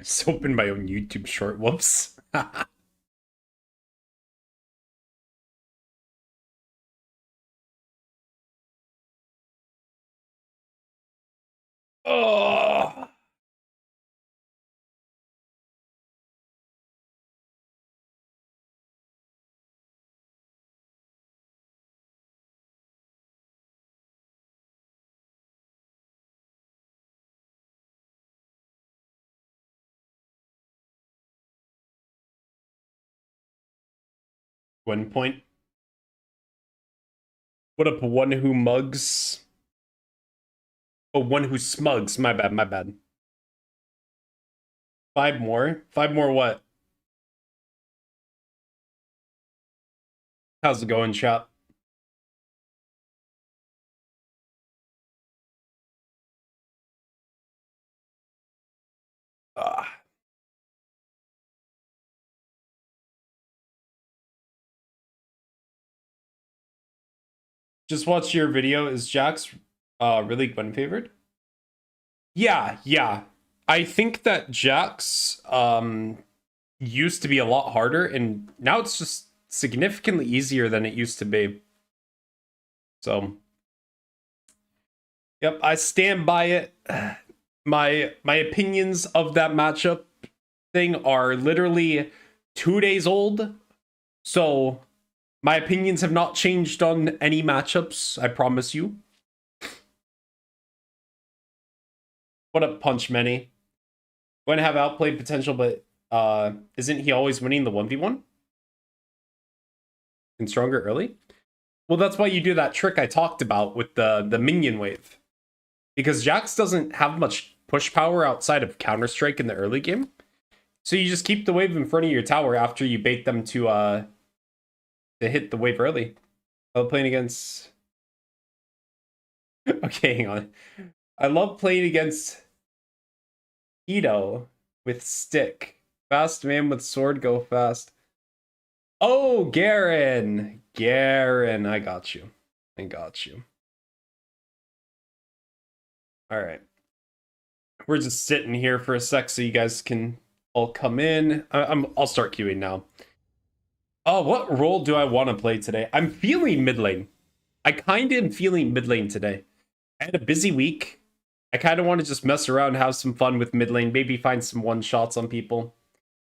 Just opened my own YouTube short. Whoops. Oh. Gwen point. What up, one who mugs? Oh, one who smugs. My bad, my bad. Five more? Five more what? How's it going, chat? Ah. Just watched your video. Is Jax really Gwen favored? Yeah, yeah. I think that Jax used to be a lot harder, and now it's just significantly easier than it used to be. So, yep, I stand by it. My opinions of that matchup thing are literally 2 days old. So my opinions have not changed on any matchups, I promise you. What up, Punch Many? Going to have outplayed potential, but isn't he always winning the 1v1? And stronger early? Well, that's why you do that trick I talked about with the minion wave. Because Jax doesn't have much push power outside of Counter-Strike in the early game. So you just keep the wave in front of your tower after you bait them to hit the wave early. I love playing against... Okay, hang on. I love playing against Ito with stick. Fast man with sword, go fast. Oh, Garen. Garen, I got you. I got you. All right. We're just sitting here for a sec so you guys can all come in. I'll start queuing now. Oh, what role do I want to play today? I'm feeling mid lane. I kind of am feeling mid lane today. I had a busy week. I kind of want to just mess around, have some fun with mid lane, maybe find some one shots on people.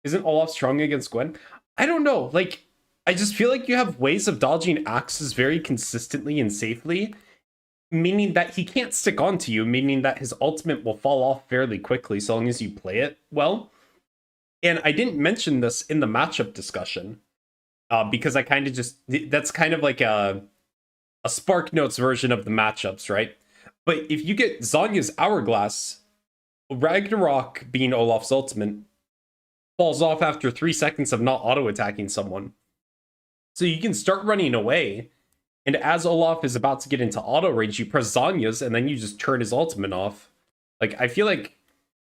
Isn't Olaf strong against Gwen? I don't know. Like, I just feel like you have ways of dodging axes very consistently and safely, meaning that he can't stick onto you, meaning that his ultimate will fall off fairly quickly so long as you play it well. And I didn't mention this in the matchup discussion because I kind of just, that's kind of like a Spark Notes version of the matchups, right? But if you get Zhonya's Hourglass, Ragnarok being Olaf's ultimate falls off after 3 seconds of not auto-attacking someone. So you can start running away, and as Olaf is about to get into auto rage, you press Zhonya's, and then you just turn his ultimate off. Like, I feel like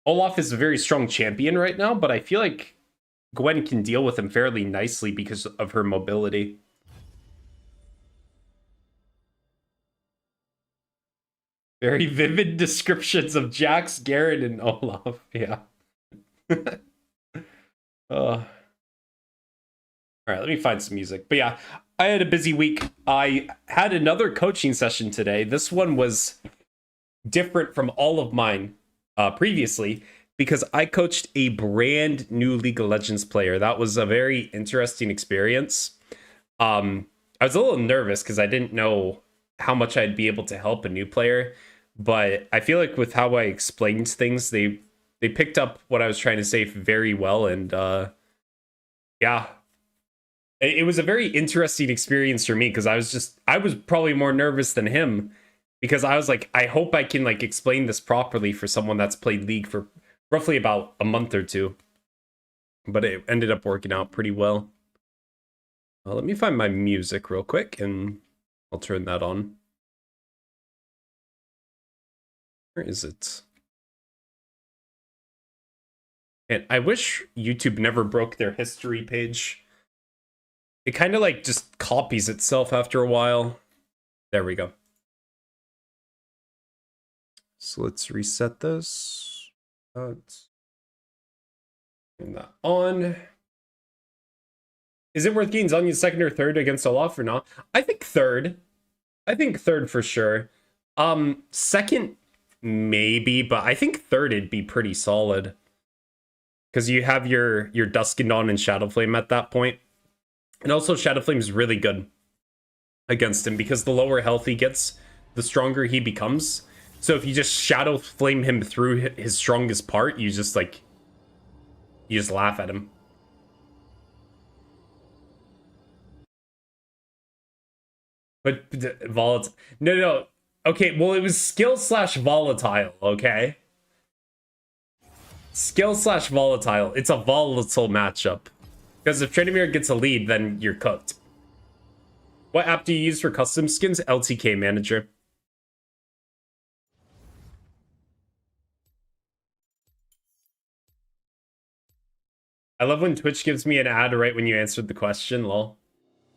Olaf is a very strong champion right now, but I feel like Gwen can deal with him fairly nicely because of her mobility. Very vivid descriptions of Jax, Garen, and Olaf. Yeah. All right, let me find some music. But yeah, I had a busy week. I had another coaching session today. This one was different from all of mine previously because I coached a brand new League of Legends player. That was a very interesting experience. I was a little nervous because I didn't know how much I'd be able to help a new player, but I feel like with how I explained things, they picked up what I was trying to say very well, and yeah, it was a very interesting experience for me because I was probably more nervous than him because I was like, I hope I can like explain this properly for someone that's played League for roughly about a month or two, but it ended up working out pretty well. Let me find my music real quick and I'll turn that on. Where is it? And I wish YouTube never broke their history page. It kind of like just copies itself after a while. There we go. So let's reset this. Turn that on. Is it worth getting Zhonya's second or third against Olaf or not? I think third. I think third for sure. Second, maybe, but I think third it'd be pretty solid. Because you have your Dusk and Dawn and Shadowflame at that point. And also Shadowflame is really good against him because the lower health he gets, the stronger he becomes. So if you just Shadowflame him through his strongest part, you just laugh at him. But volatile. No. Okay, well, it was skill / volatile, okay? Skill / volatile. It's a volatile matchup. Because if Tryndamere gets a lead, then you're cooked. What app do you use for custom skins? LTK Manager. I love when Twitch gives me an ad right when you answered the question, lol.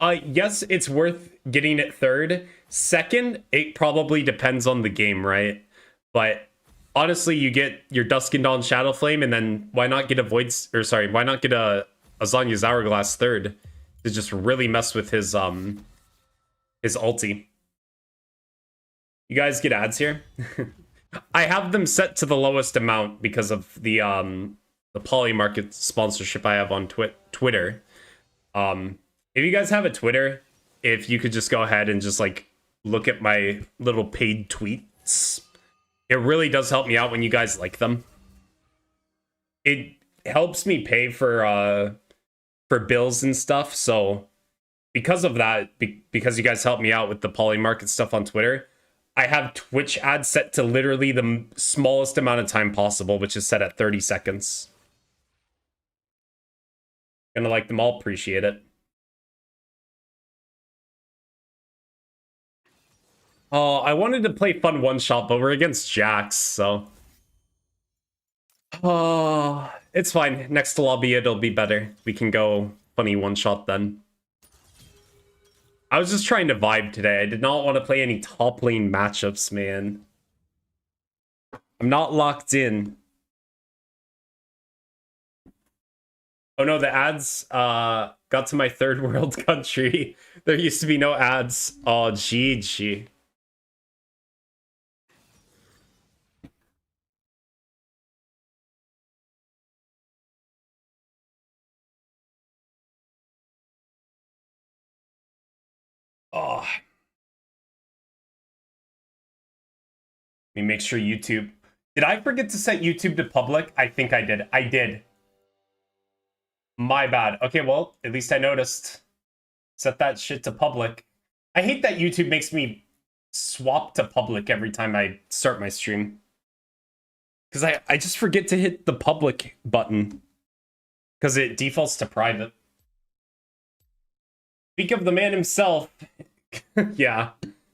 Yes, it's worth getting it third. Second, it probably depends on the game, right? But honestly, you get your Dusk and Dawn Shadowflame, and then why not get a why not get a Zhonya's Hourglass third to just really mess with his ulti. You guys get ads here? I have them set to the lowest amount because of the Polymarket sponsorship I have on Twitter. If you guys have a Twitter, if you could just go ahead and just like look at my little paid tweets, it really does help me out when you guys like them. It helps me pay for bills and stuff. So because of that, because you guys help me out with the Polymarket stuff on Twitter, I have Twitch ads set to literally the smallest amount of time possible, which is set at 30 seconds. Gonna like them all, appreciate it. Oh, I wanted to play fun one-shot, but we're against Jax, so... Oh, it's fine. Next lobby, it'll be better. We can go funny one-shot then. I was just trying to vibe today. I did not want to play any top lane matchups, man. I'm not locked in. Oh no, the ads got to my third world country. There used to be no ads. Oh, GG. Oh. Let me make sure YouTube... Did I forget to set YouTube to public? I think I did. I did. My bad. Okay, well, at least I noticed. Set that shit to public. I hate that YouTube makes me swap to public every time I start my stream. Because I just forget to hit the public button. Because it defaults to private. Speak of the man himself. Yeah,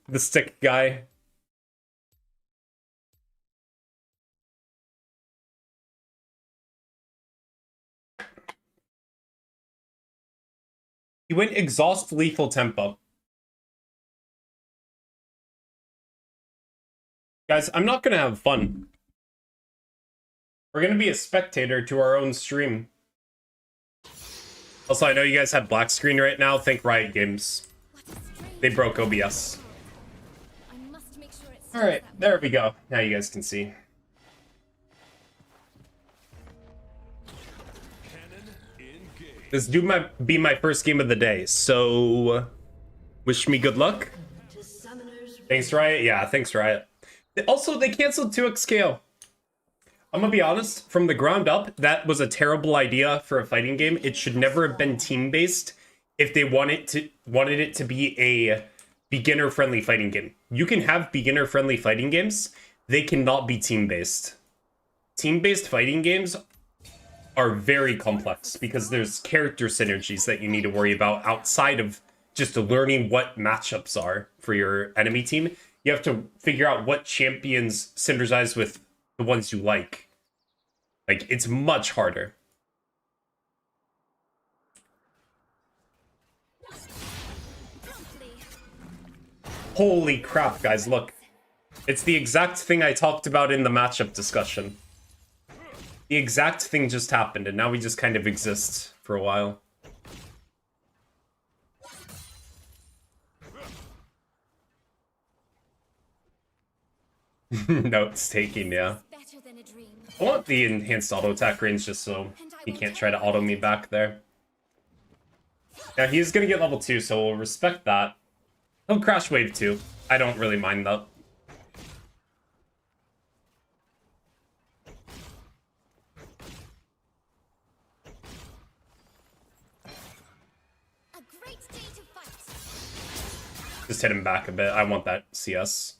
the stick guy. He went exhaust lethal tempo. Guys, I'm not gonna have fun. We're gonna be a spectator to our own stream. Also, I know you guys have black screen right now. Thank Riot Games. They broke OBS. Alright, there we go. Now you guys can see. This might be my first game of the day, so wish me good luck. Thanks, Riot. Yeah, thanks, Riot. Also, they canceled 2xKO. I'm gonna be honest, from the ground up, that was a terrible idea for a fighting game. It should never have been team-based if they wanted it to be a beginner-friendly fighting game. You can have beginner-friendly fighting games, they cannot be team-based. Team-based fighting games are very complex because there's character synergies that you need to worry about outside of just learning what matchups are for your enemy team. You have to figure out what champions synergize with the ones you like. Like, it's much harder. Holy crap, guys, look. It's the exact thing I talked about in the matchup discussion. The exact thing just happened, and now we just kind of exist for a while. Notes taking, yeah. I want the enhanced auto attack range just so he can't try to auto me back there. Yeah, he's gonna get level 2, so we'll respect that. He'll crash wave 2. I don't really mind that. Just hit him back a bit. I want that CS.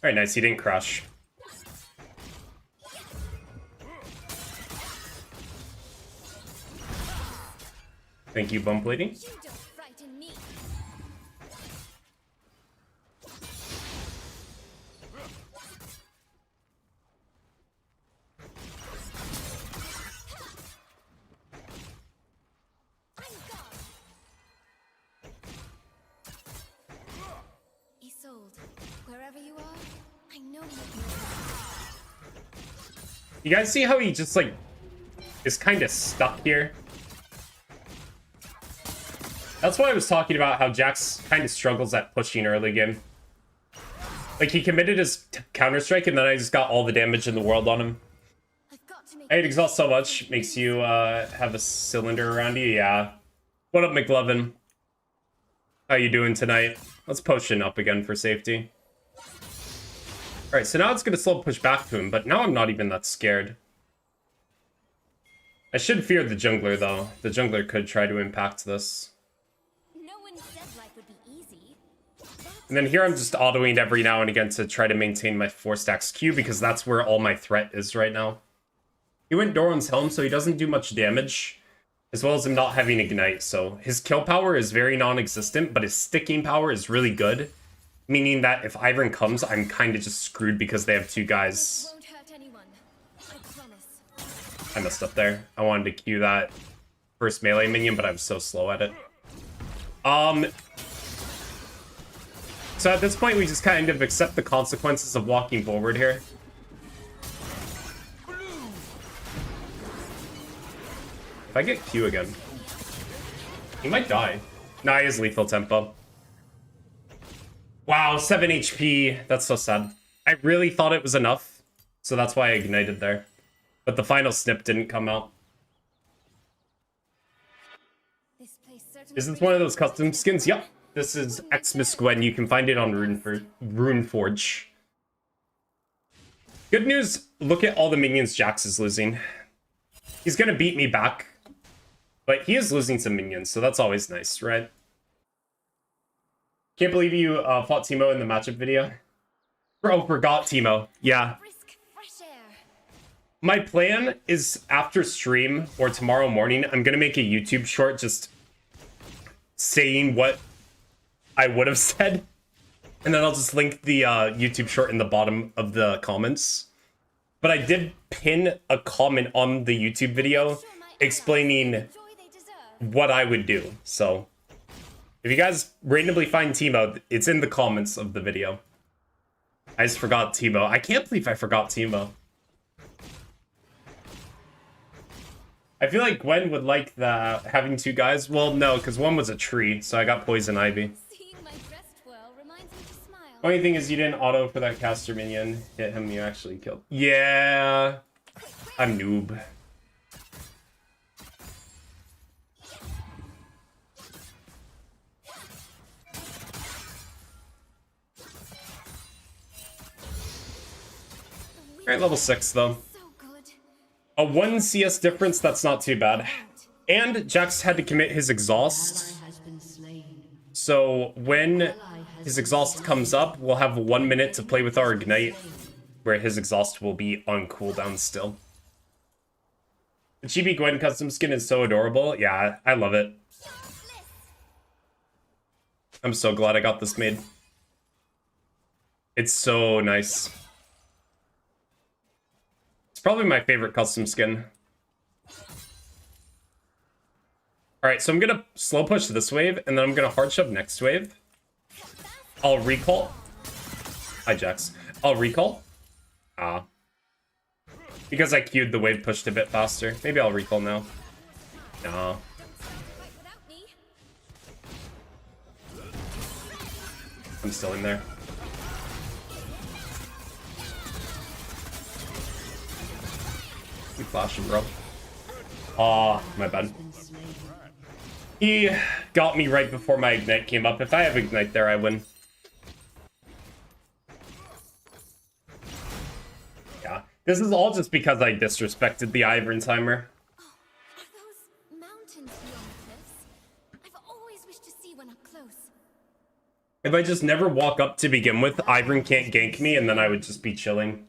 Alright, nice. He didn't crash. Thank you, bump lady. You guys see how he just like is kind of stuck here? That's why I was talking about how Jax kind of struggles at pushing early game. Like, he committed his counter-strike, and then I just got all the damage in the world on him. I hate exhaust so much. Makes you have a cylinder around you. Yeah. What up, McLovin? How you doing tonight? Let's potion up again for safety. Alright, so now it's going to slow push back to him, but now I'm not even that scared. I should fear the jungler, though. The jungler could try to impact this. And then here I'm just autoing every now and again to try to maintain my 4 stacks Q, because that's where all my threat is right now. He went Doran's Helm, so he doesn't do much damage, as well as him not having Ignite, so his kill power is very non-existent, but his sticking power is really good, meaning that if Ivern comes, I'm kind of just screwed because they have 2 guys. I messed up there. I wanted to Q that first melee minion, but I was so slow at it. So at this point, we just kind of accept the consequences of walking forward here. If I get Q again, he might die. Nah, he has lethal tempo. Wow, 7 HP. That's so sad. I really thought it was enough, so that's why I ignited there. But the final snip didn't come out. Is this one of those custom skins? Yep. This is Xmas Gwen. You can find it on Runeforge. Good news, look at all the minions Jax is losing. He's gonna beat me back, but he is losing some minions, so that's always nice, right? Can't believe you fought Teemo in the matchup video. Bro, forgot Teemo. Yeah. My plan is after stream or tomorrow morning, I'm gonna make a YouTube short just saying what I would have said, and then I'll just link the YouTube short in the bottom of the comments. But I did pin a comment on the YouTube video explaining what I would do. So if you guys randomly find Teemo, it's in the comments of the video. I just forgot Teemo. I can't believe I forgot Teemo. I feel like Gwen would like the having 2 guys. Well, no, because one was a tree, so I got Poison Ivy. Only thing is you didn't auto for that caster minion. Hit him, you actually killed. Yeah, I'm noob. Alright, level 6 though. A 1 CS difference, that's not too bad. And Jax had to commit his exhaust. So when his exhaust comes up, we'll have 1 minute to play with our ignite, where his exhaust will be on cooldown still. The Chibi Gwen custom skin is so adorable. Yeah, I love it. I'm so glad I got this made. It's so nice. It's probably my favorite custom skin. Alright, so I'm gonna slow push this wave, and then I'm gonna hard shove next wave. I'll recall. Hi, Jax. I'll recall. Ah. Because I queued, the wave pushed a bit faster. Maybe I'll recall now. No. I'm still in there. Keep flashing, bro. Aw, my bad. He got me right before my ignite came up. If I have ignite there, I win. Yeah. This is all just because I disrespected the Ivern timer. Oh, are those mountains beyond the cliffs? I've always wished to see one up close. If I just never walk up to begin with, Ivern can't gank me, and then I would just be chilling.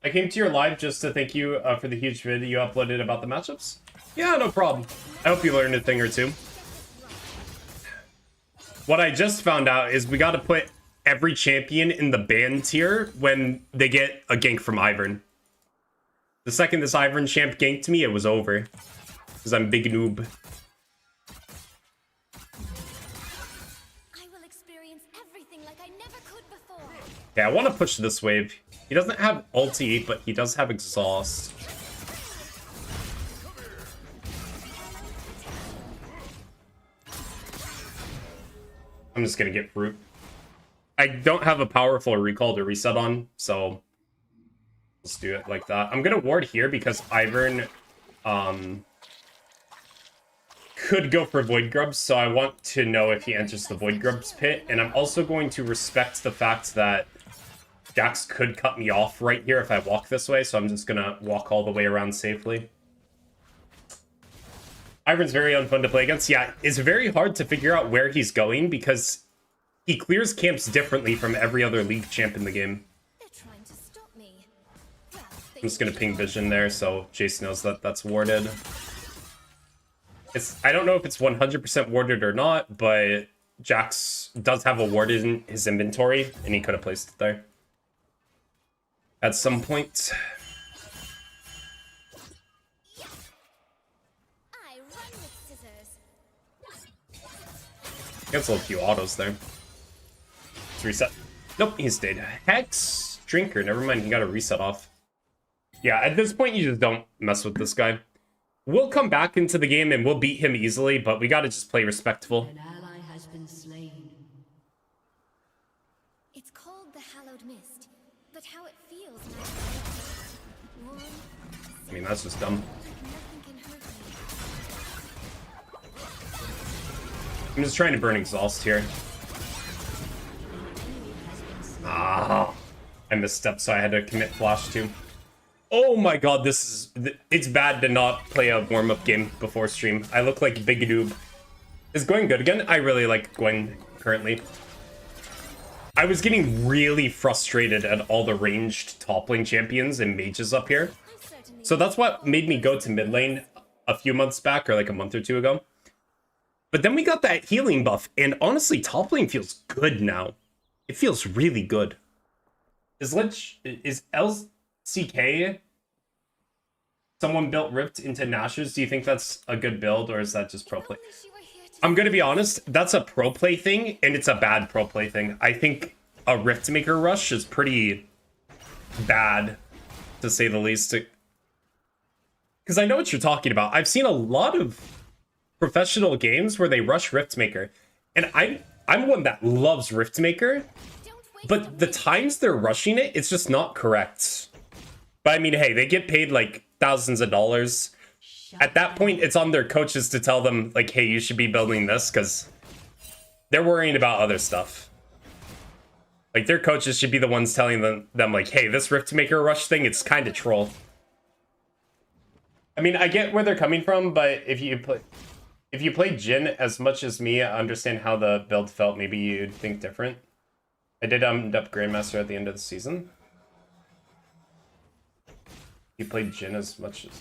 I came to your live just to thank you for the huge video you uploaded about the matchups. Yeah, no problem. I hope you learned a thing or two. What I just found out is we got to put every champion in the ban tier when they get a gank from Ivern. The second this Ivern champ ganked me, it was over. Because I'm big noob. I will experience everything like I never could before. Okay, I want to push this wave. He doesn't have ulti, but he does have exhaust. I'm just gonna get fruit. I don't have a powerful recall to reset on, so let's do it like that. I'm gonna ward here because Ivern could go for Void Grubs, so I want to know if he enters the Void Grubs pit, and I'm also going to respect the fact that Jax could cut me off right here if I walk this way, so I'm just gonna walk all the way around safely. Ivern's very unfun to play against. Yeah, it's very hard to figure out where he's going because he clears camps differently from every other League champ in the game. They're trying to stop me. Well, I'm just gonna ping Vision there so Jace knows that that's warded. I don't know if it's 100% warded or not, but Jax does have a ward in his inventory, and he could have placed it there at some point. I run with scissors. Gets a few autos there. Let's reset. Nope, he stayed. Hex Drinker. Never mind, he got a reset off. Yeah, at this point, you just don't mess with this guy. We'll come back into the game and we'll beat him easily, but we gotta just play respectful. An ally has been slain. It's called the Hallowed Mist, but how it feels warm, I mean, that's just dumb. like nothing can hurt me. I'm just trying to burn exhaust here. Ah, I misstepped, so I had to commit flash too. Oh my god, it's bad to not play a warm-up game before stream. I look like big noob. Is Gwen good again? I really like Gwen currently. I was getting really frustrated at all the ranged top lane champions and mages up here. So that's what made me go to mid lane a few months back, or like a month or two ago. But then we got that healing buff, and honestly, top lane feels good now. It feels really good. Is LCK someone built Ripped into Nash's? Do you think that's a good build, or is that just pro play? Only she were here to I'm gonna be honest, that's a pro play thing, and it's a bad pro play thing. I think a Rift Maker rush is pretty bad, to say the least. Because I know what you're talking about. I've seen a lot of professional games where they rush Rift Maker, and I'm one that loves Rift Maker, don't waste but the times they're rushing it, it's just not correct. But I mean, hey, they get paid like thousands of dollars. At that point, it's on their coaches to tell them, like, hey, you should be building this, because they're worrying about other stuff. Like, their coaches should be the ones telling them like, hey, this Rift Maker rush thing, it's kind of troll. I mean, I get where they're coming from, but if you play Jhin as much as me, I understand how the build felt. Maybe you'd think different. I did end up Grandmaster at the end of the season. You played Jhin as much as...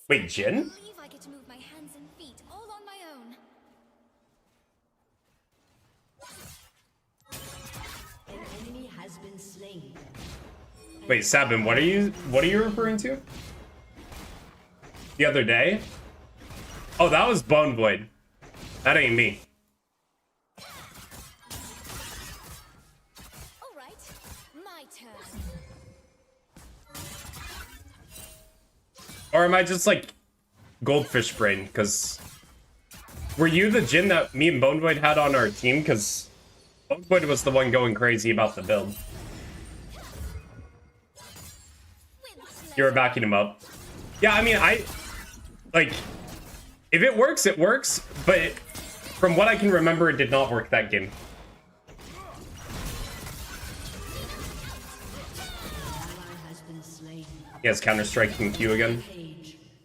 Wait, Jhin? I believe I get to move my hands and feet all on my own. An enemy has been slain. Wait, Sabin, what are you referring to? The other day? Oh, that was Bone Void. That ain't me. All right, my turn. Or am I just like goldfish brain? Because were you the Jin that me and Boneboy had on our team? Because Boneboy was the one going crazy about the build. You were backing him up. Yeah, I mean, like, if it works, it works. But from what I can remember, it did not work that game. He has Counter-Striking Q again.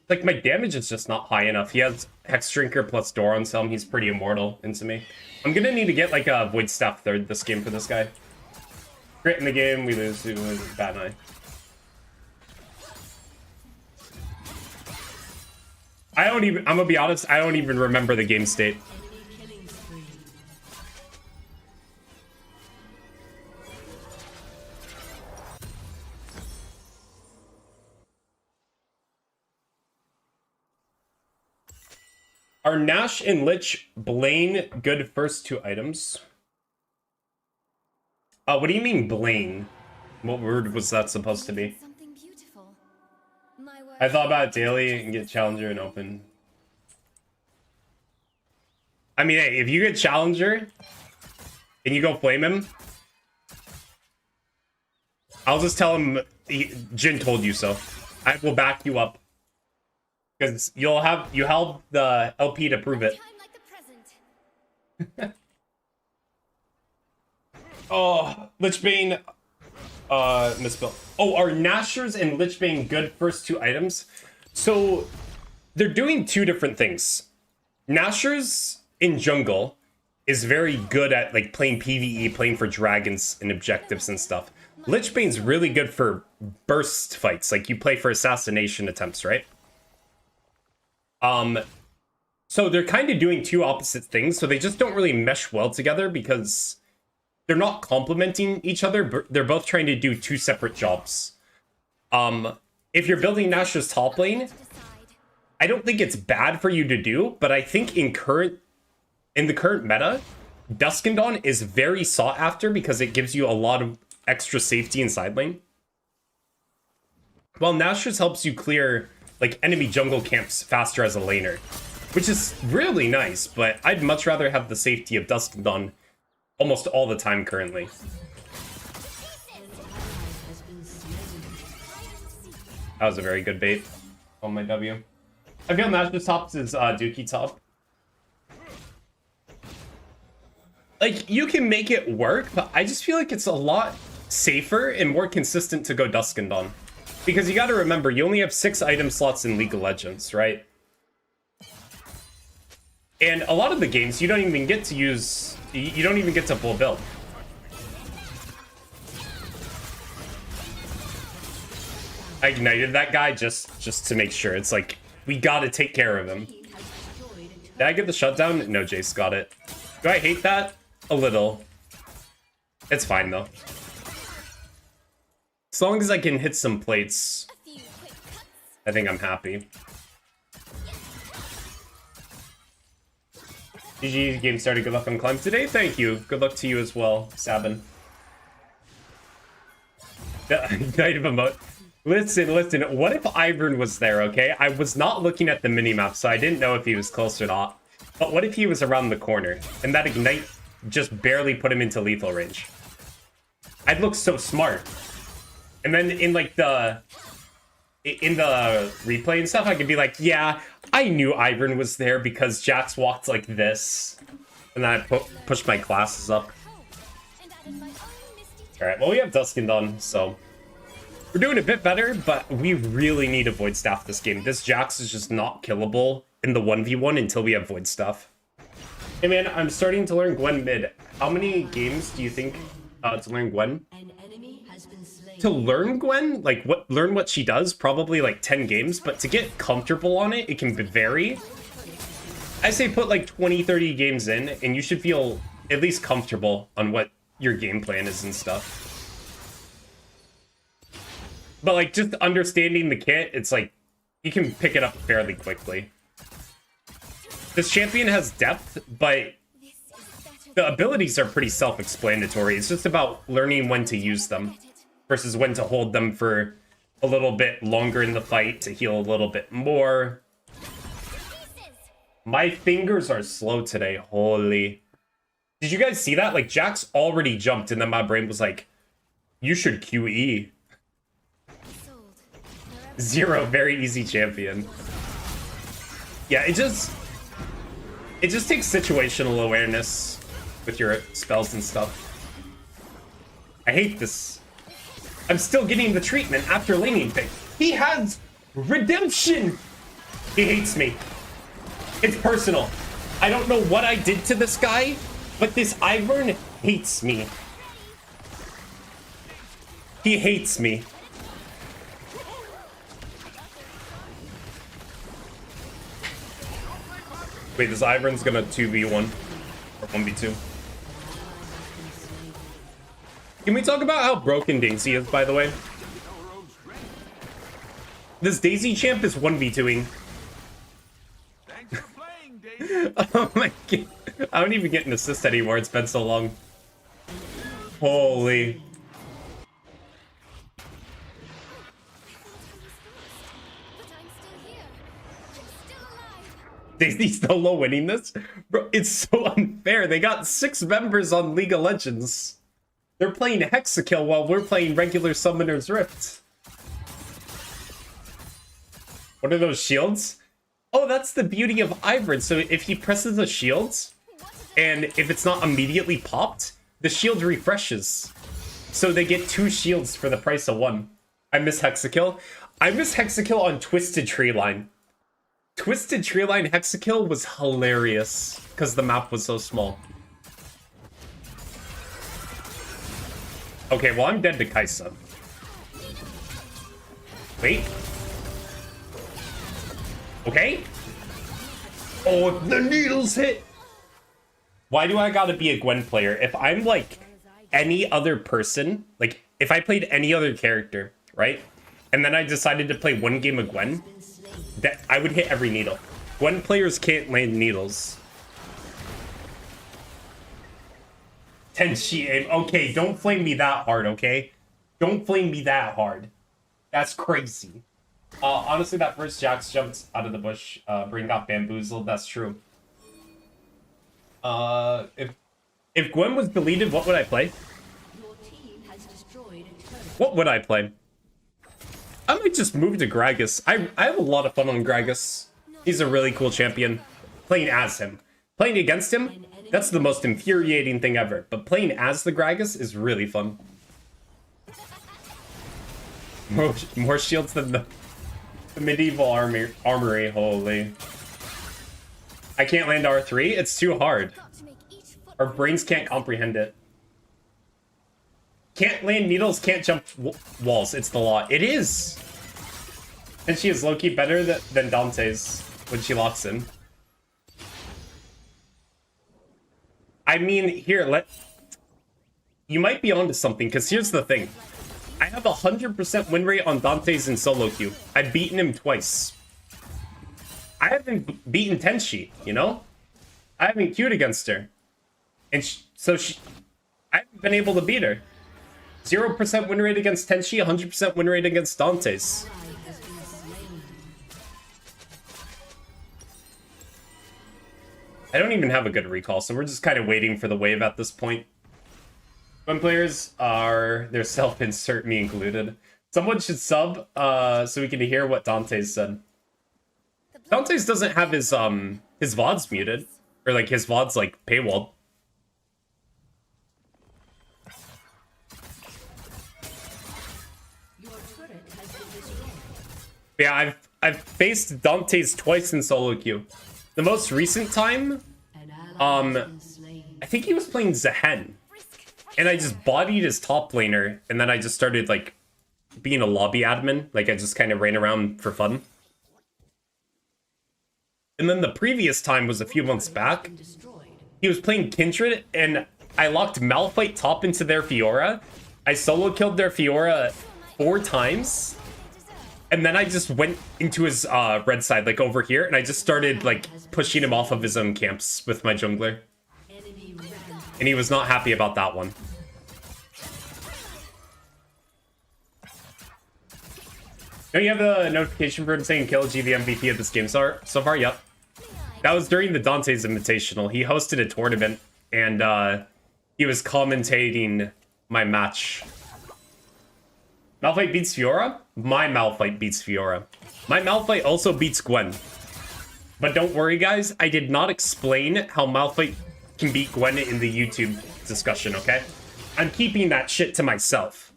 Like, my damage is just not high enough. He has Hex Drinker plus Door on some. He's pretty immortal into me. I'm gonna need to get, like, a Void Staff third this game for this guy. Crit in the game, we lose to Bad Eye. I'm gonna be honest, I don't even remember the game state. Are Nash and Lich Blaine good first two items? What do you mean Blaine? What word was that supposed to be? Something beautiful. My word. I thought about it daily and get Challenger and Open. I mean, hey, if you get Challenger and you go flame him, I'll just tell him Jin told you so. I will back you up. Because you have the LP to prove it. Time like the present. Oh, Lichbane misspelled. Oh, are Nashers and Lichbane good first two items? So they're doing two different things. Nashers in jungle is very good at like playing PvE, playing for dragons and objectives and stuff. Lichbane's really good for burst fights, like you play for assassination attempts, right? So they're kind of doing two opposite things, so they just don't really mesh well together because they're not complementing each other, but they're both trying to do two separate jobs. If you're building Nash's top lane, I don't think it's bad for you to do, but I think in the current meta, Dusk and Dawn is very sought after because it gives you a lot of extra safety in side lane. While Nash's helps you clear like enemy jungle camps faster as a laner, which is really nice, but I'd much rather have the safety of Dusk and Dawn almost all the time currently. That was a very good bait on my W. I feel Nash's top is Dookie top. Like, you can make it work, but I just feel like it's a lot safer and more consistent to go Dusk and Dawn. Because you gotta remember, you only have 6 item slots in League of Legends, right? And a lot of the games, you don't even get to use... You don't even get to full build. I ignited that guy just to make sure. It's like, we gotta take care of him. Did I get the shutdown? No, Jace got it. Do I hate that? A little. It's fine, though. As long as I can hit some plates, I think I'm happy. GG, game started. Good luck on climb today. Thank you. Good luck to you as well, Sabin. Night of emote. Listen. What if Ivern was there, okay? I was not looking at the minimap, so I didn't know if he was close or not. But what if he was around the corner, and that ignite just barely put him into lethal range? I'd look so smart. And then in like the replay and stuff, I could be like, yeah, I knew Ivern was there because Jax walked like this. And then I pushed my glasses up. Alright, well, we have Dusk and Dawn, so we're doing a bit better, but we really need a Void Staff this game. This Jax is just not killable in the 1v1 until we have Void Staff. Hey man, I'm starting to learn Gwen mid. How many games do you think to learn Gwen? To learn Gwen, like learn what she does, probably like 10 games, but to get comfortable on it, it can vary. I say put like 20-30 games in, and you should feel at least comfortable on what your game plan is and stuff. But like just understanding the kit, it's like you can pick it up fairly quickly. This champion has depth, but This is better the abilities are pretty self-explanatory. It's just about learning when to use them versus when to hold them for a little bit longer in the fight to heal a little bit more. pieces. My fingers are slow today. Holy. Did you guys see that? Like, Jax already jumped, and then my brain was like, you should QE. Sold. Wherever 0, very easy champion. Yeah, it just takes situational awareness with your spells and stuff. I hate this. I'm still getting the treatment after laning pick. He has redemption. He hates me. It's personal. I don't know what I did to this guy, but this Ivern hates me. He hates me. Wait, this Ivern's gonna 2v1 or 1v2. Can we talk about how broken Daisy is, by the way? This Daisy champ is 1v2ing. Thanks for playing, Daisy. Oh my god. I don't even get an assist anymore. It's been so long. Holy. but I'm still here. I'm still alive. Daisy's solo winning this? Bro, it's so unfair. They got 6 members on League of Legends. They're playing Hexakill while we're playing regular Summoner's Rift. What are those shields? Oh, that's the beauty of Ivern. So if he presses the shields, and if it's not immediately popped, the shield refreshes. So they get 2 shields for the price of 1. I miss Hexakill. I miss Hexakill on Twisted Treeline. Twisted Treeline Hexakill was hilarious because the map was so small. Okay, well, I'm dead to Kaisa. Wait. Okay. Oh, the needles hit! Why do I gotta be a Gwen player? If I'm like any other person, like if I played any other character, right? And then I decided to play one game of Gwen, that I would hit every needle. Gwen players can't land needles. Tenshi aim. Okay, don't flame me that hard, okay? Don't flame me that hard. That's crazy. Honestly, that first Jax jumped out of the bush. Bring got bamboozled. That's true. If Gwen was deleted, what would I play? Your team has destroyed a turret. What would I play? I might just move to Gragas. I have a lot of fun on Gragas. He's a really cool champion. Playing as him. Playing against him, that's the most infuriating thing ever. But playing as the Gragas is really fun. More shields than the medieval armory. Holy. I can't land R3. It's too hard. Got to make each foot Our brains can't comprehend it. Can't land needles, can't jump walls. It's the law. It is. And she is low-key better than Dante's when she locks in. I mean, here, you might be onto something, because here's the thing. I have 100% win rate on Dante's in solo queue. I've beaten him twice. I haven't beaten Tenshi, you know? I haven't queued against her. And I haven't been able to beat her. 0% win rate against Tenshi, 100% win rate against Dante's. I don't even have a good recall, so we're just kind of waiting for the wave at this point. When players are their self-insert, me included. Someone should sub so we can hear what Dante's said. Dante's doesn't have his VODs muted. Or like his VODs like paywalled. Your turret has been destroyed. Yeah, I've faced Dante's twice in solo queue. The most recent time, An ally has been slain. I think he was playing Zehen. And I just bodied his top laner, and then I just started, like, being a lobby admin. Like, I just kind of ran around for fun. And then the previous time was a few months back. Been destroyed. He was playing Kindred, and I locked Malphite top into their Fiora. I solo killed their Fiora 4 times. And then I just went into his red side, like over here, and I just started like pushing him off of his own camps with my jungler. Enemy rampage. And he was not happy about that one. Don't you have the notification for him saying Kill G the MVP of this game so far? Yep. That was during the Dante's Invitational. He hosted a tournament, and he was commentating my match. Malphite beats Fiora? My Malphite beats Fiora. My Malphite also beats Gwen. But don't worry, guys. I did not explain how Malphite can beat Gwen in the YouTube discussion, okay? I'm keeping that shit to myself.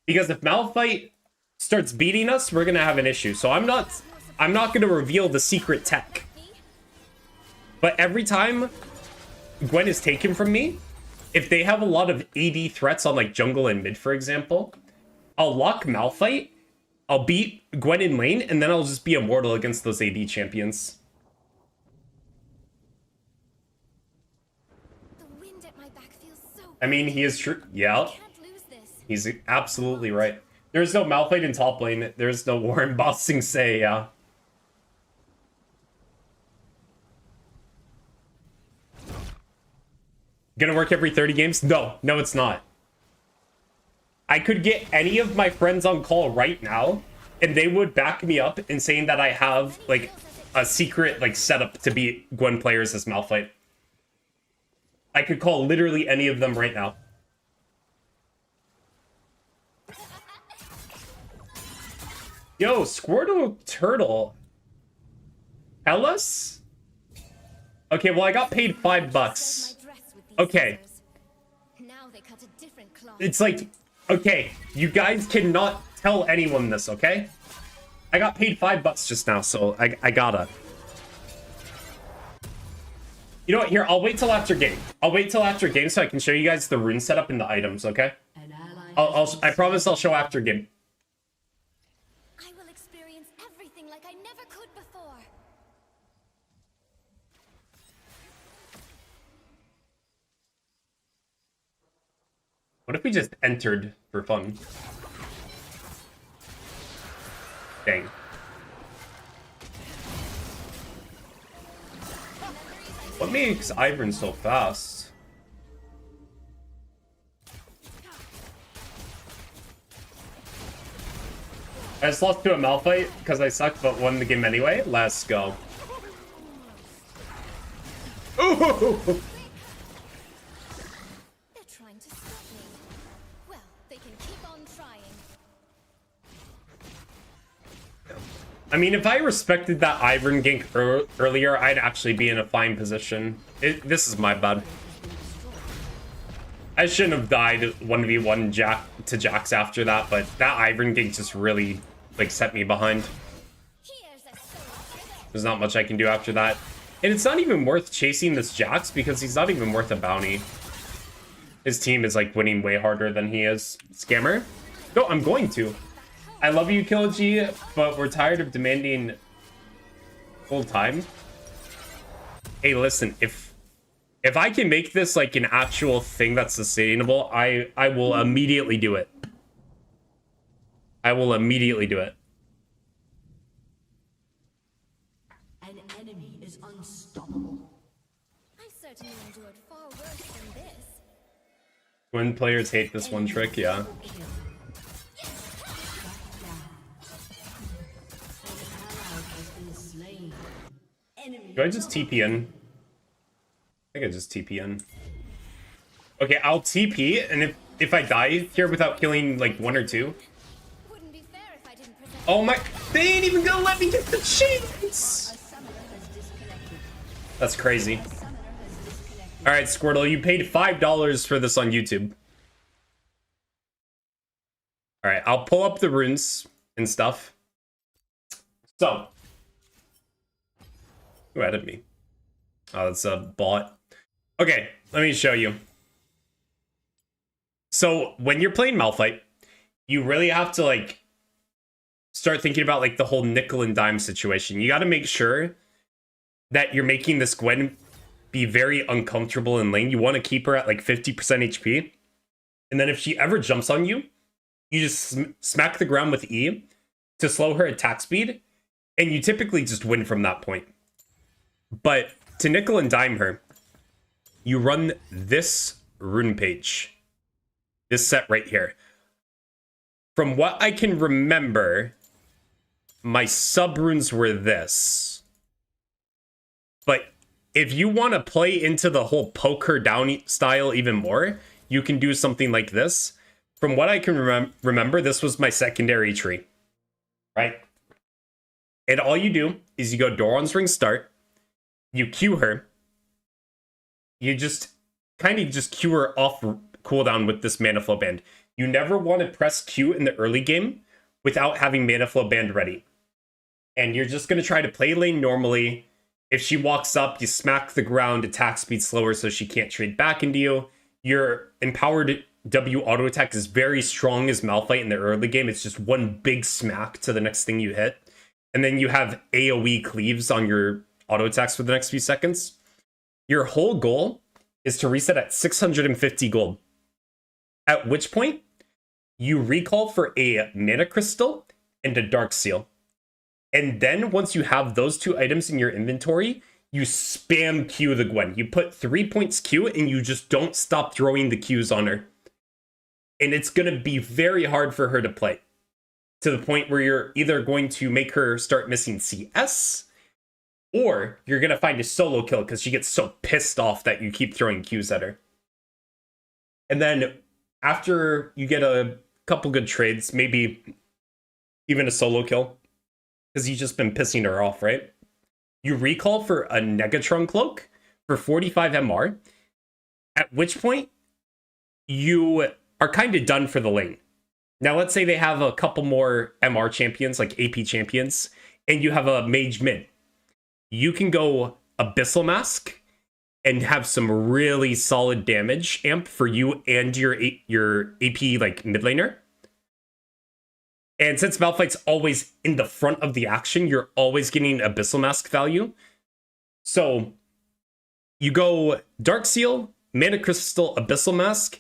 Because if Malphite starts beating us, we're gonna have an issue. So I'm not gonna reveal the secret tech. But every time Gwen is taken from me, if they have a lot of AD threats on like jungle and mid, for example, I'll lock Malphite, I'll beat Gwen in lane, and then I'll just be immortal against those AD champions. The wind at my back feels so I mean, he is true. Yeah, can't lose this. he's absolutely right. There's no Malphite in top lane. There's no Warren Bossing say, yeah. Gonna work every 30 games? No, it's not. I could get any of my friends on call right now, and they would back me up in saying that I have, like, a secret, like, setup to beat Gwen players as Malphite. I could call literally any of them right now. Yo, Squirtle Turtle. Ellis? Okay, well, I got paid $5. My dress with these Okay. scissors. Now they cut a different cloth. It's like, okay, you guys cannot tell anyone this, okay? I got paid $5 just now, so I gotta. You know what? Here, I'll wait till after game. I'll wait till after game so I can show you guys the rune setup and the items, okay? An ally has I promise I'll show after game. I will experience everything like I never could before. What if we just entered for fun? Dang. What makes Ivern so fast? I just lost to a Malphite because I suck, but won the game anyway. Let's go. Ooh! They're trying to stop me. Well, they can keep on trying. I mean, if I respected that Ivern gank earlier, I'd actually be in a fine position. This is my bad. I shouldn't have died 1v1 to Jax after that, but that Ivern gank just really, like, set me behind. Here's a soul. There's not much I can do after that. And it's not even worth chasing this Jax because he's not even worth a bounty. His team is, like, winning way harder than he is. Scammer? No, I'm going to. I love you, Kill-G, but we're tired of demanding full time. Hey, listen, if I can make this like an actual thing that's sustainable, I will immediately do it. I will immediately do it. An enemy is unstoppable. I certainly endured far worse than this. When players hate this one trick, yeah. Double kill. Slain. Enemy Do I just TP in? I think I just TP in. Okay, I'll TP, and if I die here without killing like one or two. Wouldn't be fair if I didn't present. Oh my, they ain't even gonna let me get the chance! A summoner has disconnected. That's crazy. Summoner has disconnected. Alright, Squirtle, you paid $5 for this on YouTube. Alright, I'll pull up the runes and stuff. So. Who added me? Oh, that's a bot. Okay, let me show you. So, when you're playing Malphite, you really have to, like, start thinking about, like, the whole nickel and dime situation. You gotta make sure that you're making this Gwen be very uncomfortable in lane. You want to keep her at, like, 50% HP. And then if she ever jumps on you, you just smack the ground with E to slow her attack speed, and you typically just win from that point. But to nickel and dime her, you run this rune page, this set right here. From what I can remember, my sub runes were this. But if you want to play into the whole poke her down style even more, you can do something like this. From what I can remember, this was my secondary tree, right? And all you do is you go Doran's Ring start, you Q her, you just kind of just Q her off cooldown with this Mana Flow Band. You never want to press Q in the early game without having Mana Flow Band ready. And you're just going to try to play lane normally. If she walks up, you smack the ground, attack speed slower so she can't trade back into you. Your empowered W auto attack is very strong as Malphite in the early game. It's just one big smack to the next thing you hit. And then you have AoE cleaves on your auto attacks for the next few seconds. Your whole goal is to reset at 650 gold. At which point, you recall for a Mana Crystal and a Dark Seal. And then once you have those two items in your inventory, you spam Q the Gwen. You put 3 points Q and you just don't stop throwing the Qs on her. And it's going to be very hard for her to play. To the point where you're either going to make her start missing CS, or you're going to find a solo kill because she gets so pissed off that you keep throwing Qs at her. And then after you get a couple good trades, maybe even a solo kill, because you've just been pissing her off, right? You recall for a Negatron Cloak for 45 MR, at which point you are kind of done for the lane. Now, let's say they have a couple more MR champions, like AP champions, and you have a mage mid. You can go Abyssal Mask and have some really solid damage amp for you and your AP like mid laner. And since Malphite's always in the front of the action, you're always getting Abyssal Mask value. So you go Dark Seal, Mana Crystal, Abyssal Mask,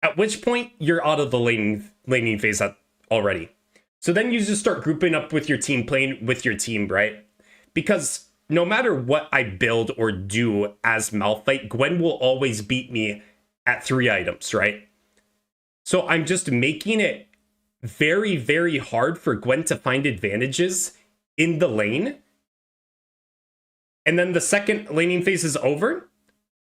at which point you're out of the laning phase already. So then you just start grouping up with your team, playing with your team, right? Because no matter what I build or do as Malphite, Gwen will always beat me at 3 items, right? So I'm just making it very, very hard for Gwen to find advantages in the lane. And then the second laning phase is over,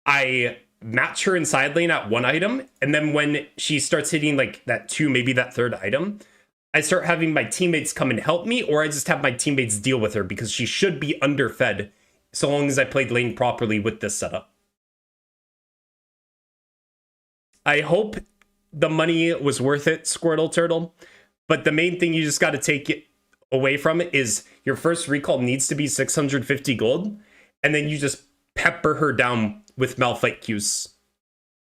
I match her in side lane at 1 item, and then when she starts hitting like that 2, maybe that 3rd item, I start having my teammates come and help me, or I just have my teammates deal with her because she should be underfed so long as I played lane properly with this setup. I hope the money was worth it, Squirtle Turtle, but the main thing you just got to take it away from it is your first recall needs to be 650 gold, and then you just pepper her down with Malphite Qs,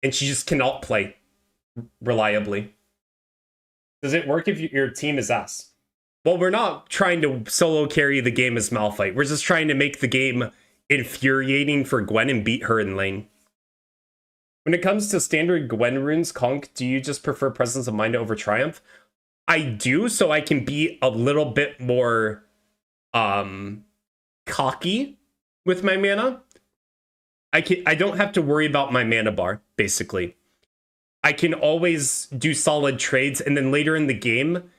and she just cannot play reliably. Does it work if your team is ass? Well, we're not trying to solo carry the game as Malphite. We're just trying to make the game infuriating for Gwen and beat her in lane. When it comes to standard Gwen runes, Conk, do you just prefer Presence of Mind over Triumph? I do, so I can be a little bit more cocky with my mana. I don't have to worry about my mana bar, basically. I can always do solid trades, and then later in the game,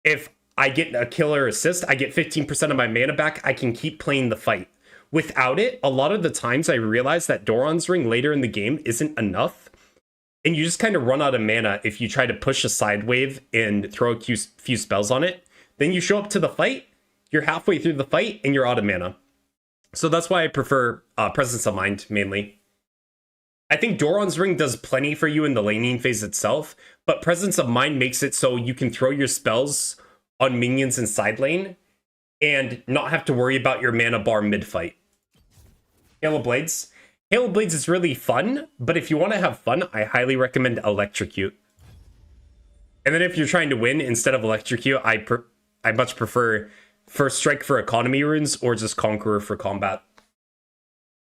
if I get a kill or assist, I get 15% of my mana back. I can keep playing the fight. Without it, a lot of the times I realize that Doran's Ring later in the game isn't enough, and you just kind of run out of mana if you try to push a side wave and throw a few spells on it. Then you show up to the fight, you're halfway through the fight, and you're out of mana. So that's why I prefer Presence of Mind, mainly. I think Doran's Ring does plenty for you in the laning phase itself, but Presence of Mind makes it so you can throw your spells on minions in side lane and not have to worry about your mana bar mid-fight. Halo Blades. Halo Blades is really fun, but if you want to have fun, I highly recommend Electrocute. And then if you're trying to win, instead of Electrocute, I much prefer First Strike for economy runes or just Conqueror for combat.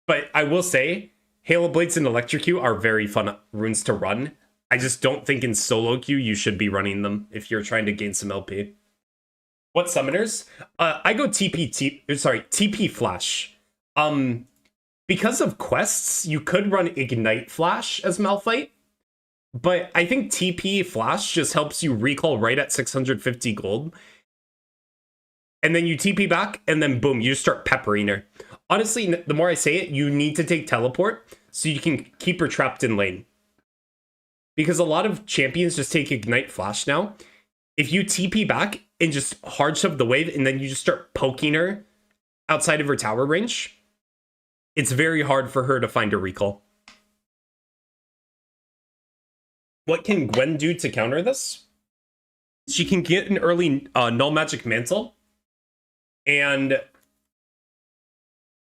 But I will say, Halo Blades and Electrocute are very fun runes to run. I just don't think in solo queue you should be running them if you're trying to gain some LP. What summoners? I go TP Flash. Because of quests, you could run Ignite Flash as Malphite, but I think TP Flash just helps you recall right at 650 gold. And then you TP back, and then boom, you just start peppering her. Honestly, the more I say it, you need to take Teleport so you can keep her trapped in lane. Because a lot of champions just take Ignite Flash now. If you TP back and just hard shove the wave, and then you just start poking her outside of her tower range, it's very hard for her to find a recall. What can Gwen do to counter this? She can get an early Null Magic Mantle, and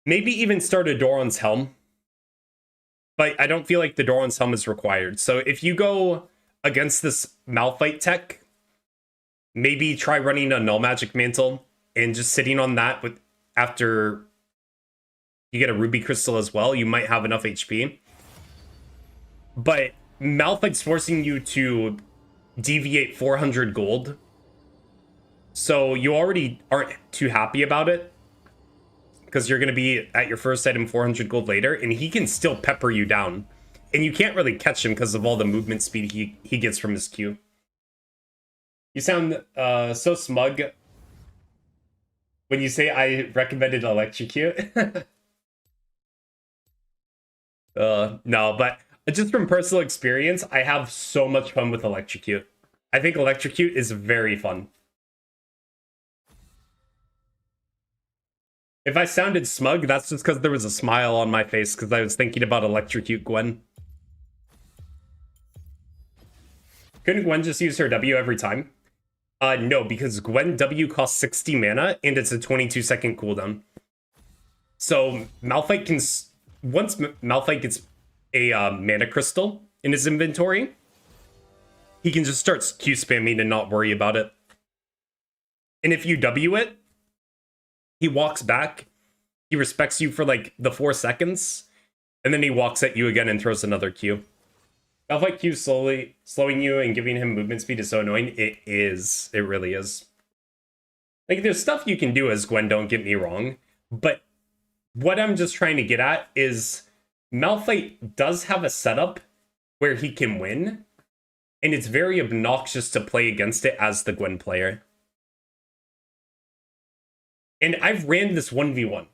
maybe even start a Doran's Helm. But I don't feel like the Doran's Helm is required. So if you go against this Malphite tech, maybe try running a Null Magic Mantle and just sitting on that with after you get a Ruby Crystal as well, you might have enough HP. But Malphite's forcing you to deviate 400 gold. So you already aren't too happy about it, because you're going to be at your first item 400 gold later, and he can still pepper you down. And you can't really catch him because of all the movement speed he gets from his Q. You sound so smug when you say I recommended Electrocute. No, but just from personal experience, I have so much fun with Electrocute. I think Electrocute is very fun. If I sounded smug, that's just because there was a smile on my face because I was thinking about Electrocute Gwen. Couldn't Gwen just use her W every time? No, because Gwen W costs 60 mana and it's a 22-second cooldown. So Malphite can... Once Malphite gets a mana crystal in his inventory, he can just start Q spamming and not worry about it. And if you W it, he walks back, he respects you for like the 4 seconds, and then he walks at you again and throws another Q. Malphite Q slowing you and giving him movement speed is so annoying. It is. It really is. Like, there's stuff you can do as Gwen, don't get me wrong, but what I'm just trying to get at is Malphite does have a setup where he can win, and it's very obnoxious to play against it as the Gwen player. And I've ran this 1v1.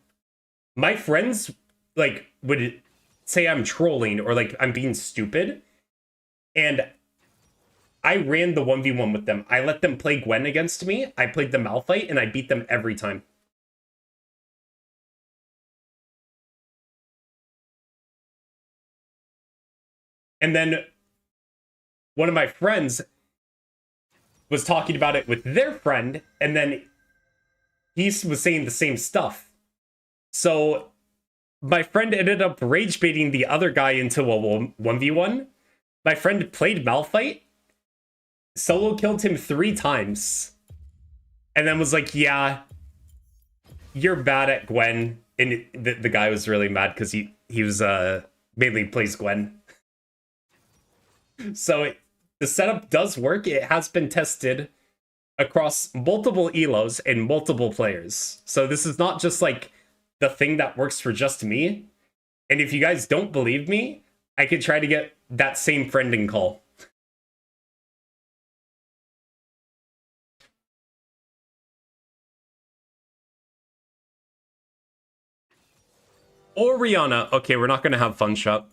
My friends, like, would say I'm trolling or, like, I'm being stupid. And I ran the 1v1 with them. I let them play Gwen against me. I played the Malphite, and I beat them every time. And then one of my friends was talking about it with their friend, and then he was saying the same stuff. So my friend ended up rage baiting the other guy into a 1v1. My friend played Malphite, solo killed him 3 times, and then was like, yeah, you're bad at Gwen. And the guy was really mad because he was mainly plays Gwen. So the setup does work. It has been tested across multiple elos and multiple players. So this is not just like the thing that works for just me. And if you guys don't believe me, I could try to get that same friending call. Or Rihanna. Okay, we're not going to have Fun Shop.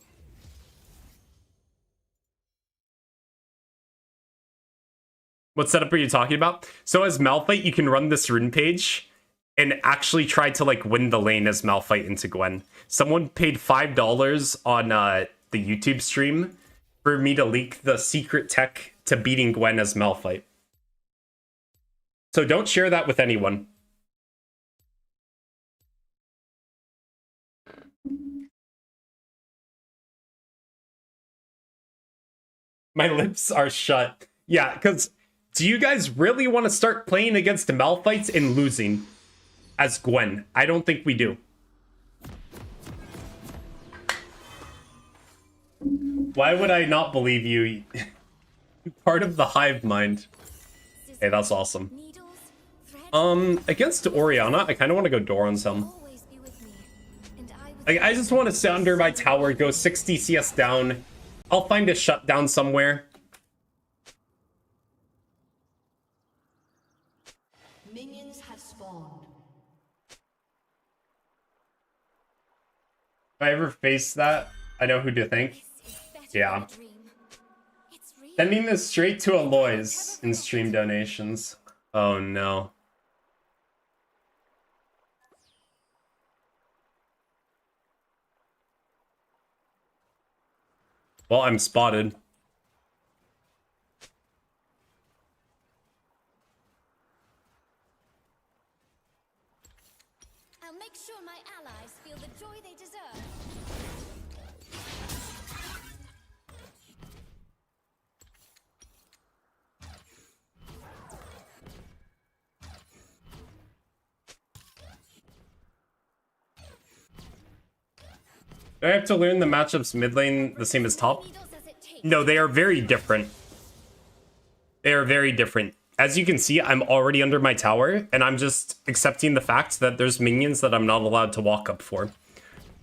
What setup are you talking about? So as Malphite, you can run this rune page and actually try to like win the lane as Malphite into Gwen. Someone paid $5 on the YouTube stream for me to leak the secret tech to beating Gwen as Malphite. So don't share that with anyone. My lips are shut. Yeah, because do you guys really want to start playing against Malphites and losing as Gwen? I don't think we do. Why would I not believe you? Part of the hive mind. Hey, that's awesome. Against Oriana, I kind of want to go Doran's Helm. Always be with me, and I would Like, I just want to sit under my tower, go 60 CS down. I'll find a shutdown somewhere. Minions have spawned. If I ever face that, I know who to thank. This is better Yeah. than a dream. It's real. Sending this straight to Aloys in stream donations. Oh no. Well, I'm spotted. I'll make sure my allies feel the joy they deserve. Do I have to learn the matchups mid lane the same as top? Needles as it takes. No, they are very different. They are very different. As you can see, I'm already under my tower, and I'm just accepting the fact that there's minions that I'm not allowed to walk up for.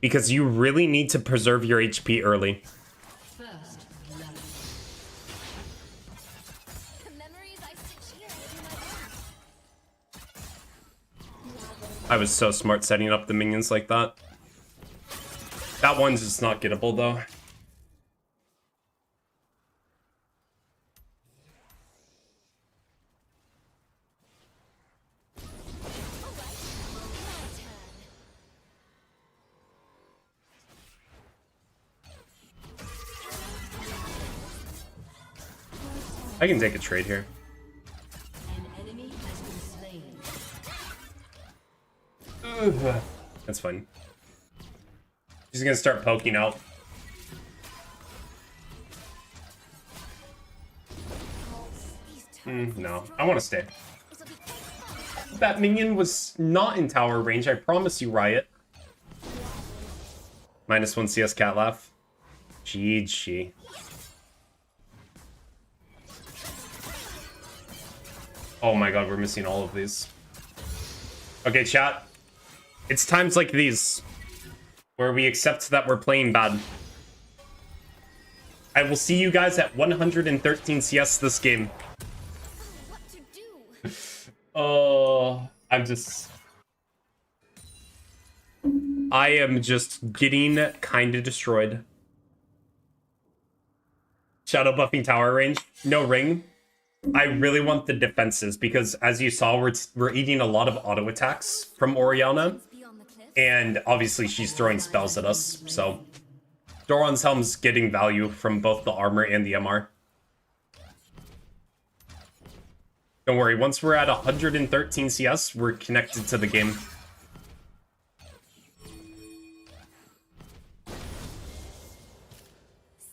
Because you really need to preserve your HP early. First love. The memories I stitch here in my bones. I was so smart setting up the minions like that. That one's just not gettable, though. I can take a trade here. An enemy has been slain. That's fine. She's gonna start poking out. No, I want to stay. It'll be quite fun. That minion was not in tower range, I promise you, Riot. -1 CS cat laugh. GG. Oh my god, we're missing all of these. Okay, chat. It's times like these where we accept that we're playing bad. I will see you guys at 113 CS this game. What to do? Oh, I am just getting kind of destroyed. Shadow buffing tower range. No ring. I really want the defenses because, as you saw, we're eating a lot of auto attacks from Oriana. Beyond the cliff. And obviously she's throwing spells at us, so Doran's Helm's getting value from both the armor and the MR. Don't worry, once we're at 113 CS, we're connected to the game.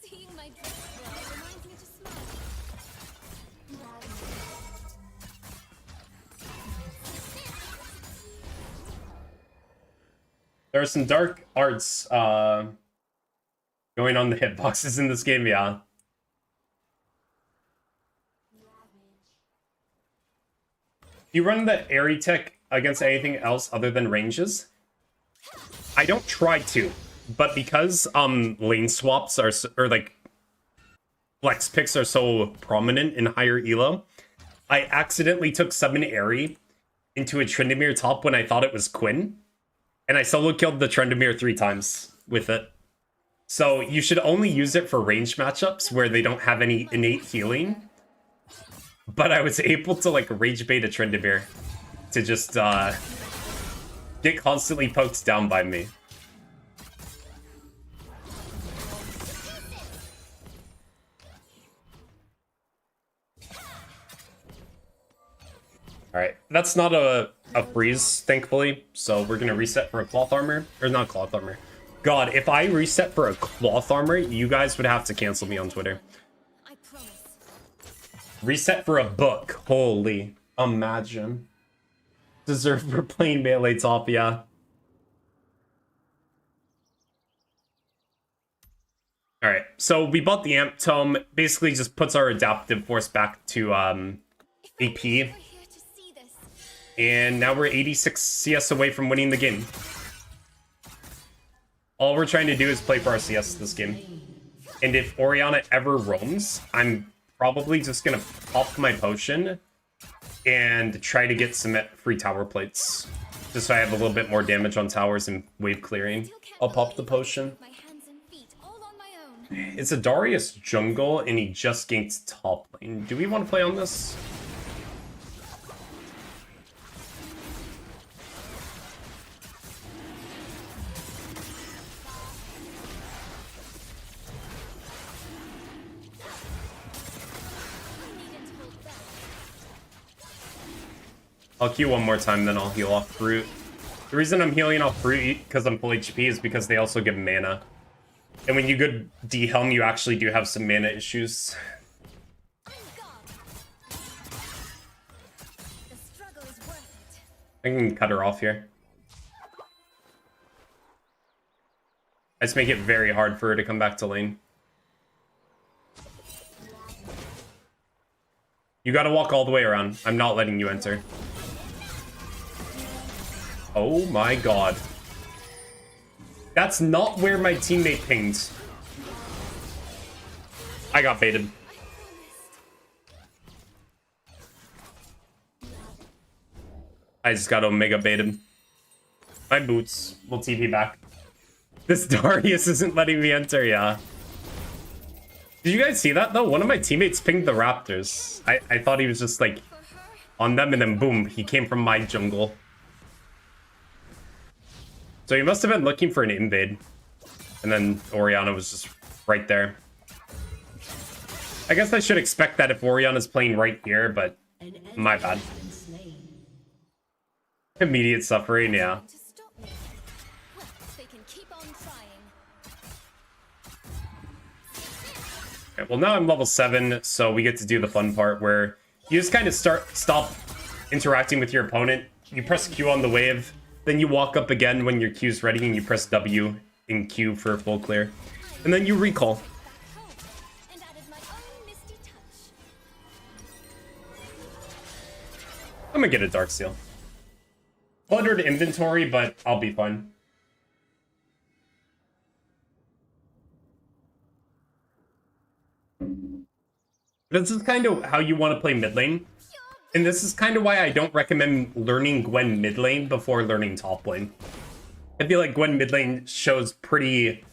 Seeing my dress fly reminds me to smile. There are some dark arts going on the hitboxes in this game, yeah. You run the airy tech against anything else other than ranges? I don't try to, but because lane swaps are or like flex picks are so prominent in higher elo, I accidentally took summon airy into a Tryndamere top when I thought it was Gwen, and I solo killed the Tryndamere 3 times with it. So you should only use it for range matchups where they don't have any innate healing. But I was able to like rage bait a Tryndamere to just get constantly poked down by me. Alright, that's not a freeze, thankfully. So we're gonna reset for a cloth armor. Or not cloth armor. God, if I reset for a cloth armor, you guys would have to cancel me on Twitter. I promise. Reset for a book. Holy. Imagine. Deserve for playing melee top, yeah. Alright, so we bought the Amp Tome. Basically just puts our adaptive force back to AP. We're here to see this. And now we're 86 CS away from winning the game. All we're trying to do is play for our CS this game. And if Orianna ever roams, I'm probably just going to pop my potion and try to get some free tower plates. Just so I have a little bit more damage on towers and wave clearing. I'll pop the potion. My hands and feet all on my own. It's a Darius jungle and he just ganked top lane. Do we want to play on this? I'll Q one more time, then I'll heal off fruit. The reason I'm healing off fruit because I'm full HP is because they also give mana. And when you go D-Helm, you actually do have some mana issues. I'm gone. The struggle is worth it. I can cut her off here. I just make it very hard for her to come back to lane. You gotta walk all the way around. I'm not letting you enter. Oh my god. That's not where my teammate pinged. I got baited. I just got Omega baited. My boots will TP back. This Darius isn't letting me enter, yeah. Did you guys see that though? One of my teammates pinged the Raptors. I thought he was just like on them and then boom, he came from my jungle. So he must have been looking for an invade. And then Orianna was just right there. I guess I should expect that if Orianna's playing right here, but my bad. Immediate suffering, yeah. To stop me. Well, they can keep on trying. Okay, well, now I'm level 7, so we get to do the fun part where you just kind of stop interacting with your opponent. You press Q on the wave, then you walk up again when your Q's ready, and you press W in Q for full clear. And then you recall. Back home and added my own misty touch. I'm gonna get a Dark Seal. Cluttered inventory, but I'll be fine. This is kind of how you want to play mid lane. And this is kind of why I don't recommend learning Gwen mid lane before learning top lane. I feel like Gwen mid lane shows pretty,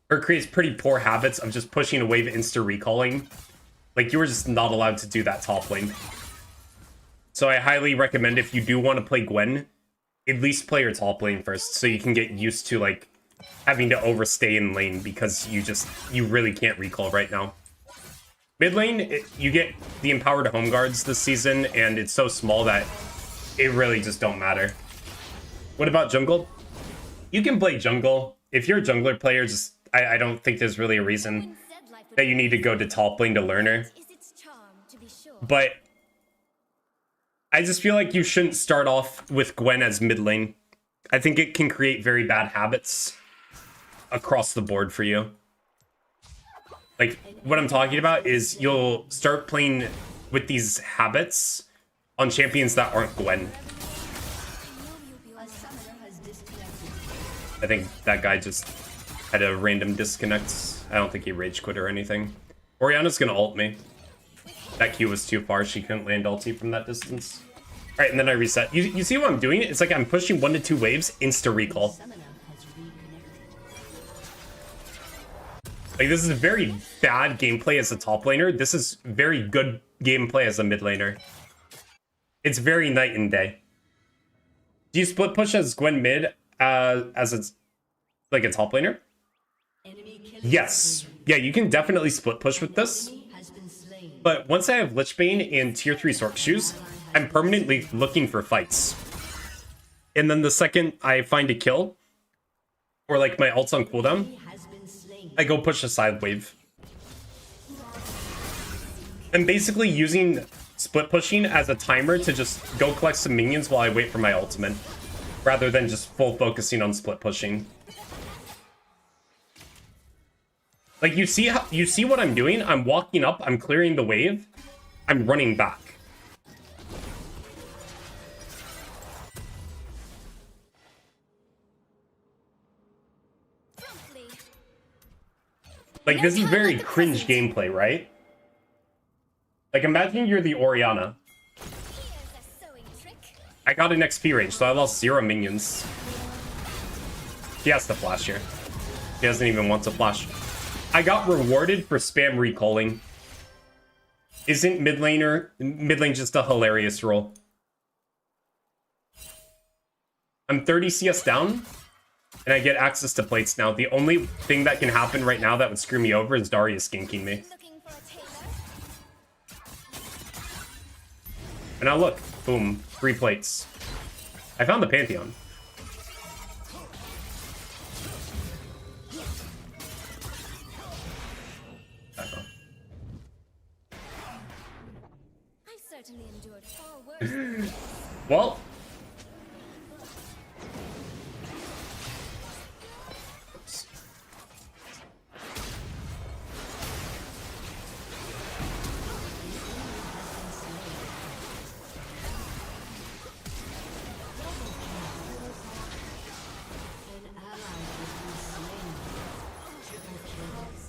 or creates pretty poor habits of just pushing a wave insta recalling. Like you were just not allowed to do that top lane. So I highly recommend if you do want to play Gwen, at least play your top lane first so you can get used to like having to overstay in lane because you really can't recall right now. Mid lane, you get the empowered home guards this season, and it's so small that it really just don't matter. What about jungle? You can play jungle. If you're a jungler player, I don't think there's really a reason that you need to go to top lane to learn her. Is its charm, to be sure. But I just feel like you shouldn't start off with Gwen as mid lane. I think it can create very bad habits across the board for you. Like, what I'm talking about is you'll start playing with these habits on champions that aren't Gwen. I think that guy just had a random disconnect. I don't think he rage quit or anything. Orianna's gonna ult me. That Q was too far. She couldn't land ulti from that distance. Alright, and then I reset. You see what I'm doing? It's like I'm pushing 1 to 2 waves, insta recall. Like, this is very bad gameplay as a top laner. This is very good gameplay as a mid laner. It's very night and day. Do you split push as Gwen mid as it's like a top laner? Yes. Yeah, you can definitely split push with this. But once I have Lichbane and tier 3 Sork Shoes, I'm permanently looking for fights. And then the second I find a kill, or like my ult's on cooldown, I go push a side wave. I'm basically using split pushing as a timer to just go collect some minions while I wait for my ultimate, rather than just full focusing on split pushing. Like, you see what I'm doing? I'm walking up, I'm clearing the wave, I'm running back. Like, this is very cringe gameplay, right? Like, imagine you're the Orianna. Here's a sewing trick. I got an XP range, so I lost 0 minions. She has to flash here. She doesn't even want to flash. I got rewarded for spam recalling. Isn't mid lane just a hilarious role? I'm 30 CS down, and I get access to plates now. The only thing that can happen right now that would screw me over is Darius ganking me. Looking for a tailor? And now look, boom, 3 plates. I found the Pantheon. I've certainly endured far worse. Well. Oops. An ally has been slain. Triple kills.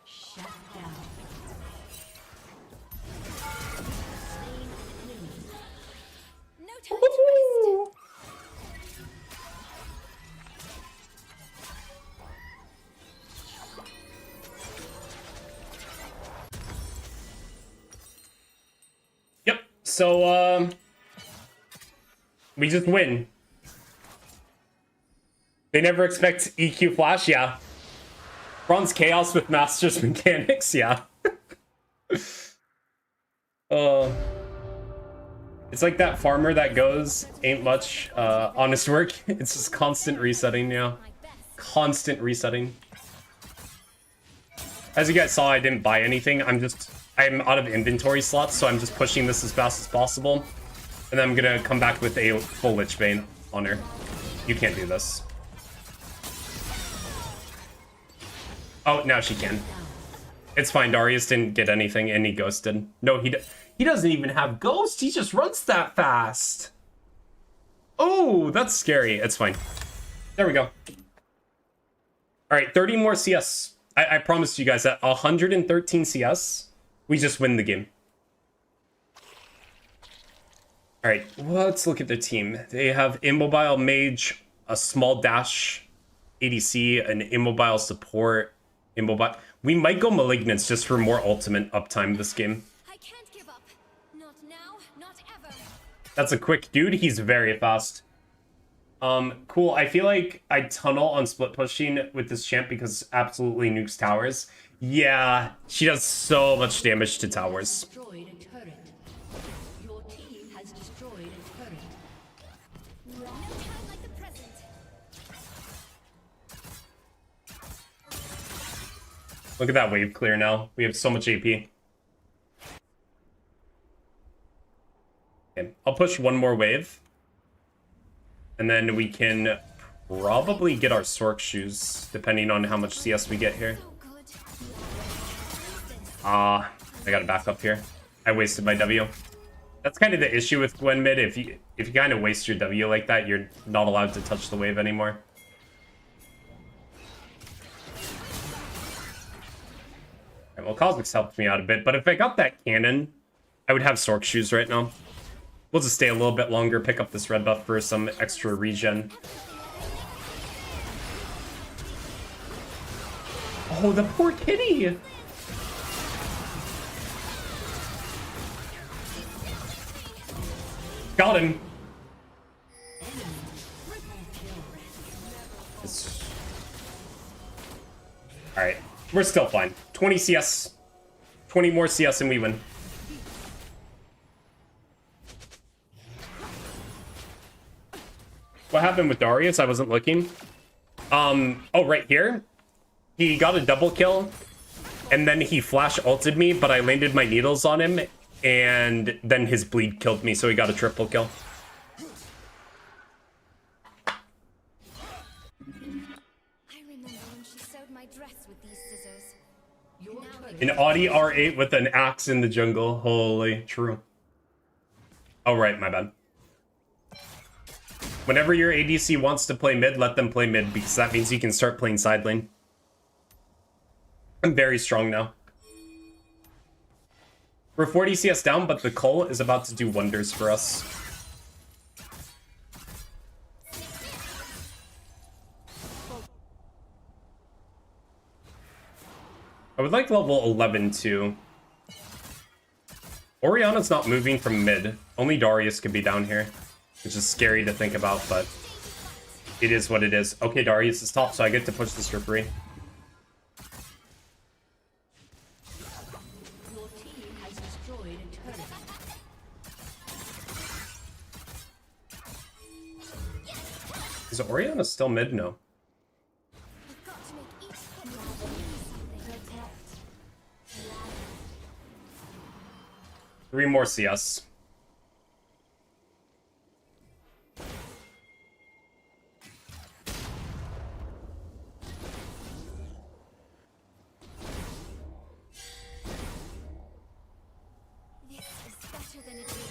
Shut down. Slain an enemy. No time to rest. Yep. So we just win. They never expect EQ flash, yeah. Bronze chaos with masters mechanics, yeah. It's like that farmer that goes, ain't much honest work. It's just constant resetting, yeah. My best. Constant resetting. As you guys saw, I didn't buy anything. I'm out of inventory slots, so I'm just pushing this as fast as possible. And then I'm gonna come back with a full Lich Bane on her. You can't do this. Oh, now she can. It's fine, Darius didn't get anything and he ghosted. No, he doesn't even have ghost, he just runs that fast. Oh, that's scary. It's fine. There we go. Alright, 30 more CS. I promised you guys that 113 CS, we just win the game. Alright, let's look at the team. They have Immobile Mage, a small dash ADC, an Immobile support, Immobile. We might go Malignance just for more ultimate uptime this game. I can't give up. Not now, not ever. That's a quick dude. He's very fast. Cool. I feel like I tunnel on split pushing with this champ because absolutely nukes towers. Yeah, she does so much damage to towers. Destroyed a turret. Your team has destroyed a turret. No time like the present. Look at that wave clear now. We have so much AP. Okay, I'll push one more wave. And then we can probably get our Sork shoes, depending on how much CS we get here. So good. I gotta back up here. I wasted my W. That's kind of the issue with Gwen mid. If you kind of waste your W like that, you're not allowed to touch the wave anymore. Right, well, Cosmic's helped me out a bit, but if I got that cannon, I would have Sork shoes right now. We'll just stay a little bit longer, pick up this red buff for some extra regen. Oh, the poor kitty! Got him! Alright, we're still fine. 20 CS. 20 more CS and we win. What happened with Darius? I wasn't looking. Oh, right here. He got a double kill, and then he flash ulted me, but I landed my needles on him, and then his bleed killed me, so he got a triple kill. I remember when she sewed my dress with these scissors. Your turret An Audi R8 with an axe in the jungle. Holy, true. Oh, right, my bad. Whenever your ADC wants to play mid, let them play mid, because that means you can start playing side lane. I'm very strong now. We're 40 CS down, but the Cull is about to do wonders for us. I would like level 11 too. Oriana's not moving from mid. Only Darius could be down here, which is scary to think about, but it is what it is. Okay, Darius is top, so I get to push this for free. Your team has destroyed a turret. Is Oriana still mid? No. I've got to make each hit mean something. 3 more CS. This is better than a dream.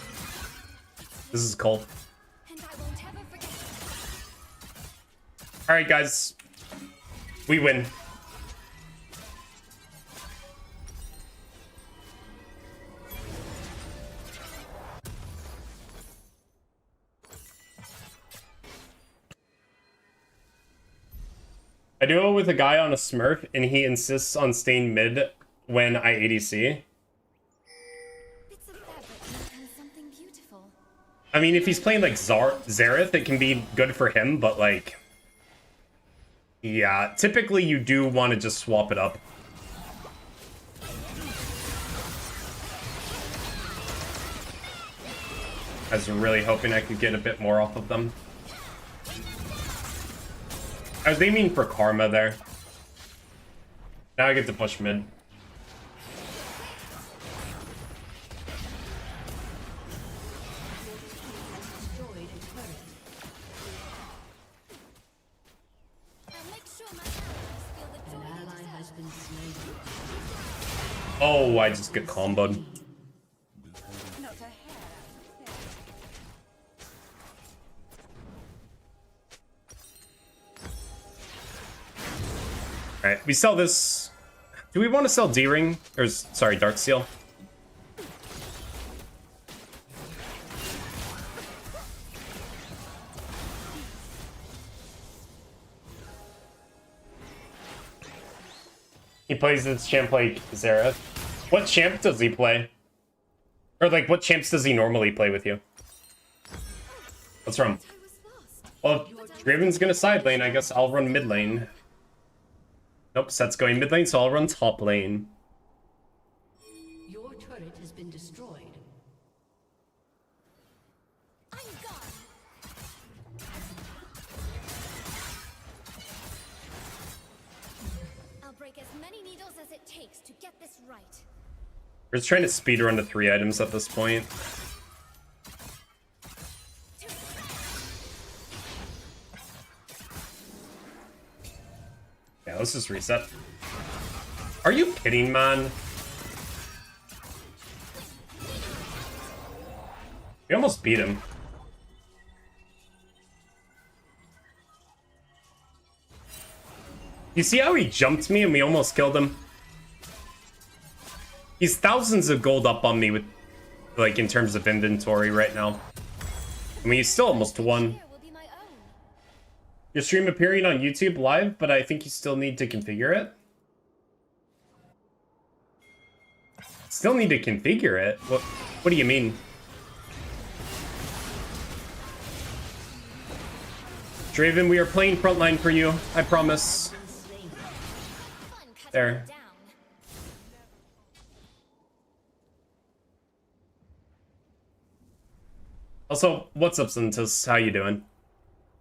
This is cold. And I won't ever forget it. Alright, guys. We win. I do it with a guy on a Smurf, and he insists on staying mid when I ADC. Bits of fabric can turn something beautiful. I mean, if he's playing like Xerath, it can be good for him, but like... yeah, typically you do want to just swap it up. I was really hoping I could get a bit more off of them. I was aiming for Karma there. Now I get to push mid. Destroyed a turret. I'll make sure my allies feel the joy An they ally has deserve. been slain. Oh, I just get comboed. Not a hair. Alright, we sell this. Do we want to sell D-Ring? Or, sorry, Dark Seal? He plays this champ like Xerath. What champ does he play? Or like, what champs does he normally play with you? What's wrong? I was lost. Well, if Draven's gonna side lane, I guess I'll run mid lane. Nope, Set's going mid lane, so I'll run top lane. Your turret has been destroyed. I'm gone. I'll break as many needles as it takes to get this right. We're just trying to speedrun to 3 items at this point. Yeah, let's just reset. Are you kidding, man? We almost beat him. You see how he jumped me and we almost killed him? He's thousands of gold up on me with, like, in terms of inventory right now. I mean, he's still almost won. Here will be my own. Your stream appearing on YouTube live, but I think you still need to configure it. Still need to configure it? What do you mean? Draven, we are playing frontline for you. I promise. Fun cutting There. it down. Also, what's up, Santos? How you doing?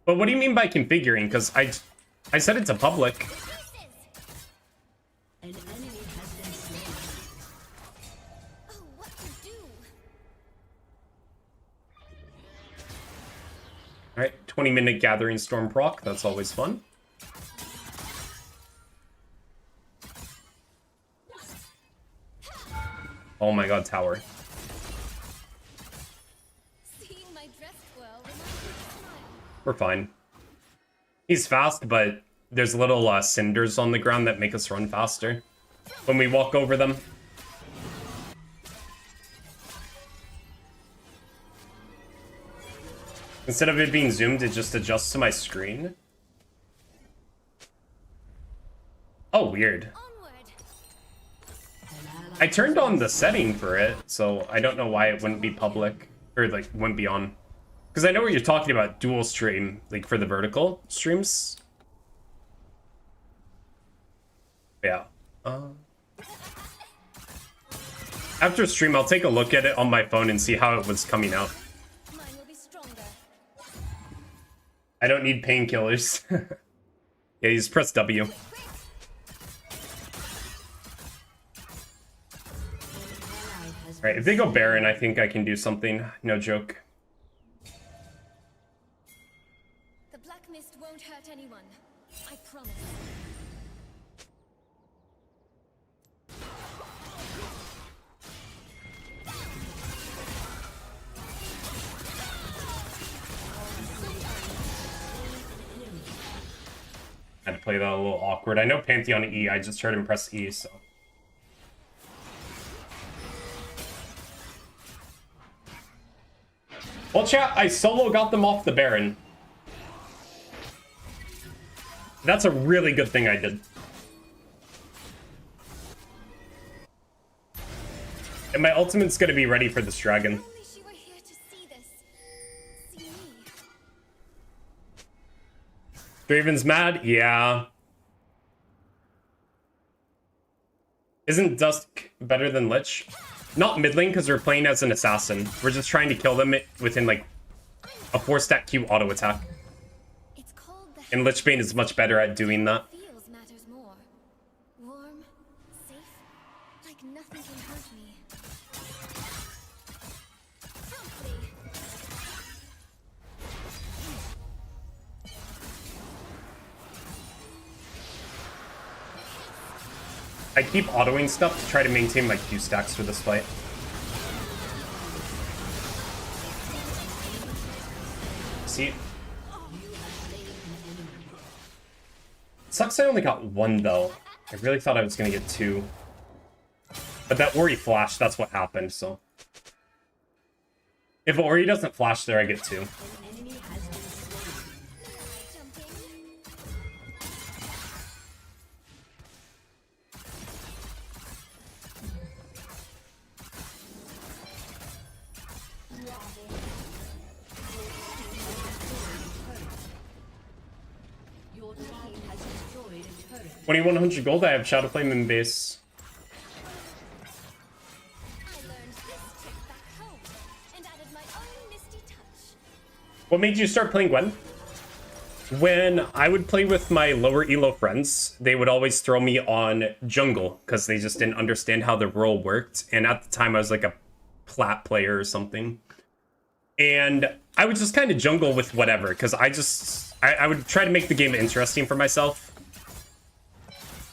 But what do you mean by configuring? Because I set it to public. Pieces. An enemy has been slain. Oh, what to do? Alright, 20-minute Gathering Storm proc. That's always fun. Oh my god, tower. Seeing my dress twirl reminds me to smile. We're fine. He's fast, but there's little cinders on the ground that make us run faster. when we walk over them. Instead of it being zoomed, it just adjusts to my screen. Oh, weird. Onward. I turned on the setting for it, so I don't know why it wouldn't be public, or like wouldn't be on. Because I know what you're talking about, dual stream, like for the vertical streams. Yeah. After stream, I'll take a look at it on my phone and see how it was coming out. Mine will be stronger. I don't need painkillers. Yeah, you just press W. Alright, if they go Baron, I think I can do something. No joke. The black mist won't hurt anyone. I promise. I had to play that a little awkward. I know Pantheon E, I just heard him press E, so. Well, chat, I solo got them off the Baron. That's a really good thing I did. And my ultimate's gonna be ready for this dragon. Only she were here to see this. See me. Draven's mad? Yeah. Isn't Dusk better than Lich? Not mid lane because we're playing as an assassin. We're just trying to kill them within like a 4-stack Q auto attack. It's called the And Lichbane is much better at doing that. feels matters more. Warm, safe, like nothing can hurt me. Promptly. I keep autoing stuff to try to maintain my Q stacks for this fight. See? Sucks I only got one though. I really thought I was gonna get two. But that Ori flashed, that's what happened, so. If Ori doesn't flash there, I get two. Jumping. Your team has destroyed a turret. 2100 gold, I have Shadow Flame in base. I learned this trick back home and added my own misty touch. What made you start playing Gwen? When I would play with my lower elo friends, they would always throw me on jungle because they just didn't understand how the role worked. And at the time, I was like a plat player or something. And I would just kind of jungle with whatever because I would try to make the game interesting for myself.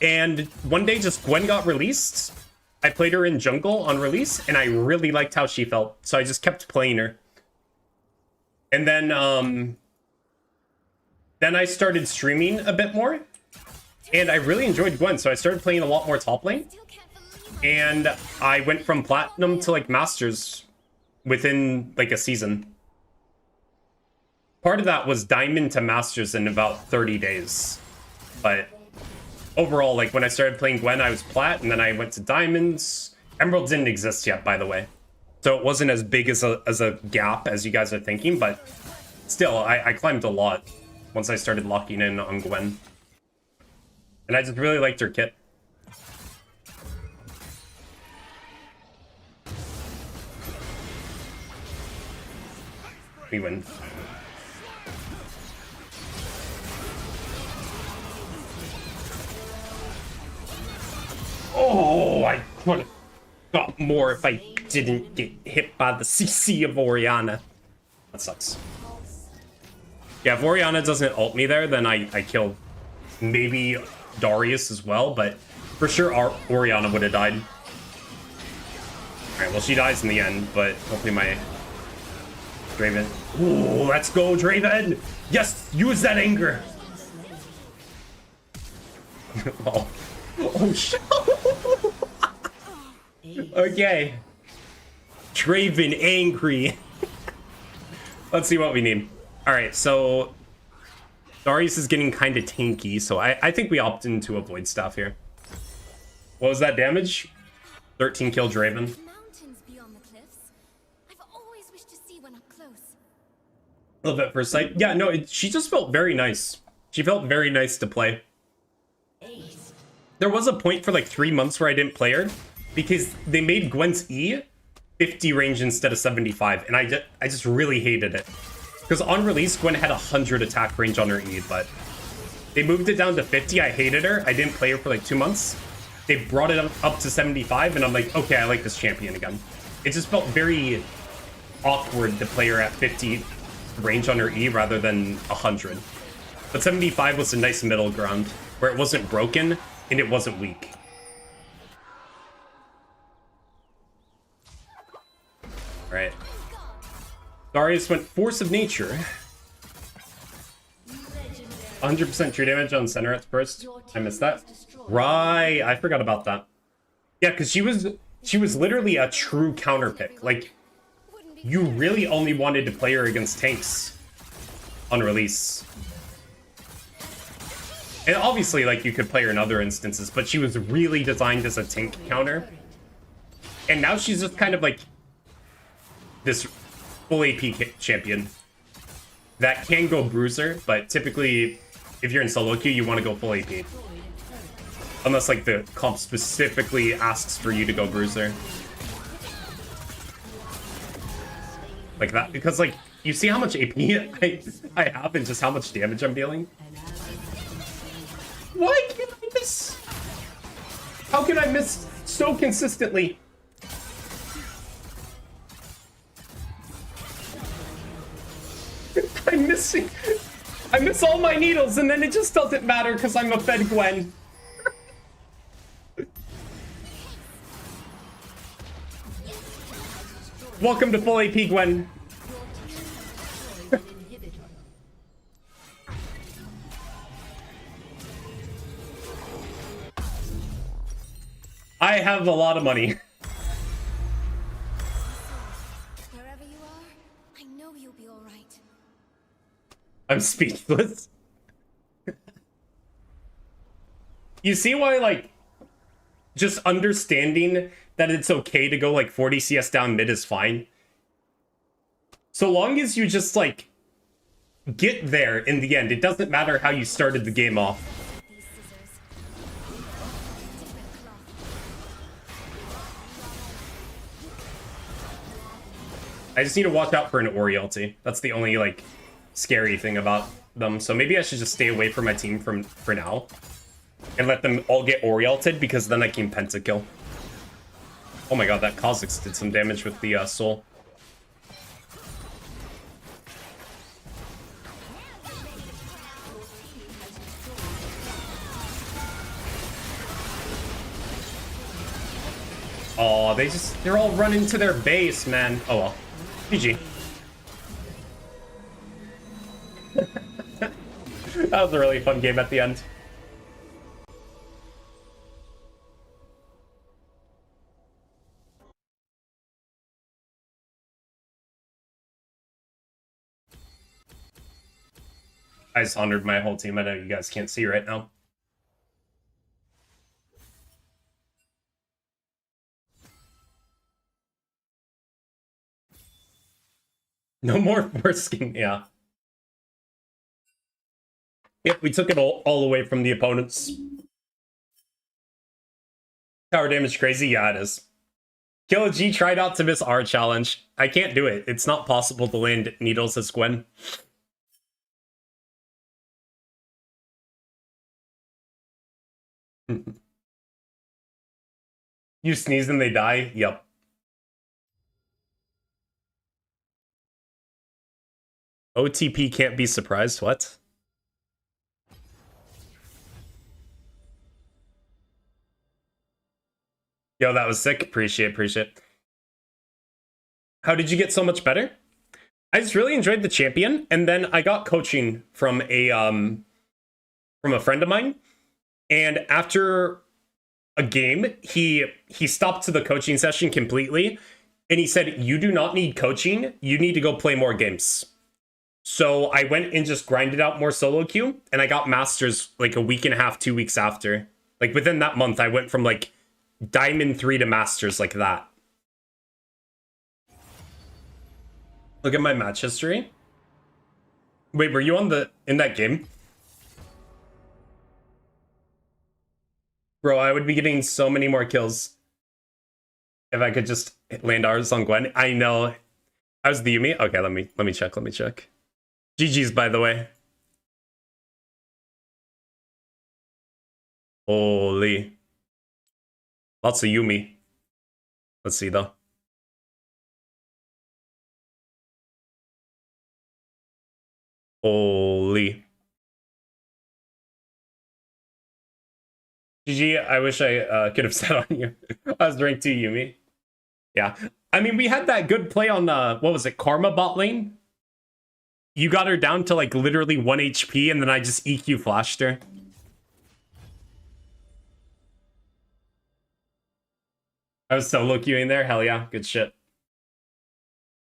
And one day, just Gwen got released. I played her in jungle on release, and I really liked how she felt. So I just kept playing her. And then I started streaming a bit more, and I really enjoyed Gwen, so I started playing a lot more top lane. Still can't believe And I went from platinum to like masters within like a season. Part of that was diamond to masters in about 30 days. But overall, like when I started playing Gwen, I was plat, and then I went to diamonds. Emerald didn't exist yet, by the way. So it wasn't as big as a gap as you guys are thinking, but still, I climbed a lot once I started locking in on Gwen. And I just really liked her kit. We win. Oh, I could have got more if I didn't get hit by the CC of Orianna. That sucks. Yeah, if Orianna doesn't ult me there, then I kill maybe Darius as well, but for sure Orianna would have died. Alright, well she dies in the end, but hopefully my Draven. Ooh, let's go, Draven! Yes, use that anger! Oh, oh shit! Okay. Draven angry. Let's see what we need. All right, so Darius is getting kind of tanky, so I think we opt in to avoid stuff here. What was that damage? 13 kill Draven. Mountains beyond the cliffs. I've always wished to see one up close. A little bit first sight. Yeah, no, she just felt very nice. She felt very nice to play. There was a point for like 3 months where I didn't play her because they made Gwen's E 50 range instead of 75, and I just really hated it. Because on release, Gwen had 100 attack range on her E, but they moved it down to 50. I hated her. I didn't play her for like 2 months. They brought it up to 75, and I'm like, okay, I like this champion again. It just felt very awkward to play her at 50 range on her E rather than 100. But 75 was a nice middle ground where it wasn't broken and it wasn't weak. All right. Darius went Force of Nature. 100% true damage on center at first. I missed that. Right, I forgot about that. Yeah, because she was literally a true counter pick. Like, you really only wanted to play her against tanks on release. And obviously, like, you could play her in other instances, but she was really designed as a tank counter. And now she's just kind of like this full AP champion that can go bruiser, but typically, if you're in solo queue, you want to go full AP. Unless, like, the comp specifically asks for you to go bruiser. Like that, because, like, you see how much AP I have and just how much damage I'm dealing? Why can't I miss? How can I miss so consistently? I'm missing. I miss all my needles and then it just doesn't matter because I'm a fed Gwen. Welcome to full AP, Gwen. I have a lot of money. Wherever you are, I know you'll be all right. I'm speechless. You see why, like, just understanding that it's okay to go like 40 CS down mid is fine. So long as you just like get there in the end, it doesn't matter how you started the game off. These scissors. I just need to watch out for an Ori ulti. That's the only like scary thing about them. So maybe I should just stay away from my team for now and let them all get Ori ulted because then I can pentakill. Oh my god, that Kha'Zix did some damage with the soul. Oh, they're all running to their base, man. Oh well. GG. That was a really fun game at the end. I just honored my whole team. I know you guys can't see right now. No more foreskin, yeah. Yep, we took it all away from the opponents. Tower damage crazy? Yeah, it is. Killer G tried out to miss our challenge. I can't do it. It's not possible to land needles as Gwen. You sneeze and they die? Yep. OTP can't be surprised? What? Yo, that was sick. Appreciate. How did you get so much better? I just really enjoyed the champion, and then I got coaching from a friend of mine, and after a game, he stopped to the coaching session completely, and he said, "You do not need coaching. You need to go play more games." So I went and just grinded out more solo queue, and I got masters like a week and a half, 2 weeks after. Like within that month, I went from like Diamond 3 to Masters like that. Look at my match history. Wait, were you in that game? Bro, I would be getting so many more kills if I could just land ours on Gwen. I know. How's the Yumi? Okay, let me check. GG's, by the way. Holy. Lots of Yumi. Let's see though. Holy. GG, I wish I could have sat on you. I was rank 2 Yumi. Yeah. I mean, we had that good play on, what was it, Karma bot lane? You got her down to like literally 1 HP and then I just EQ flashed her. I was solo queuing there. Hell yeah. Good shit.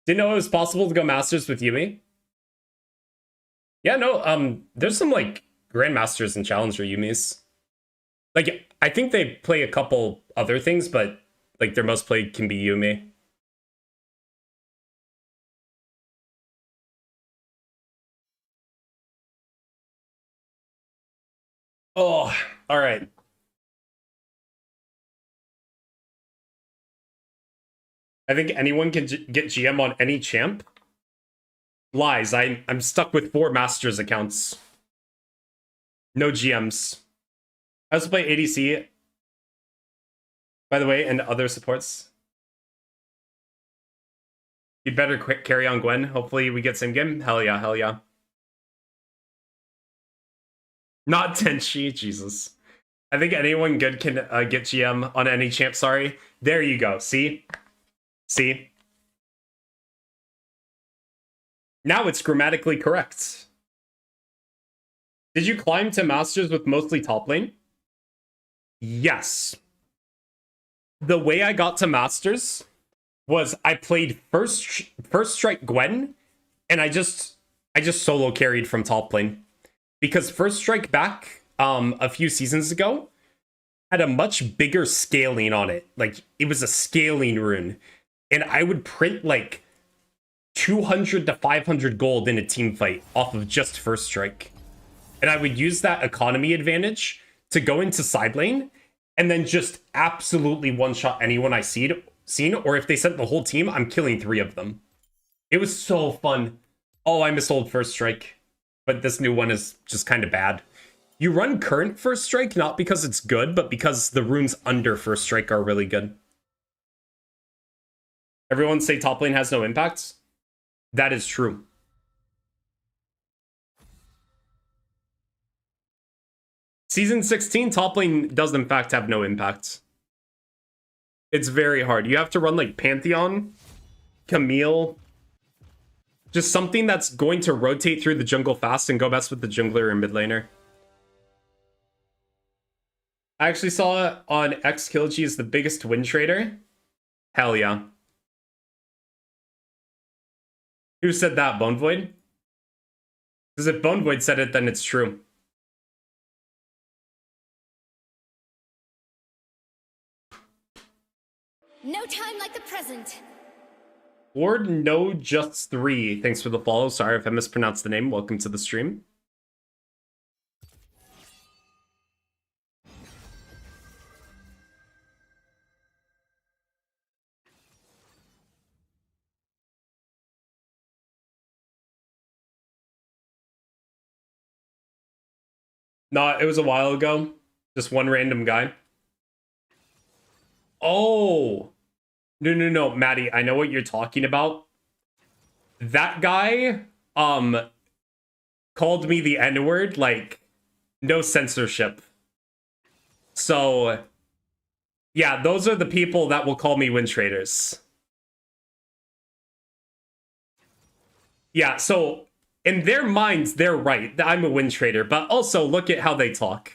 Didn't know it was possible to go Masters with Yumi. Yeah, no, there's some like Grandmasters and Challenger Yumis. Like, I think they play a couple other things, but like their most played can be Yumi. Oh, all right. I think anyone can get GM on any champ. Lies. I'm stuck with 4 Masters accounts. No GMs. I also play ADC, by the way, and other supports. You'd better quick carry on Gwen. Hopefully we get same game. Hell yeah, hell yeah. Not Tenchi, Jesus. I think anyone good can get GM on any champ, sorry. There you go, see? See? Now it's grammatically correct. Did you climb to Masters with mostly top lane? Yes. The way I got to Masters was I played first strike Gwen, and I just solo carried from top lane. Because first strike back a few seasons ago had a much bigger scaling on it. Like, it was a scaling rune. And I would print like 200 to 500 gold in a team fight off of just first strike. And I would use that economy advantage to go into side lane and then just absolutely one-shot anyone I seen, or if they sent the whole team, I'm killing 3 of them. It was so fun. Oh, I miss old first strike. But this new one is just kind of bad. You run current first strike, not because it's good, but because the runes under first strike are really good. Everyone say top lane has no impacts? That is true. Season 16, top lane does in fact have no impact. It's very hard. You have to run like Pantheon, Camille, just something that's going to rotate through the jungle fast and go best with the jungler and mid laner. I actually saw it on XKillG is the biggest win trader. Hell yeah. Who said that, Bone Void? Because if Bone Void said it, then it's true. No time like the present. Lord No Just 3, thanks for the follow. Sorry if I mispronounced the name. Welcome to the stream. No, it was a while ago. Just one random guy. Oh. No, Maddie, I know what you're talking about. That guy, called me the N-word, like, no censorship. So, yeah, those are the people that will call me win traders. Yeah, so, in their minds, they're right. I'm a win trader, but also look at how they talk.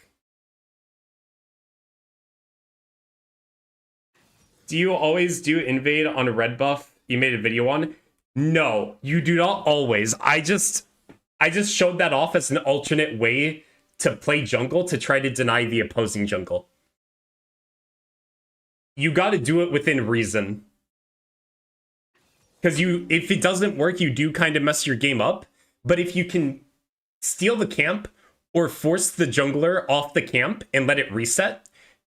Do you always do invade on a red buff you made a video on? No, you do not always. I just showed that off as an alternate way to play jungle to try to deny the opposing jungle. You got to do it within reason. Because if it doesn't work, you do kind of mess your game up. But if you can steal the camp or force the jungler off the camp and let it reset,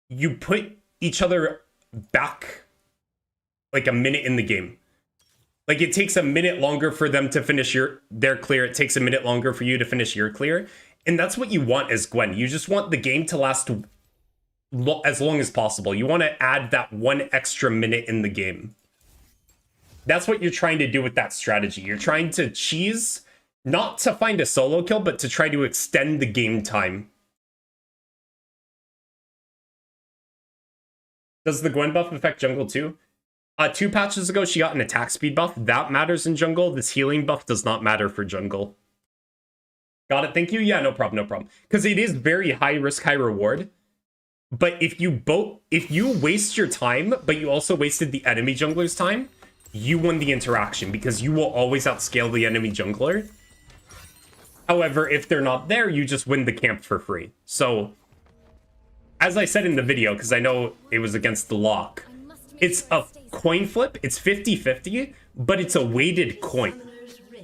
you put each other back like a minute in the game. Like, it takes a minute longer for them to finish their clear. It takes a minute longer for you to finish your clear. And that's what you want as Gwen. You just want the game to last as long as possible. You want to add that one extra minute in the game. That's what you're trying to do with that strategy. You're trying to cheese, not to find a solo kill, but to try to extend the game time. Does the Gwen buff affect jungle too? 2 patches ago, she got an attack speed buff. That matters in jungle. This healing buff does not matter for jungle. Got it, thank you. Yeah, no problem, no problem. Because it is very high risk, high reward. But if you waste your time, but you also wasted the enemy jungler's time, you won the interaction because you will always outscale the enemy jungler. However, if they're not there, you just win the camp for free. So, as I said in the video, because I know it was against the lock, it's a coin flip. It's 50-50, but it's a weighted coin.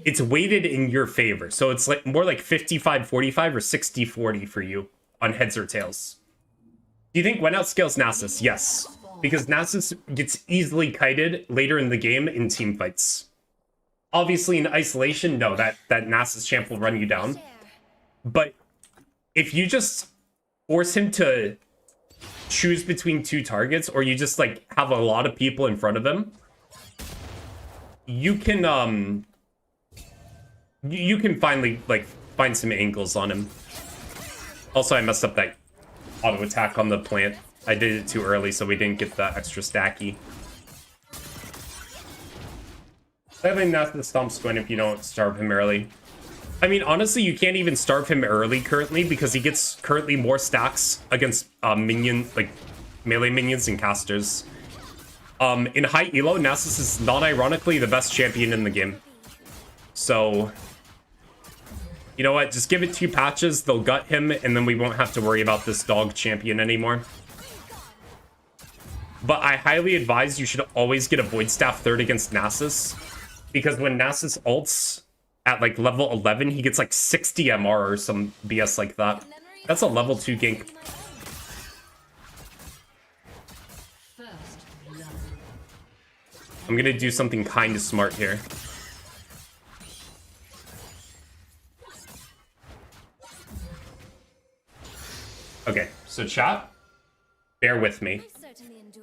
It's weighted in your favor. So it's like more like 55-45 or 60-40 for you on heads or tails. Do you think Gwen outscales Nasus? Yes. Because Nasus gets easily kited later in the game in team fights. Obviously in isolation, no, that Nasus champ will run you down. But if you just force him to choose between 2 targets, or you just like have a lot of people in front of him, you can finally like find some angles on him. Also, I messed up that auto attack on the plant. I did it too early, so we didn't get the extra stacky. I think that's the stomps Gwen if you don't starve him early. I mean, honestly, you can't even starve him early currently because he gets currently more stacks against melee minions and casters. In high elo, Nasus is non-ironically the best champion in the game. So, you know what? Just give it 2 patches, they'll gut him, and then we won't have to worry about this dog champion anymore. But I highly advise you should always get a Void Staff 3rd against Nasus, because when Nasus ults at like level 11, he gets like 60 MR or some BS like that. That's a level 2 gank. I'm gonna do something kind of smart here. Okay, so chat, bear with me.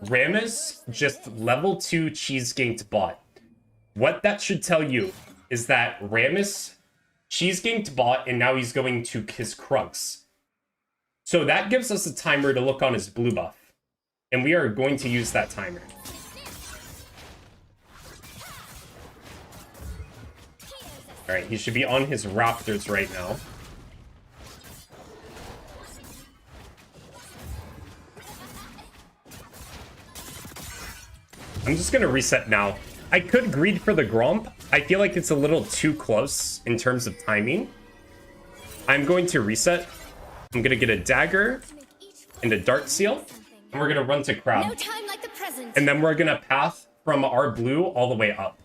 Rammus just level 2 cheese ganked bot. What that should tell you is that Rammus cheese ganked bot and now he's going to his Krux. So that gives us a timer to look on his blue buff. And we are going to use that timer. Alright, he should be on his Raptors right now. I'm just gonna reset now. I could greed for the Gromp. I feel like it's a little too close in terms of timing. I'm going to reset. I'm gonna get a dagger and a dart seal. And we're gonna run to crab. No time like the present. And then we're gonna path from our blue all the way up.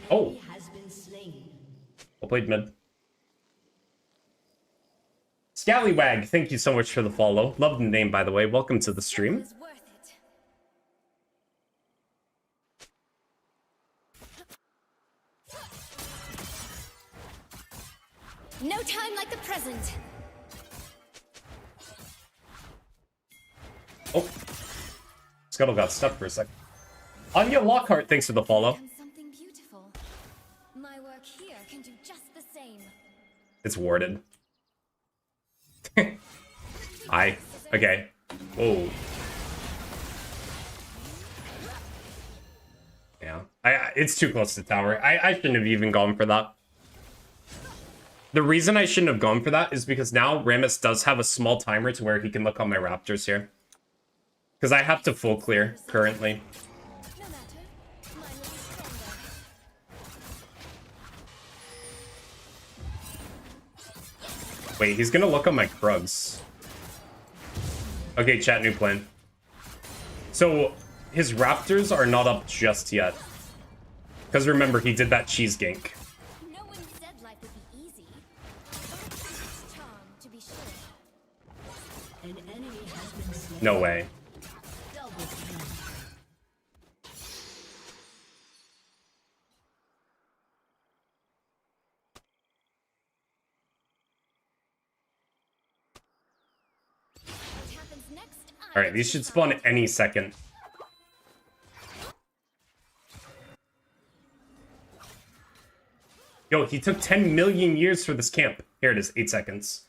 Oh. Well played, mid. Scallywag, thank you so much for the follow. Love the name, by the way. Welcome to the stream. No time like the present. Oh. Scuttle got stuck for a second. Anya Lockhart, thanks for the follow. Something beautiful. My work here can do just the same. It's warded. Hi. Okay. Whoa. Yeah. It's too close to tower. I shouldn't have even gone for that. The reason I shouldn't have gone for that is because now Rammus does have a small timer to where he can look on my Raptors here. Because I have to full clear currently. No matter. Mine will be stronger. Wait, he's gonna look on my Krugs. Okay, chat, new plan. So, his Raptors are not up just yet. Because remember, he did that cheese gank. No one said life would be easy. It's charm, to be sure. An enemy has been slain. No way. Double kill. What happens next? Alright, these should spawn any second. Yo, he took 10 million years for this camp. Here it is, 8 seconds.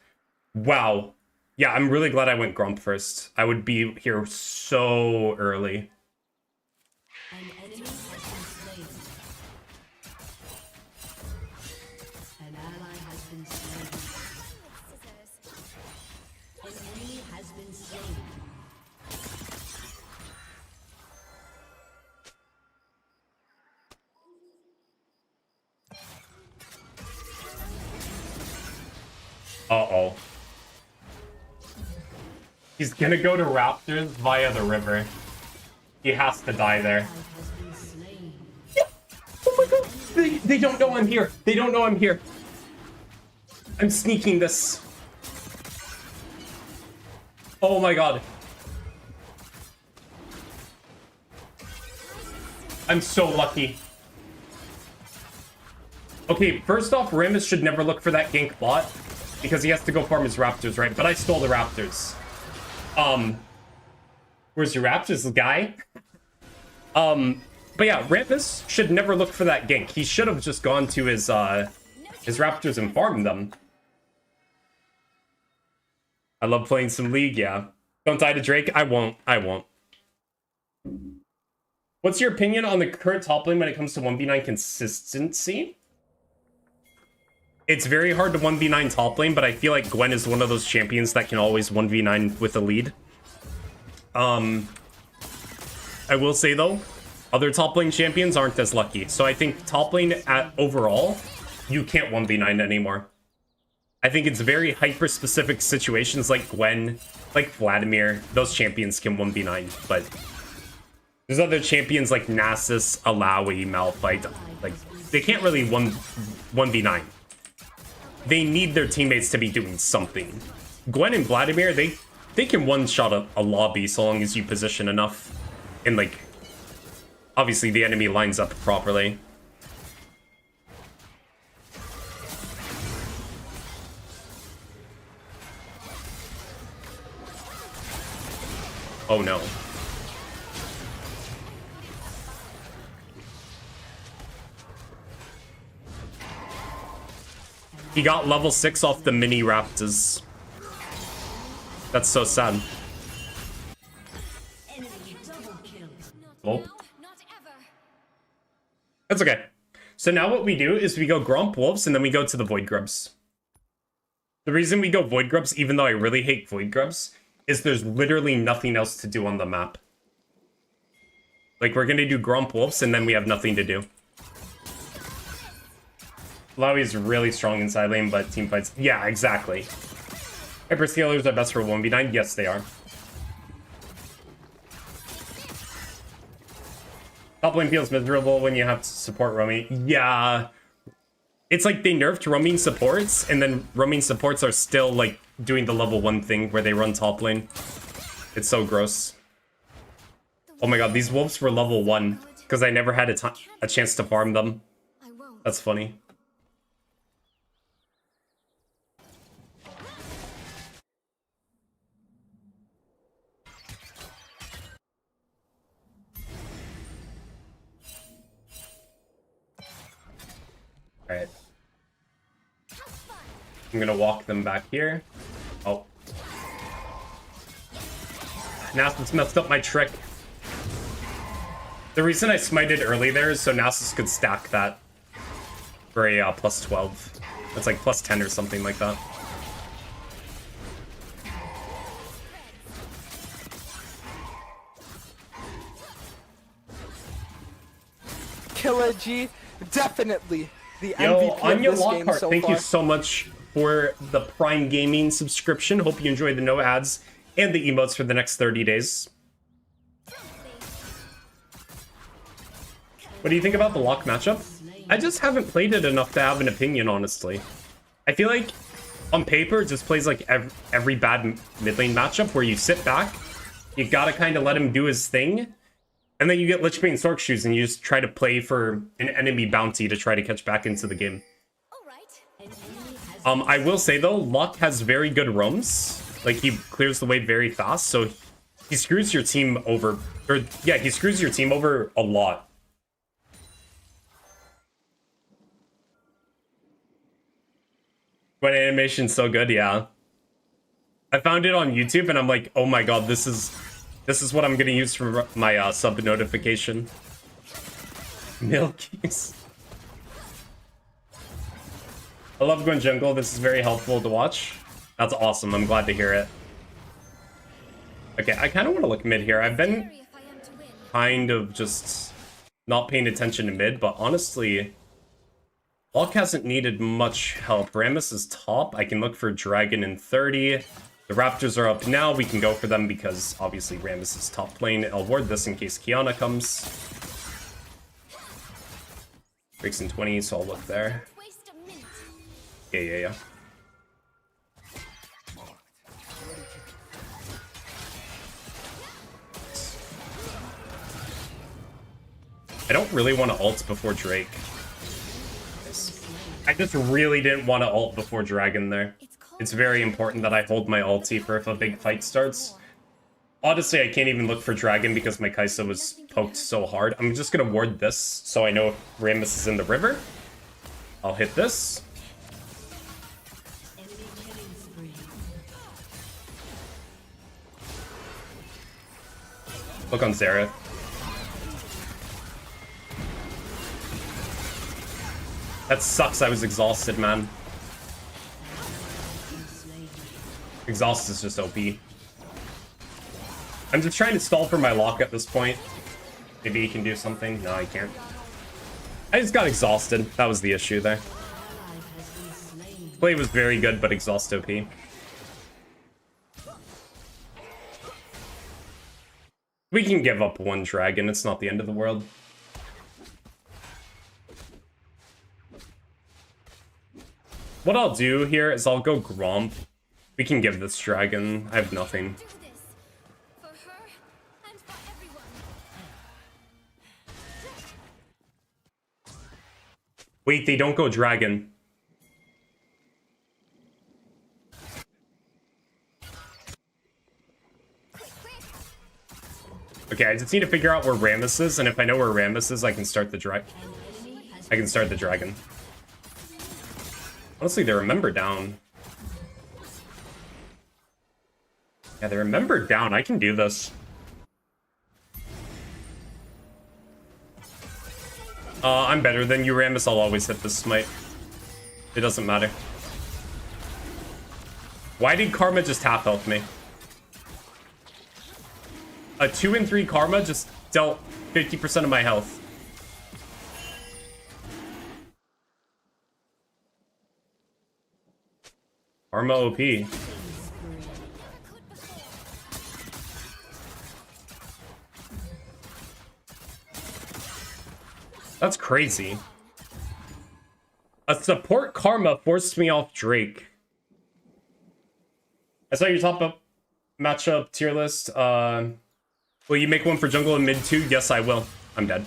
Wow. Yeah, I'm really glad I went Grump first. I would be here so early. An enemy has been slain. An ally has been slain. Scissors. An enemy has been slain. Uh-oh. He's gonna go to Raptors via the river. He has to die there. Ally has been slain. Oh my god! They don't know I'm here. They don't know I'm here. I'm sneaking this. Oh my god. I'm so lucky. Okay, first off, Rammus should never look for that gank bot because he has to go farm his Raptors, right? But I stole the Raptors. Where's your Raptors, guy? But yeah, Rammus should never look for that gank. He should have just gone to his Raptors and farmed them. I love playing some League, yeah. Don't die to Drake. I won't. I won't. What's your opinion on the current top lane when it comes to 1v9 consistency? It's very hard to 1v9 top lane, but I feel like Gwen is one of those champions that can always 1v9 with a lead. I will say, though, other top lane champions aren't as lucky. So I think top lane overall, you can't 1v9 anymore. I think it's very hyper-specific situations like Gwen, like Vladimir. Those champions can 1v9, but there's other champions like Nasus, Alawi, Malphite. Like, they can't really 1v9. They need their teammates to be doing something. Gwen and Vladimir, they can one-shot a lobby so long as you position enough. And, like, obviously the enemy lines up properly. Oh no. He got level 6 off the mini Raptors. That's so sad. Enemy double kill. Oh. Not ever. That's okay. So now what we do is we go Gromp Wolves and then we go to the Void Grubs. The reason we go Void Grubs, even though I really hate Void Grubs, is there's literally nothing else to do on the map. Like, we're gonna do Gromp Wolves and then we have nothing to do. Lowy is really strong inside lane, but team fights... Yeah, exactly. Hyperscalers are best for 1v9? Yes, they are. Top lane feels miserable when you have to support roaming. Yeah. It's like they nerfed roaming supports, and then roaming supports are still, like, doing the level 1 thing where they run top lane. It's so gross. Oh my god, these wolves were level 1, because I never had a chance to farm them. I won't. That's funny. Alright. I'm gonna walk them back here. Oh. Nasus messed up my trick. The reason I smited early there is so Nasus could stack that for a plus 12. It's like plus 10 or something like that. Killer G, definitely the Yo, MVP Anya of this game Lockhart, so thank far. you so much for the Prime Gaming subscription. Hope you enjoy the no ads and the emotes for the next 30 days. What do you think about the Lock matchup? I just haven't played it enough to have an opinion, honestly. I feel like on paper it just plays like every bad mid lane matchup where you sit back, you gotta kind of let him do his thing, and then you get Lich Bane Stork Shoes and you just try to play for an enemy bounty to try to catch back into the game. I will say though, Luck has very good roams. Like, he clears the way very fast, so he screws your team over. Or yeah, he screws your team over a lot. When animation's so good, yeah. I found it on YouTube and I'm like, oh my god, this is what I'm gonna use for my sub notification. Milkies. I love Gwen Jungle. This is very helpful to watch. That's awesome. I'm glad to hear it. Okay, I kind of want to look mid here. I've been kind of just not paying attention to mid, but honestly, Locke hasn't needed much help. Rammus is top. I can look for Dragon in 30. The Raptors are up now. We can go for them because obviously Rammus is top lane. I'll ward this in case Kiana comes. Breaks in 20, so I'll look there. Yeah. I don't really want to ult before Drake. I just really didn't want to ult before Dragon there. It's very important that I hold my ulti for if a big fight starts. Honestly, I can't even look for Dragon because my Kai'Sa was poked so hard. I'm just going to ward this so I know if Rammus is in the river. I'll hit this. Look on Xerath. That sucks, I was exhausted, man. Exhaust is just OP. I'm just trying to stall for my lock at this point. Maybe he can do something. No, he can't. I just got exhausted. That was the issue there. Play was very good, but exhaust OP. We can give up one dragon. It's not the end of the world. What I'll do here is I'll go Gromp. We can give this dragon. I have nothing. Wait, they don't go dragon. Okay, I just need to figure out where Rammus is, and if I know where Rammus is, I can start the dragon. Honestly, they remember down. Yeah, they remember down. I can do this. I'm better than you, Rammus. I'll always hit this smite. It doesn't matter. Why did Karma just half health me? A 2 and 3 Karma just dealt 50% of my health. Karma OP. That's crazy. A support Karma forced me off Drake. I saw your top matchup tier list. Will you make one for jungle and mid too? Yes, I will. I'm dead.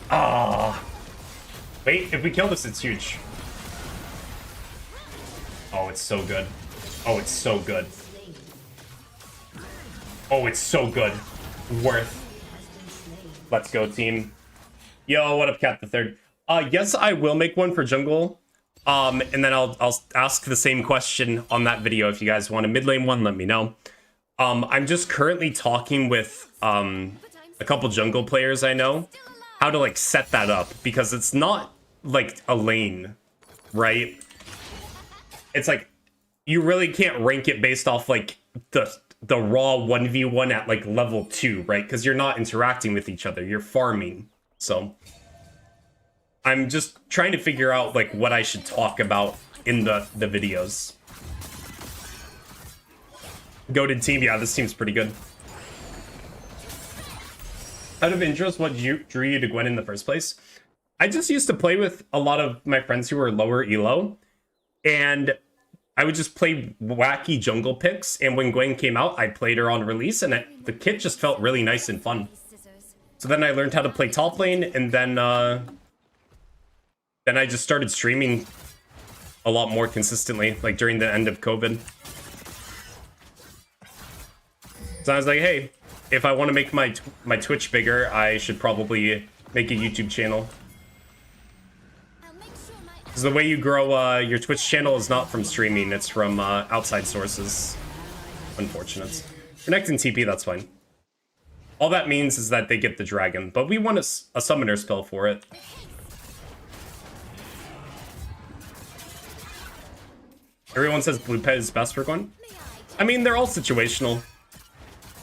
Ah. Wait, if we kill this, it's huge. Oh, it's so good. Oh, it's so good. Oh, it's so good. Worth. Let's go, team. Yo, what up, Cat the Third? Yes, I will make one for jungle. And then I'll ask the same question on that video. If you guys want a mid lane one, let me know. I'm just currently talking with a couple jungle players I know how to like set that up, because it's not like a lane, right? It's like you really can't rank it based off like the raw 1v1 at like level 2, right? Because you're not interacting with each other, you're farming. So I'm just trying to figure out like what I should talk about in the videos. Goated team, yeah, this team's pretty good. Out of interest, what drew you to Gwen in the first place? I just used to play with a lot of my friends who were lower elo, and I would just play wacky jungle picks, and when Gwen came out, I played her on release, and the kit just felt really nice and fun. So then I learned how to play top lane, and then I just started streaming a lot more consistently, like during the end of COVID. So I was like, hey, if I want to make my Twitch bigger, I should probably make a YouTube channel. Because the way you grow your Twitch channel is not from streaming, it's from outside sources. Unfortunate. Connect and TP, that's fine. All that means is that they get the dragon, but we want a summoner spell for it. Everyone says blue pet is best for Gwen. I mean, they're all situational.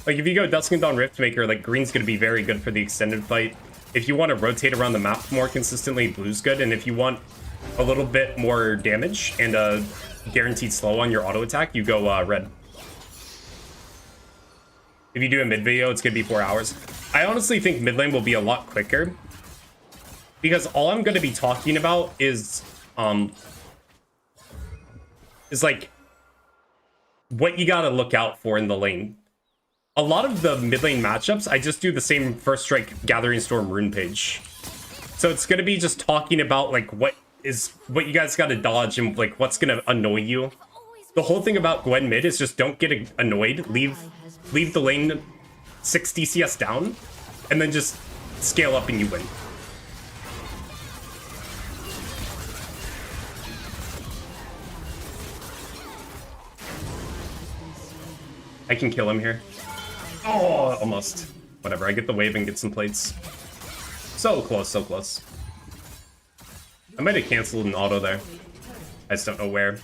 Like, if you go Dusk and Dawn Riftmaker, like, green's going to be very good for the extended fight. If you want to rotate around the map more consistently, blue's good. And if you want a little bit more damage and a guaranteed slow on your auto attack, you go red. If you do a mid video, it's going to be 4 hours. I honestly think mid lane will be a lot quicker, because all I'm going to be talking about is like what you got to look out for in the lane. A lot of the mid lane matchups, I just do the same First Strike Gathering Storm rune page. So it's going to be just talking about like what you guys got to dodge and like what's going to annoy you. The whole thing about Gwen mid is just don't get annoyed, leave the lane 60 CS down, and then just scale up and you win. I can kill him here. Oh, almost. Whatever, I get the wave and get some plates. So close, so close. I might have canceled an auto there. I just don't know where.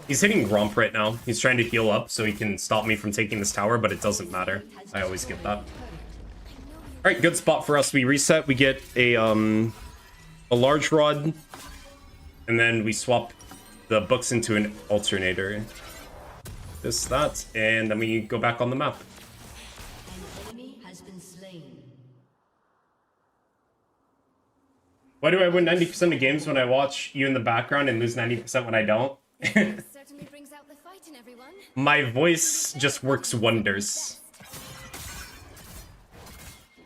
He's hitting Gromp right now. He's trying to heal up so he can stop me from taking this tower, but it doesn't matter. I always get that. Alright, good spot for us. We reset, we get a large rod, and then we swap the books into an alternator. This, that, and then we go back on the map. An enemy has been slain. Why do I win 90% of games when I watch you in the background and lose 90% when I don't? Certainly brings out the fight in everyone. My voice just works wonders.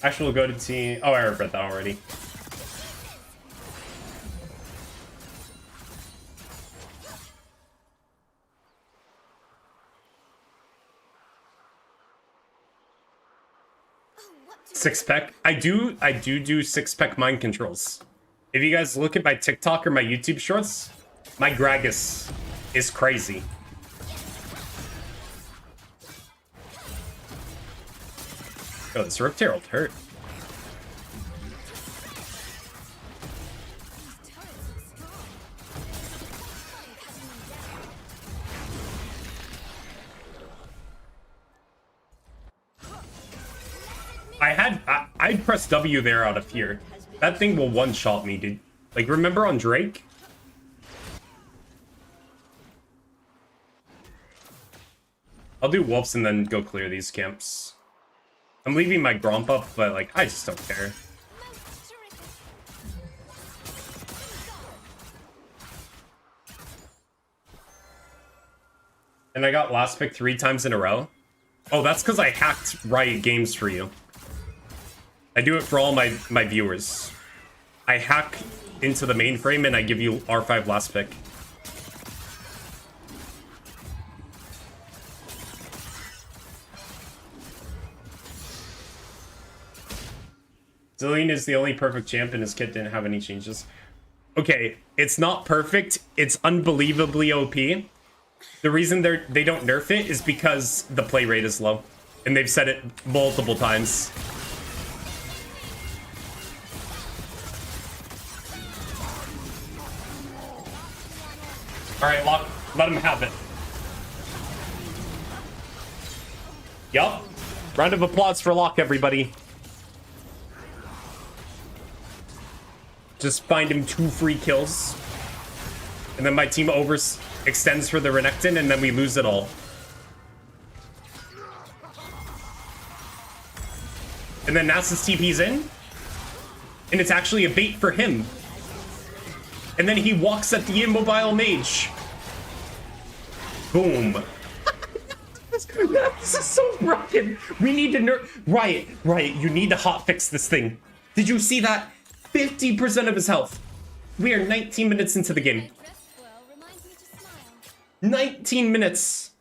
Actually, we'll go to team. Oh, I read that already. Six-pack. I do 6-pack mind controls. If you guys look at my TikTok or my YouTube shorts, my Gragas is crazy. Oh, this Rift Herald hurt. I'd press W there out of fear. That thing will one-shot me, dude. Like, remember on Drake? I'll do Wolves and then go clear these camps. I'm leaving my Gromp up, but, like, I just don't care. And I got last pick 3 times in a row. Oh, that's because I hacked Riot Games for you. I do it for all my viewers. I hack into the mainframe and I give you R5 last pick. Zillion is the only perfect champ and his kit didn't have any changes. Okay, it's not perfect. It's unbelievably OP. The reason they don't nerf it is because the play rate is low. And they've said it multiple times. Alright, lock. Let him have it. Yup. Round of applause for Locke, everybody. Just find him 2 free kills. And then my team extends for the Renekton, and then we lose it all. And then Nasus TP's in. And it's actually a bait for him. And then he walks at the immobile mage. Boom. This is so broken. We need to Riot, you need to hotfix this thing. Did you see that? 50% of his health. We are 19 minutes into the game. 19 minutes.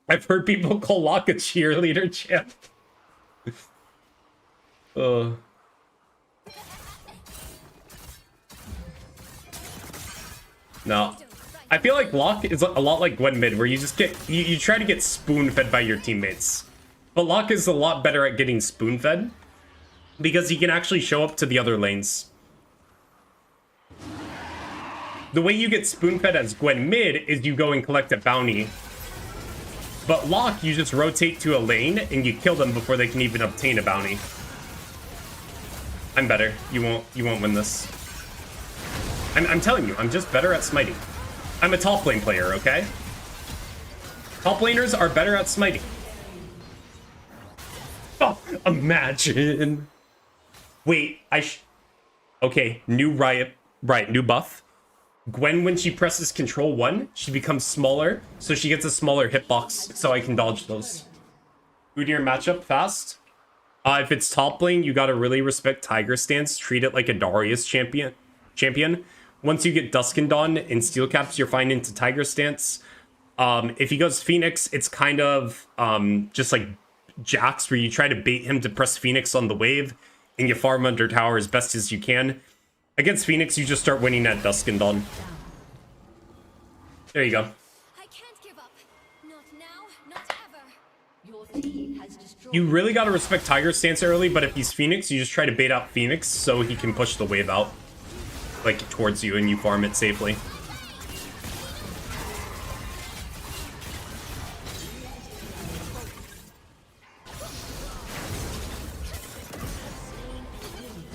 I've heard people call Locke a cheerleader champ. No. I feel like Locke is a lot like Gwen mid, where you just get you try to get spoon-fed by your teammates. But Locke is a lot better at getting spoon-fed because he can actually show up to the other lanes. The way you get spoon-fed as Gwen mid is you go and collect a bounty. But Locke, you just rotate to a lane and you kill them before they can even obtain a bounty. I'm better. You won't win this. I'm telling you, I'm just better at smiting. I'm a top lane player, okay? Top laners are better at smiting. Oh, imagine. Wait, okay, new Riot, right, new buff. Gwen, when she presses Control 1, she becomes smaller, so she gets a smaller hitbox, so I can dodge those. Bootier matchup fast. If it's top lane, you gotta really respect Tiger Stance. Treat it like a Darius champion. Once you get Dusk and Dawn and Steel Caps, you're fine into Tiger Stance. If he goes Phoenix, it's kind of just like Jax, where you try to bait him to press Phoenix on the wave, and you farm under tower as best as you can. Against Phoenix, you just start winning at Dusk and Dawn. There you go. I can't give up. Not now, not ever. Your team has destroyed. You really gotta respect Tiger Stance early, but if he's Phoenix, you just try to bait out Phoenix so he can push the wave out, like, towards you, and you farm it safely.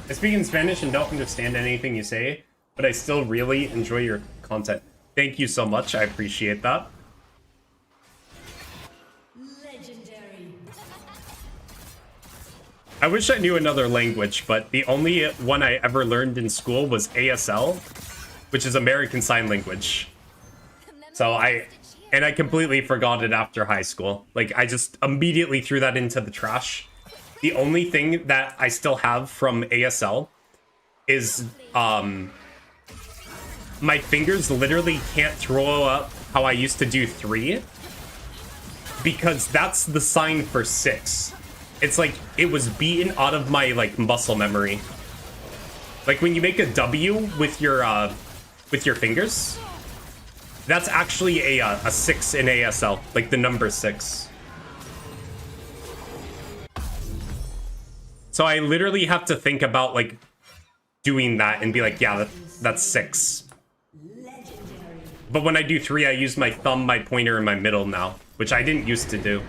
I speak in Spanish and don't understand anything you say, but I still really enjoy your content. Thank you so much. I appreciate that. Legendary. I wish I knew another language, but the only one I ever learned in school was ASL, which is American Sign Language. So I completely forgot it after high school. Like, I just immediately threw that into the trash. The only thing that I still have from ASL is my fingers literally can't throw up how I used to do 3, because that's the sign for 6. It's like it was beaten out of my like muscle memory. Like when you make a W with your fingers, that's actually a 6 in ASL, like the number 6. So I literally have to think about like doing that and be like, yeah, that's 6. But when I do 3, I use my thumb, my pointer, and my middle now, which I didn't used to do.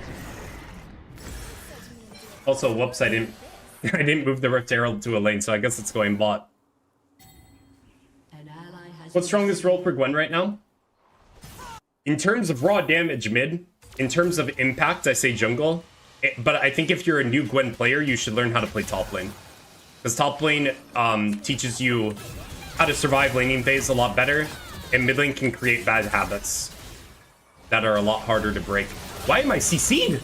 Also, whoops, I didn't move the Rift Herald to a lane, so I guess it's going bot. An ally has What's strongest role for Gwen right now? In terms of raw damage mid, in terms of impact, I say jungle. But I think if you're a new Gwen player, you should learn how to play top lane. Because top lane teaches you how to survive laning phase a lot better, and mid lane can create bad habits that are a lot harder to break. Why am I CC'd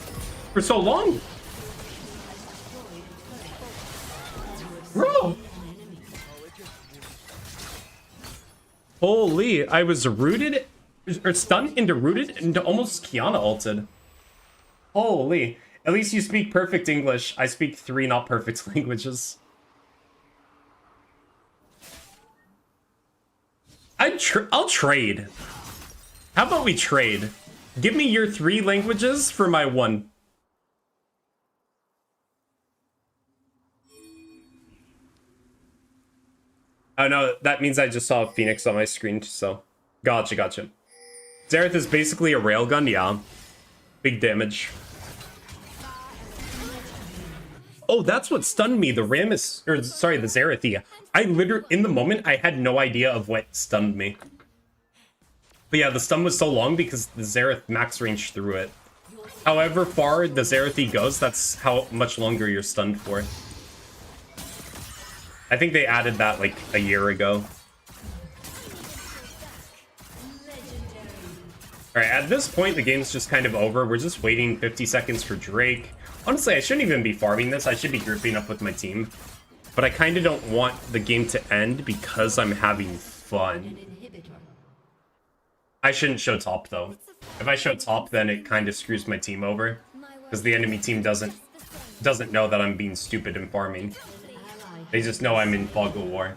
for so long? Bro! Holy, I was rooted, or stunned into rooted, into almost Kiana ulted. Holy. At least you speak perfect English. I speak 3 not perfect languages. I'll trade. How about we trade? Give me your 3 languages for my 1. Oh no, that means I just saw a Phoenix on my screen, so. Gotcha. Xerath is basically a railgun, yeah. Big damage. Oh, that's what stunned me. The Rammus, or sorry, the Xerathia. I literally, in the moment, I had no idea of what stunned me. But yeah, the stun was so long because the Xerath max range through it. However far the Xerathi goes, that's how much longer you're stunned for. I think they added that like a year ago. Alright, at this point, the game's just kind of over. We're just waiting 50 seconds for Drake. Honestly, I shouldn't even be farming this. I should be grouping up with my team. But I kind of don't want the game to end because I'm having fun. I shouldn't show top, though. If I show top, then it kind of screws my team over. Because the enemy team doesn't know that I'm being stupid and farming. They just know I'm in fog of war.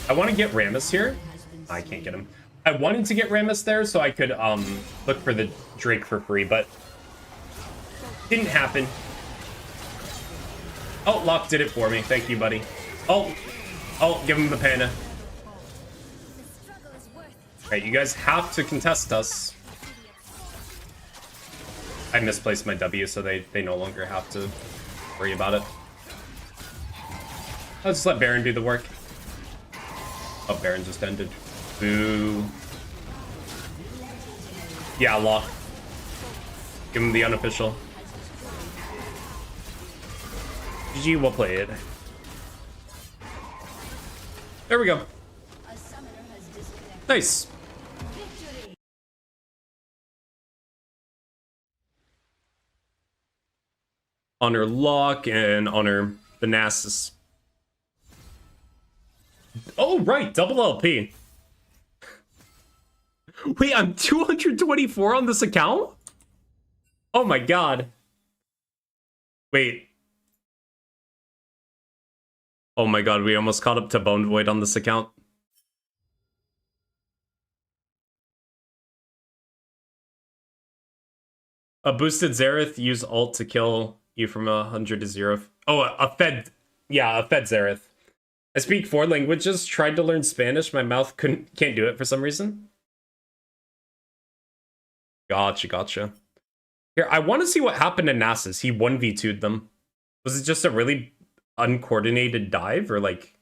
I want to get Rammus here. I can't get him. I wanted to get Rammus there so I could look for the Drake for free, but didn't happen. Oh, Locke did it for me. Thank you, buddy. Oh, give him the panda. Alright, you guys have to contest us. I misplaced my W, so they no longer have to worry about it. I'll just let Baron do the work. Oh, Baron just ended. Boo. Yeah, Locke. Give him the unofficial. GG, we'll play it. There we go. Nice. Honor Locke and honor Thanasis. Oh, right, double LP. Wait, I'm 224 on this account? Oh my god. Wait. Oh my god, we almost caught up to Bone Void on this account. A boosted Xerath, use ult to kill you from 100 to 0. Oh, a fed. Yeah, a fed Xerath. I speak 4 languages, tried to learn Spanish, my mouth can't do it for some reason. Gotcha. Here, I want to see what happened to Nasus. He 1v2'd them. Was it just a really uncoordinated dive, or like,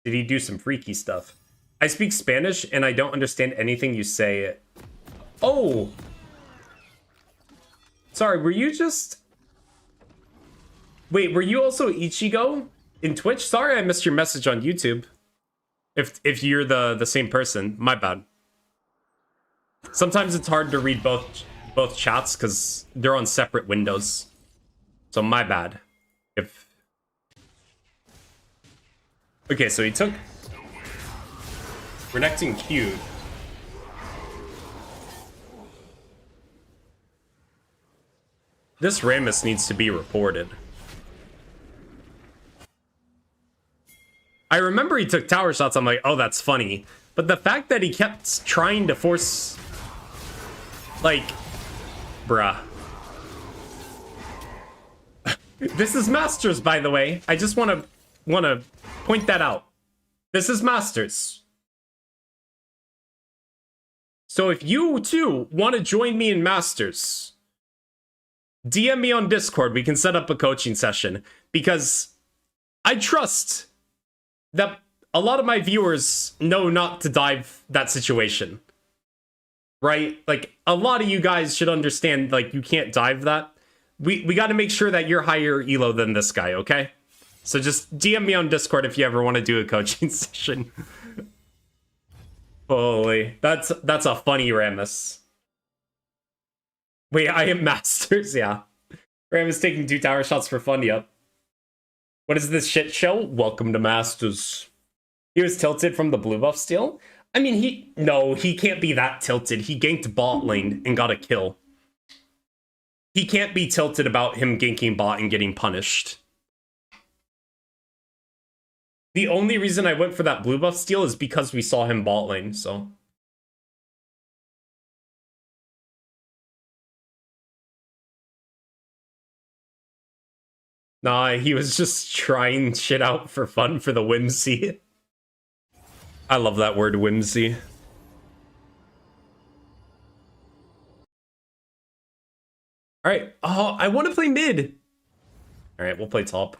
did he do some freaky stuff? I speak Spanish, and I don't understand anything you say. Oh! Sorry, were you just... Wait, were you also Ichigo in Twitch? Sorry I missed your message on YouTube. If you're the same person, my bad. Sometimes it's hard to read both chats because they're on separate windows. So my bad. Okay, so he took Renekton Q. This Rammus needs to be reported. I remember he took tower shots. I'm like, oh, that's funny. But the fact that he kept trying to force... Like... Bruh. This is Masters, by the way. I just want to point that out. This is Masters. So if you, too, want to join me in Masters, DM me on Discord. We can set up a coaching session. Because I trust that a lot of my viewers know not to dive that situation. Right? Like, a lot of you guys should understand, like, you can't dive that. We got to make sure that you're higher elo than this guy, okay? So just DM me on Discord if you ever want to do a coaching session. Holy, that's a funny Rammus. Wait, I am Masters, yeah. Rammus taking 2 tower shots for fun, yep. What is this shit show? Welcome to Masters. He was tilted from the blue buff steal? I mean, he can't be that tilted. He ganked bot lane and got a kill. He can't be tilted about him ganking bot and getting punished. The only reason I went for that blue buff steal is because we saw him bot lane, so... Nah, he was just trying shit out for fun for the whimsy. I love that word, whimsy. Alright, oh, I want to play mid. Alright, we'll play top.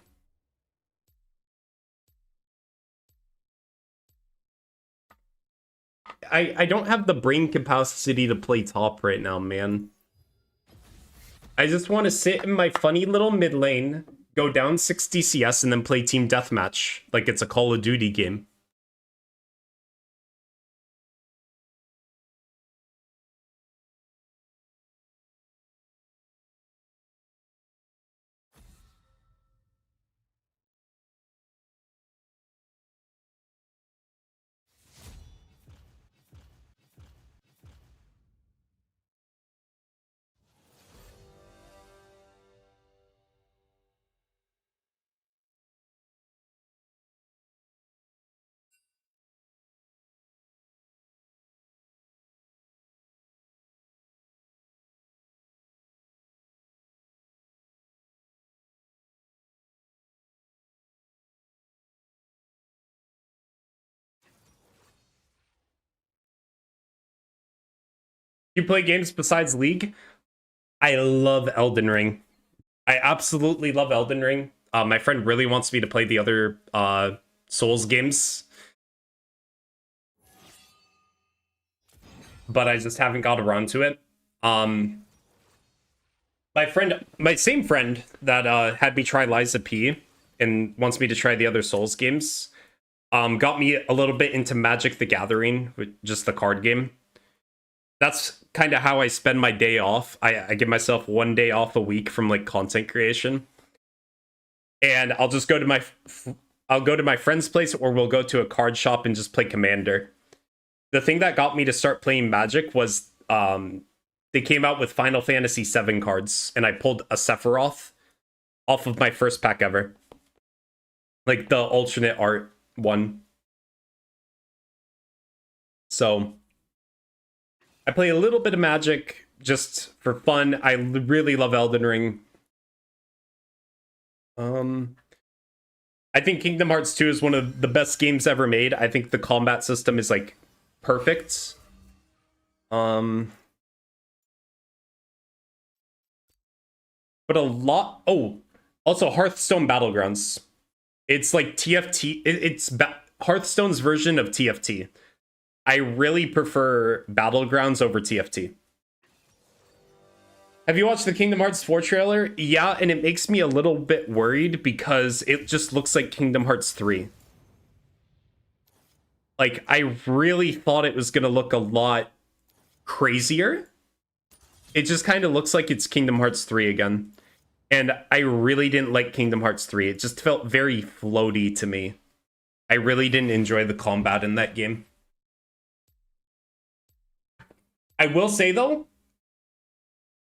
I don't have the brain capacity to play top right now, man. I just want to sit in my funny little mid lane, go down 60 CS, and then play team deathmatch like it's a Call of Duty game. You play games besides League? I love Elden Ring. I absolutely love Elden Ring. My friend really wants me to play the other Souls games, but I just haven't got around to it. My same friend that had me try Liza P and wants me to try the other Souls games, got me a little bit into Magic the Gathering, just the card game. That's kind of how I spend my day off. I give myself 1 day off a week from like content creation, and I'll just go to my friend's place, or we'll go to a card shop and just play Commander. The thing that got me to start playing Magic was they came out with Final Fantasy VII cards, and I pulled a Sephiroth off of my first pack ever, like the alternate art one. So I play a little bit of Magic just for fun. I really love Elden Ring. I think Kingdom Hearts 2 is one of the best games ever made. I think the combat system is like perfect. But a lot. Oh, also Hearthstone Battlegrounds. It's like TFT. It's Hearthstone's version of TFT. I really prefer Battlegrounds over TFT. Have you watched the Kingdom Hearts 4 trailer? Yeah, and it makes me a little bit worried because it just looks like Kingdom Hearts 3. Like, I really thought it was going to look a lot crazier. It just kind of looks like it's Kingdom Hearts 3 again. And I really didn't like Kingdom Hearts 3. It just felt very floaty to me. I really didn't enjoy the combat in that game. I will say, though,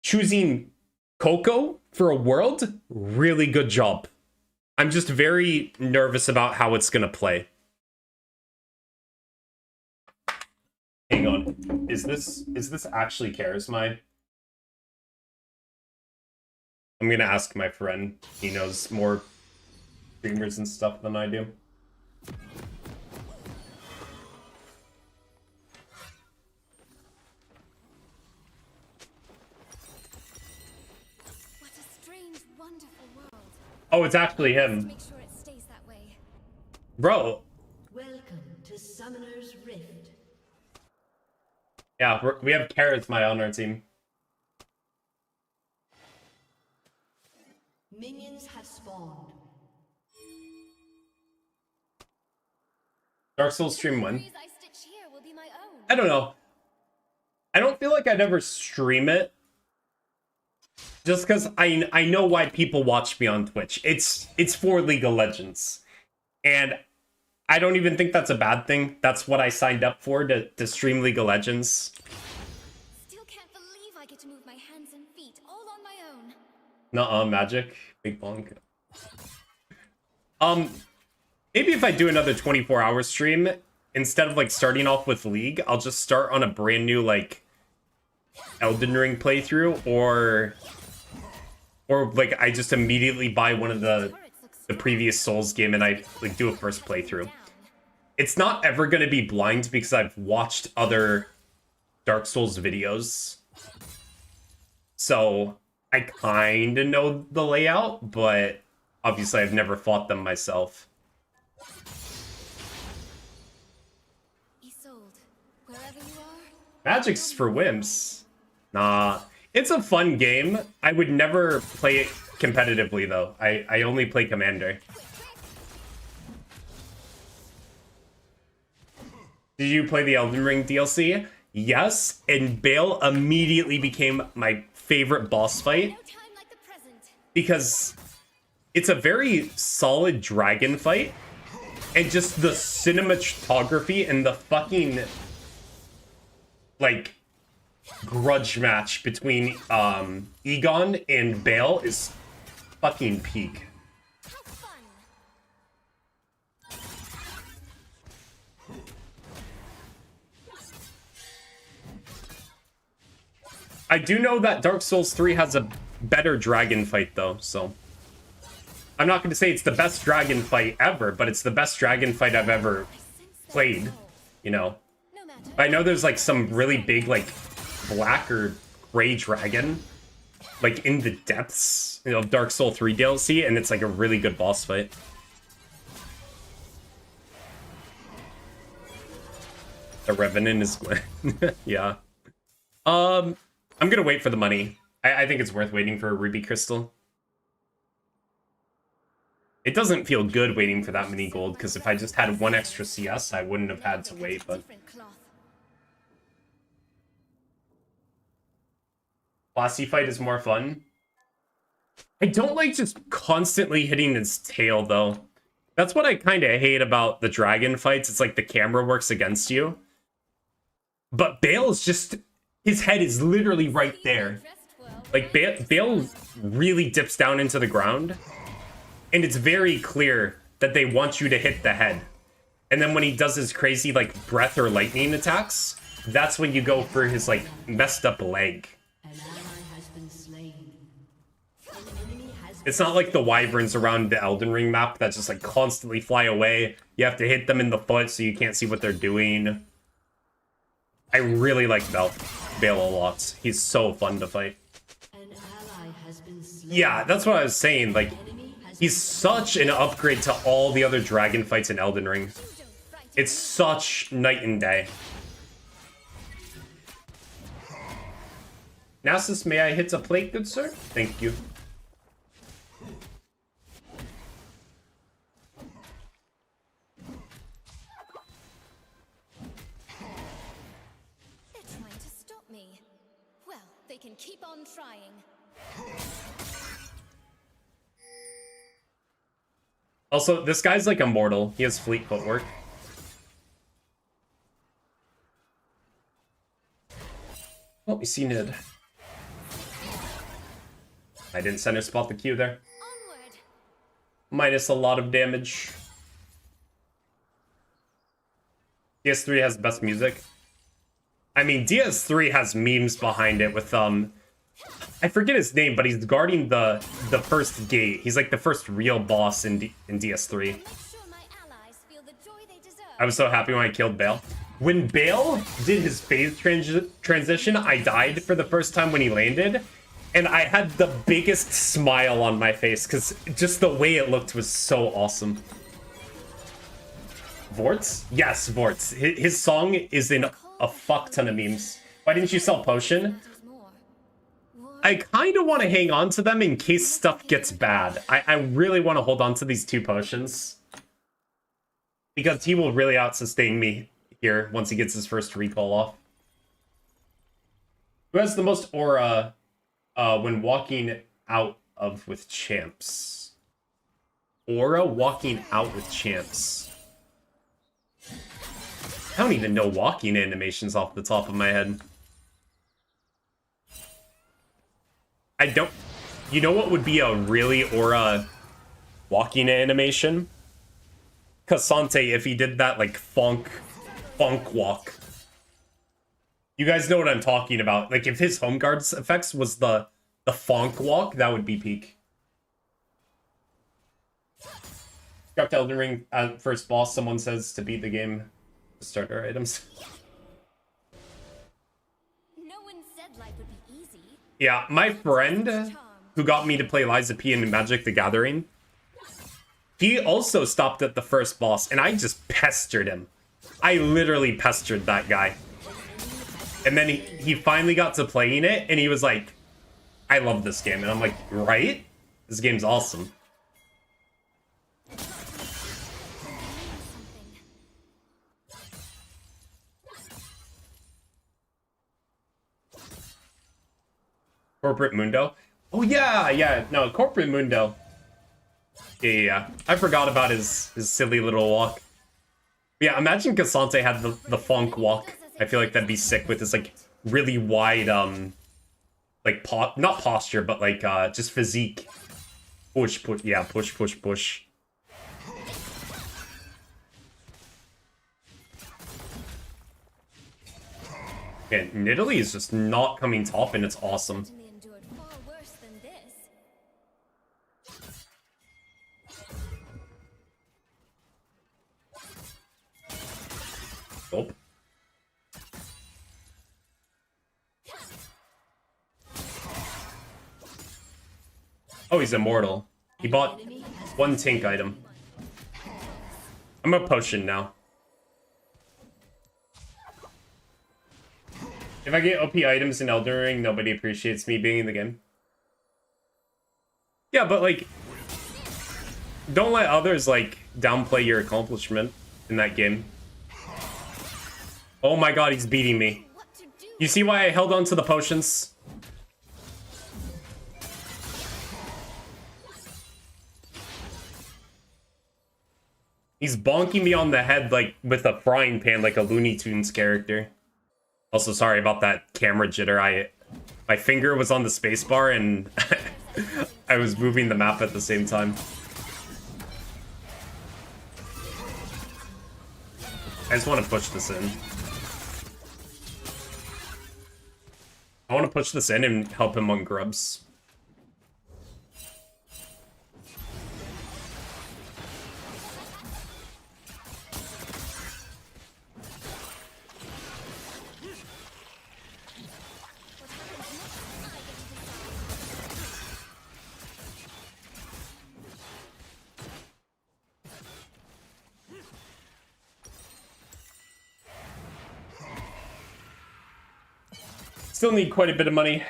choosing Coco for a world, really good job. I'm just very nervous about how it's going to play. Hang on. Is this actually Charismide? I'm going to ask my friend. He knows more streamers and stuff than I do. What a strange, wonderful world. Oh, it's actually him. Make sure it stays that way. Bro. Welcome to Summoner's Rift. Yeah, we have Charismide on our team. Minions have spawned. Dark Souls stream when? Breeze I stitch here will be my own. I don't know. I don't feel like I'd ever stream it. Just because I know why people watch me on Twitch. It's for League of Legends. And I don't even think that's a bad thing. That's what I signed up for, to stream League of Legends. Still can't believe I get to move my hands and feet all on my own. Nuh-uh, Magic. Big bonk. Maybe if I do another 24-hour stream, instead of like starting off with League, I'll just start on a brand new like Elden Ring playthrough, or Or like I just immediately buy one of the Turrets look strong. previous Souls game and I like do a first playthrough. It's not ever going to be blind because I've watched other Dark Souls videos. So I kind of know the layout, but obviously I've never fought them myself. Isolde, wherever you are, Magic's for wimps. Nah, it's a fun game. I would never play it competitively though. I only play Commander. Did you play the Elden Ring DLC? Yes, and Bale immediately became my favorite boss fight no time like the present. because it's a very solid dragon fight, and just the cinematography and the fucking like grudge match between Egon and Bale is fucking peak. How fun! I do know that Dark Souls 3 has a better dragon fight though, so I'm not going to say it's the best dragon fight ever, but it's the best dragon fight I've ever I sense that played, soul. you know. No matter. I know there's like some really big like black or gray dragon like in the depths, you know, of Dark Soul 3 DLC, and it's like a really good boss fight. The Revenant is Gwen. Yeah. I'm gonna wait for the money. I think it's worth waiting for a Ruby Crystal. It doesn't feel good waiting for that many gold, because if I just had one extra CS, I wouldn't have had to wait, but Different cloth. Classy fight is more fun. I don't like just constantly hitting its tail, though. That's what I kind of hate about the dragon fights. It's like the camera works against you. But Bale's just... his head is literally right there. Dressed well. Like, Bale really dips down into the ground. And it's very clear that they want you to hit the head. And then when he does his crazy, like, breath or lightning attacks, that's when you go for his, like, messed up leg. An ally has been slain. An enemy has It's not like the wyverns around the Elden Ring map that just, like, constantly fly away. You have to hit them in the foot so you can't see what they're doing. I really like Bale a lot. He's so fun to fight. an ally has been slain. Yeah, that's what I was saying. Like, Enemy has he's such an upgrade to all the other dragon fights in Elden Ring. You don't frighten It's such night and day. Nasus, may I hit a plate, good sir? Thank you. They're trying to stop me. Well, they can keep on trying. Also, this guy's like immortal. He has fleet footwork. Oh, we see Nid. I didn't center spot the Q there. Onward. Minus a lot of damage. DS3 has the best music. I mean, DS3 has memes behind it with, I forget his name, but he's guarding the first gate. He's like the first real boss in DS3. Make sure my allies feel the joy they deserve. I was so happy when I killed Bale. When Bale did his phase transition, I died for the first time when he landed. And I had the biggest smile on my face because just the way it looked was so awesome. Vorts? Yes, Vorts. His song is in a fuck ton of memes. Why didn't you sell Potion? Matters more. War I kind of want to hang on to them in case stuff gets bad. I really want to hold on to these 2 potions. Because he will really out-sustain me here once he gets his first recall off. Who has the most aura when walking out of with champs? Aura walking out with champs. I don't even know walking animations off the top of my head. I don't... You know what would be a really aura walking animation? Cassante, if he did that, like, funk walk. You guys know what I'm talking about. Like, if his home guards effects was the The Fonk Walk, that would be peak. Got to Elden Ring first boss, someone says to beat the game. Starter items. No one said life would be easy. Yeah, my friend who got me to play Liza P in Magic the Gathering, he also stopped at the first boss, and I just pestered him. I literally pestered that guy. And then he finally got to playing it, and he was like, I love this game. And I'm like, right? This game's awesome. Corporate Mundo? Oh, yeah. No, Corporate Mundo. Yeah. I forgot about his silly little walk. Yeah, imagine Cassante had the Fonk walk. I feel like that'd be sick with his, like, really wide, like, not posture, but, like, just physique. Push. Yeah, push. And Nidalee is just not coming top, and it's awesome. Certainly endured far worse than this. Nope. Oh, he's immortal. He bought one Tink item. I'm a potion now. If I get OP items in Elden Ring, nobody appreciates me being in the game. Yeah, but like, don't let others like downplay your accomplishment in that game. Oh my god, he's beating me. What to do? You see why I held on to the potions? He's bonking me on the head like with a frying pan like a Looney Tunes character. Also, sorry about that camera jitter. My finger was on the spacebar and I was moving the map at the same time. I just want to push this in. I want to push this in and help him on grubs. Still need quite a bit of money.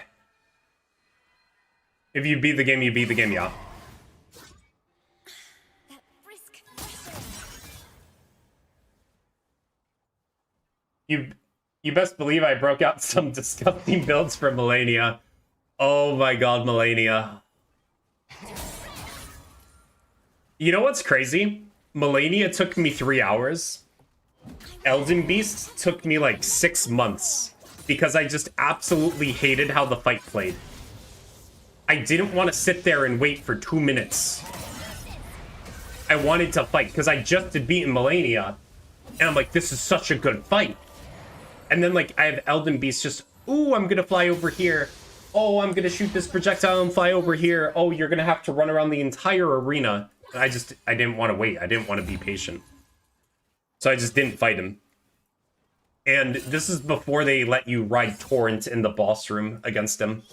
If you beat the game, you beat the game, yeah. That brisk pressure. You best believe I broke out some disgusting builds for Melania. Oh my god, Melania. You know what's crazy? Melania took me 3 hours. Elden Beast took me like 6 months. Because I just absolutely hated how the fight played. I didn't want to sit there and wait for 2 minutes. I wanted to fight because I just had beaten Melania. And I'm like, this is such a good fight. And then like I have Elden Beast just, ooh, I'm gonna fly over here. Oh, I'm gonna shoot this projectile and fly over here. Oh, you're gonna have to run around the entire arena. And I didn't want to wait. I didn't want to be patient. So I just didn't fight him. And this is before they let you ride Torrent in the boss room against him.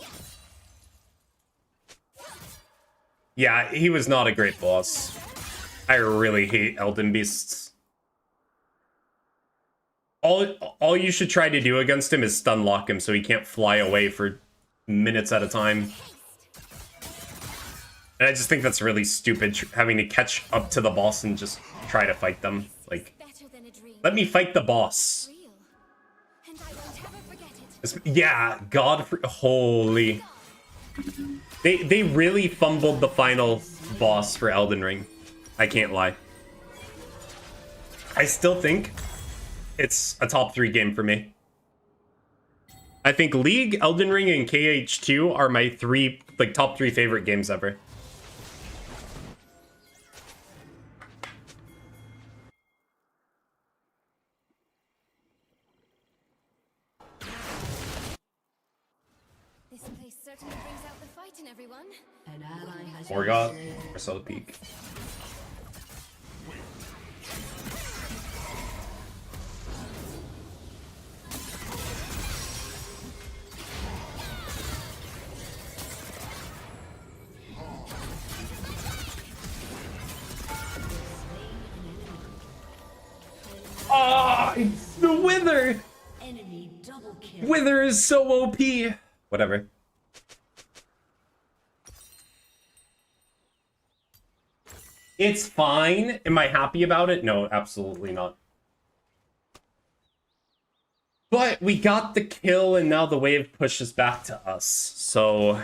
Yeah, he was not a great boss. I really hate Elden Beasts. All you should try to do against him is stun lock him so he can't fly away for minutes at a time. And I just think that's really stupid, having to catch up to the boss and just try to fight them. Like, Better than a dream. let me fight the boss. Real. And I won't ever forget it. Yeah, holy. They really fumbled the final boss for Elden Ring. I can't lie. I still think it's a top 3 game for me. I think League, Elden Ring, and KH2 are my top 3 favorite games ever. This place certainly brings out the Titan, everyone. An ally has Morgoth been slain. or Soul Peak. Ah, it's the Wither! Enemy double kill. Wither is so OP! Whatever. It's fine. Am I happy about it? No, absolutely not. But we got the kill, and now the wave pushes back to us. So...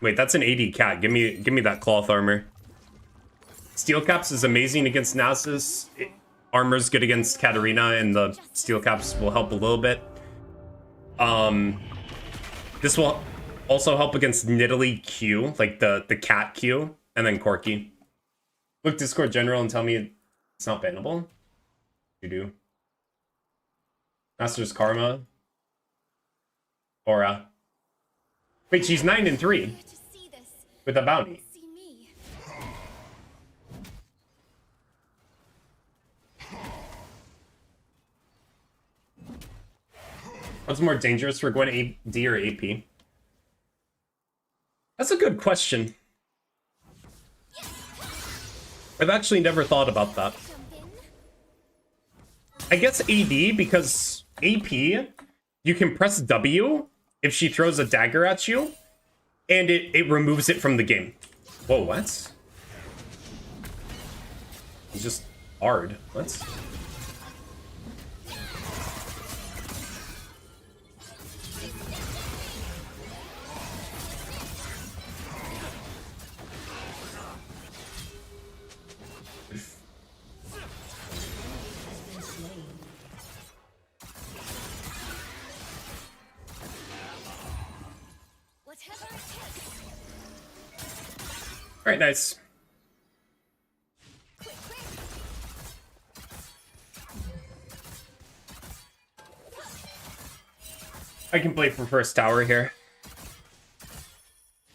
Wait, that's an AD cat. Give me that cloth armor. Steel caps is amazing against Nasus. Armor's good against Katarina, and the steel caps will help a little bit. This will also help against Nidalee Q, like the cat Q, and then Corki. Look Discord General and tell me it's not bannable. You do. Master's Karma. Aura. Wait, she's 9 and 3 Here to see this. with a bounty. See me. What's more dangerous for Gwen, AD or AP? That's a good question. I've actually never thought about that. Jump in. I guess AD, because AP, you can press W if she throws a dagger at you, and it removes it from the game. Whoa, what? It's just hard. What? Whatever it takes. Alright, nice. Quick, quick. I can play for first tower here.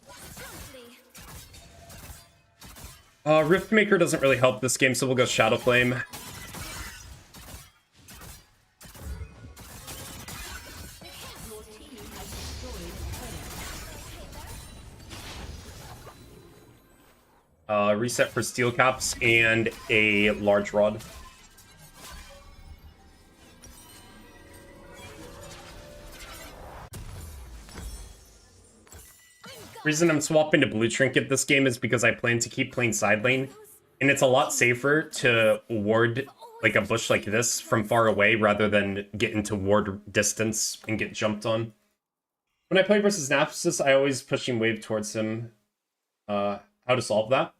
Promptly. Riftmaker doesn't really help this game, so we'll go Shadow Flame. Reset for steel caps and a large rod. Reason I'm swapping to blue trinket this game is because I plan to keep playing side lane, and it's a lot safer to ward like a bush like this from far away rather than get into ward distance and get jumped on. When I play versus Nasus, I always pushing wave towards him. How to solve that?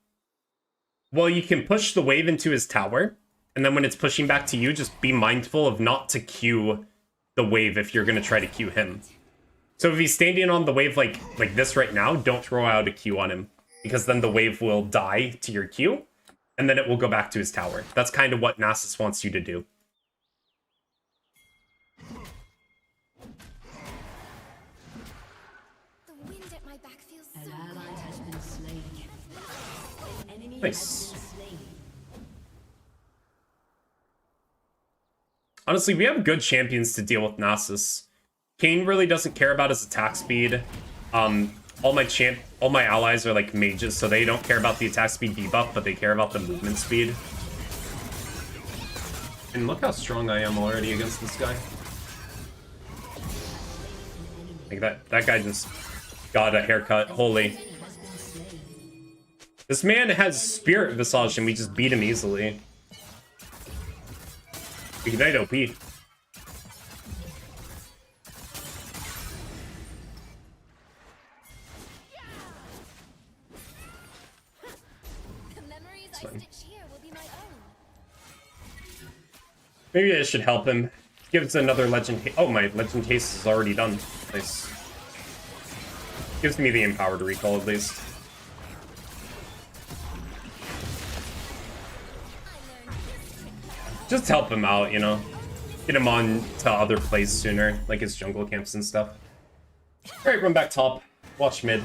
Well, you can push the wave into his tower, and then when it's pushing back to you, just be mindful of not to Q the wave if you're going to try to Q him. So if he's standing on the wave like this right now, don't throw out a Q on him, because then the wave will die to your Q, and then it will go back to his tower. That's kind of what Nasus wants you to do. The wind at my back feels An so ally has been slain. An enemy Nice. has been slain. Honestly, we have good champions to deal with Nasus. Kayn really doesn't care about his attack speed. All my allies are like mages, so they don't care about the attack speed debuff, but they care about the movement speed. And look how strong I am already against this guy. Like that guy just got a haircut. Holy. This man has Spirit Visage and we just beat him easily. Ignite OP. The memories I fine. stitch here will be my own. Maybe I should help him. Gives another legend. Oh, my legend haste is already done. Nice. Gives me the empowered recall at least. I learned this trick. Just help him out, you know. get him on to other plays sooner, like his jungle camps and stuff. Alright, run back top. Watch mid.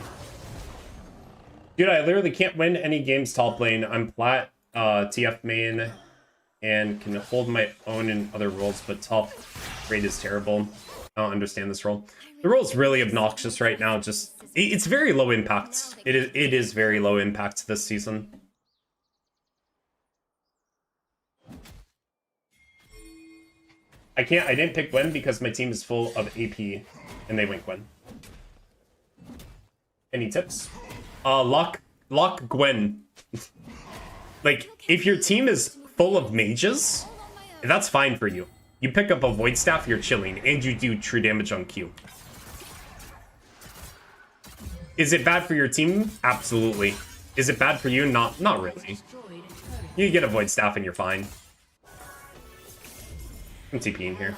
Dude, I literally can't win any games top lane. I'm plat, TF main, and can hold my own in other roles, but top rate is terrible. I don't understand this role. The role's really obnoxious right now. Just it's very low impact. It is very low impact this season. I didn't pick Gwen because my team is full of AP and they went Gwen. Any tips? Lock Gwen. Like, if your team is full of mages, that's fine for you. You pick up a Void Staff, you're chilling, and you do true damage on Q. Is it bad for your team? Absolutely. Is it bad for you? Not really. You get a Void Staff and you're fine. I'm TPing here.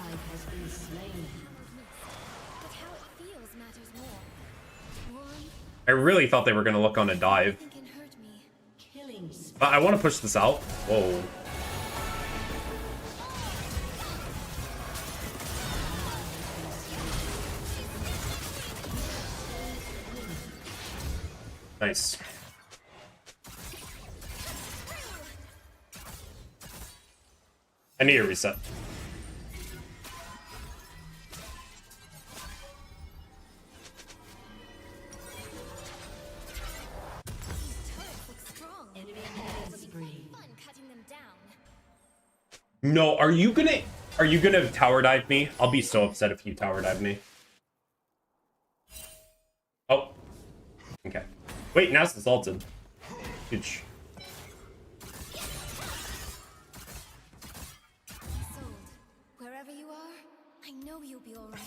But how it feels matters more. One I really thought they were going to look on a dive. thing can hurt me. Killing spree. But I want to push this out. Whoa. Nice. I need a reset. These turrets look strong. Enemy It'll killing be spree. fun cutting them down. No, are you gonna tower dive me? I'll be so upset if you tower dive me. Oh. Okay. Wait, Nast is ulted. Huge. Sold. Wherever you are, I know you'll be all right.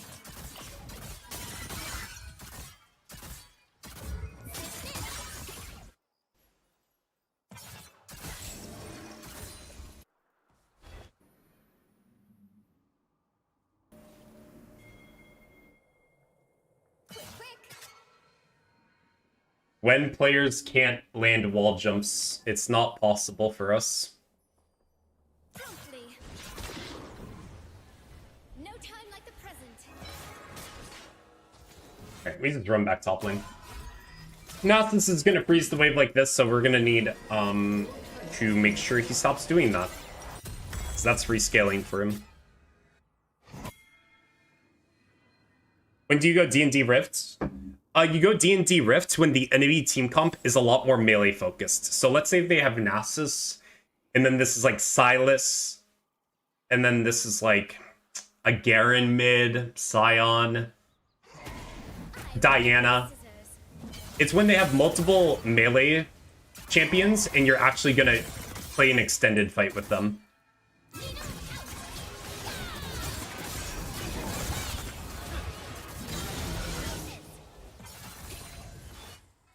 Quick, quick! When players can't land wall jumps, it's not possible for us. Promptly. No time like the present. Alright, we just run back top lane. Nasus is gonna freeze the wave like this, so we're gonna need to make sure he stops doing that. So that's rescaling for him. When do you go D&D Rift? You go D&D Rift when the enemy team comp is a lot more melee focused. So let's say they have Nasus, and then this is like Silas, and then this is like a Garen mid, Scion, Diana. Scissors. It's when they have multiple melee champions and you're actually gonna play an extended fight with them.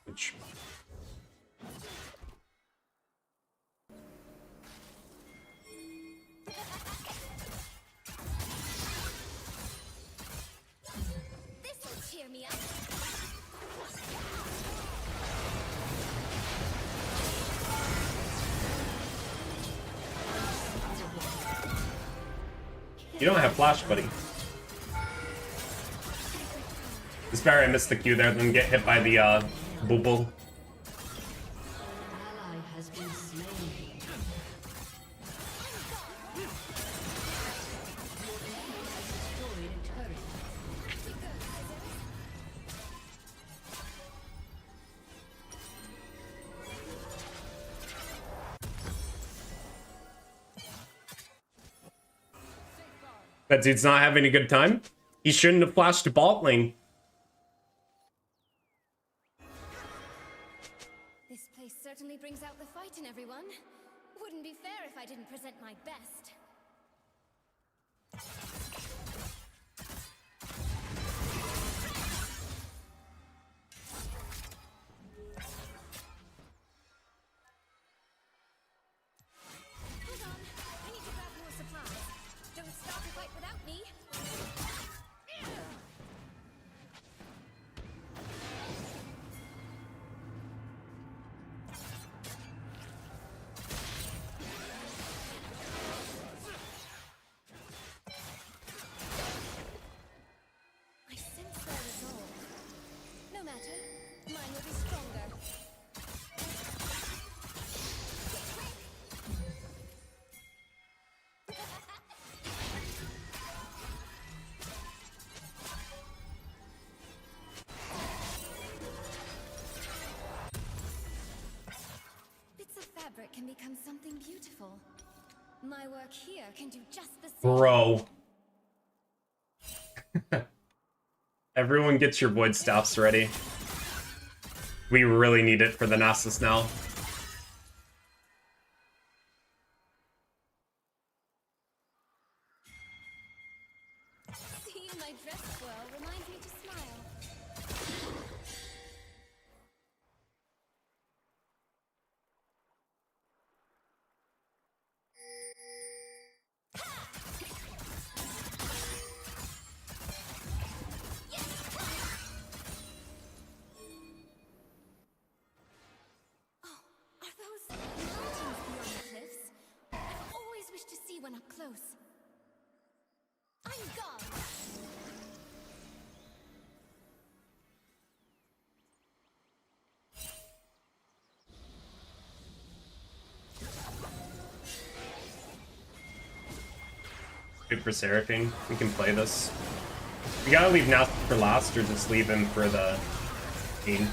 Which... This'll cheer me up. You don't have flash, buddy. It's better I missed the Q there than get hit by the bubble. Ally has been slain. Destroyed a turret. That dude's not having a good time. He shouldn't have flashed to bot lane. This place certainly brings out the fight in everyone. Wouldn't be fair if I didn't present my best. Hold on. I need to grab more supplies. Don't start a fight without me. No matter. Mine will be stronger. Bits of fabric can become something beautiful. My work here can do just the same. Bro. Everyone gets your void staffs ready. We really need it for the Nasus now. Seeing my dress swirl reminds me to smile. Are those mountains beyond the cliffs? I've always wished to see one up close. I'm gone. Good for Seraphine. We can play this. We gotta leave Nasus for last, or just leave him for the team.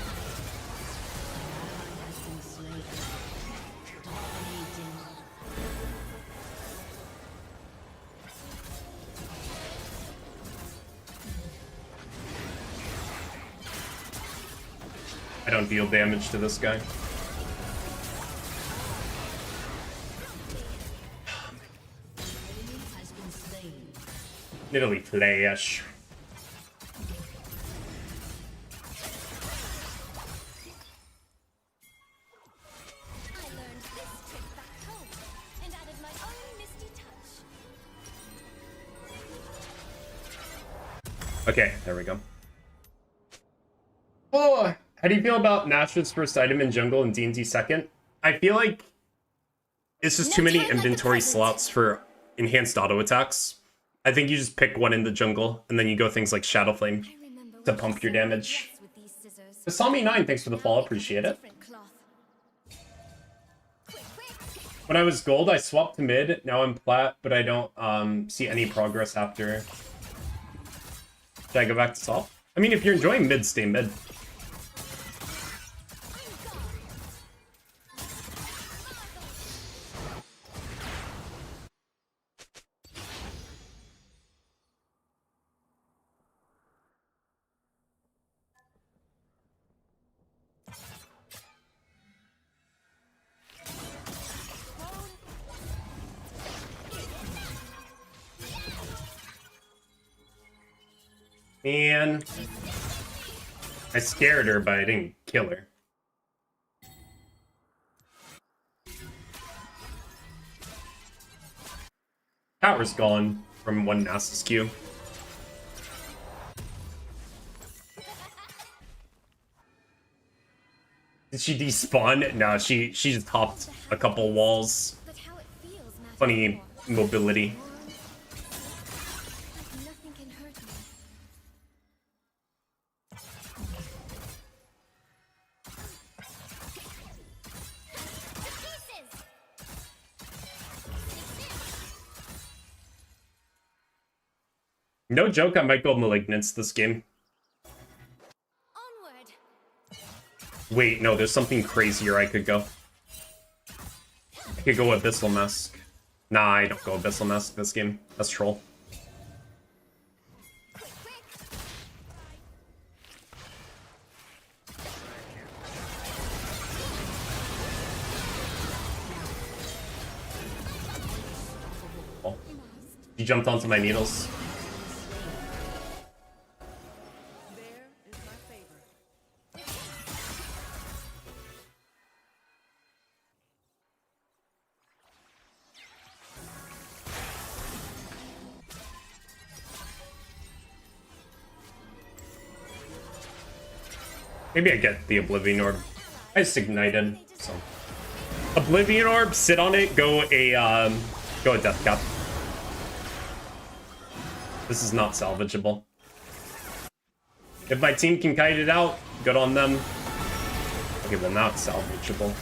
I don't deal damage to this guy. Literally flash. I learned this trick back home and added my own misty touch. Okay, there we go. Oh, how do you feel about Nash's first item in jungle and D&D second? I feel like it's just too many inventory slots for enhanced auto attacks. I think you just pick one in the jungle, and then you go things like Shadow Flame I remember to when pump you your sewed my damage. dress with these scissors. Asami9, thanks for the Now follow, we cut appreciate it. different cloth. Quick, quick. When I was gold, I swapped to mid. Now I'm plat, but I don't see any progress after. Should I go back to soft? I mean, if you're enjoying mid, stay mid. Man, I scared her, but I didn't kill her. Tower's gone from one Nasus Q. Did she despawn? No, she just hopped a couple walls. But how it feels matters Funny more. mobility. Like nothing can hurt me. To pieces! No joke, I might go Malignance this game. Onward. Wait, no, there's something crazier I could go. I could go Abyssal Mask. Nah, I don't go Abyssal Mask this game. That's troll. Quick, quick. Oh. He jumped onto my needles. Maybe I get the Oblivion Orb. I just ignited, so. Oblivion Orb, sit on it, go a Death Cap. This is not salvageable. If my team can kite it out, good on them. Okay, but not salvageable.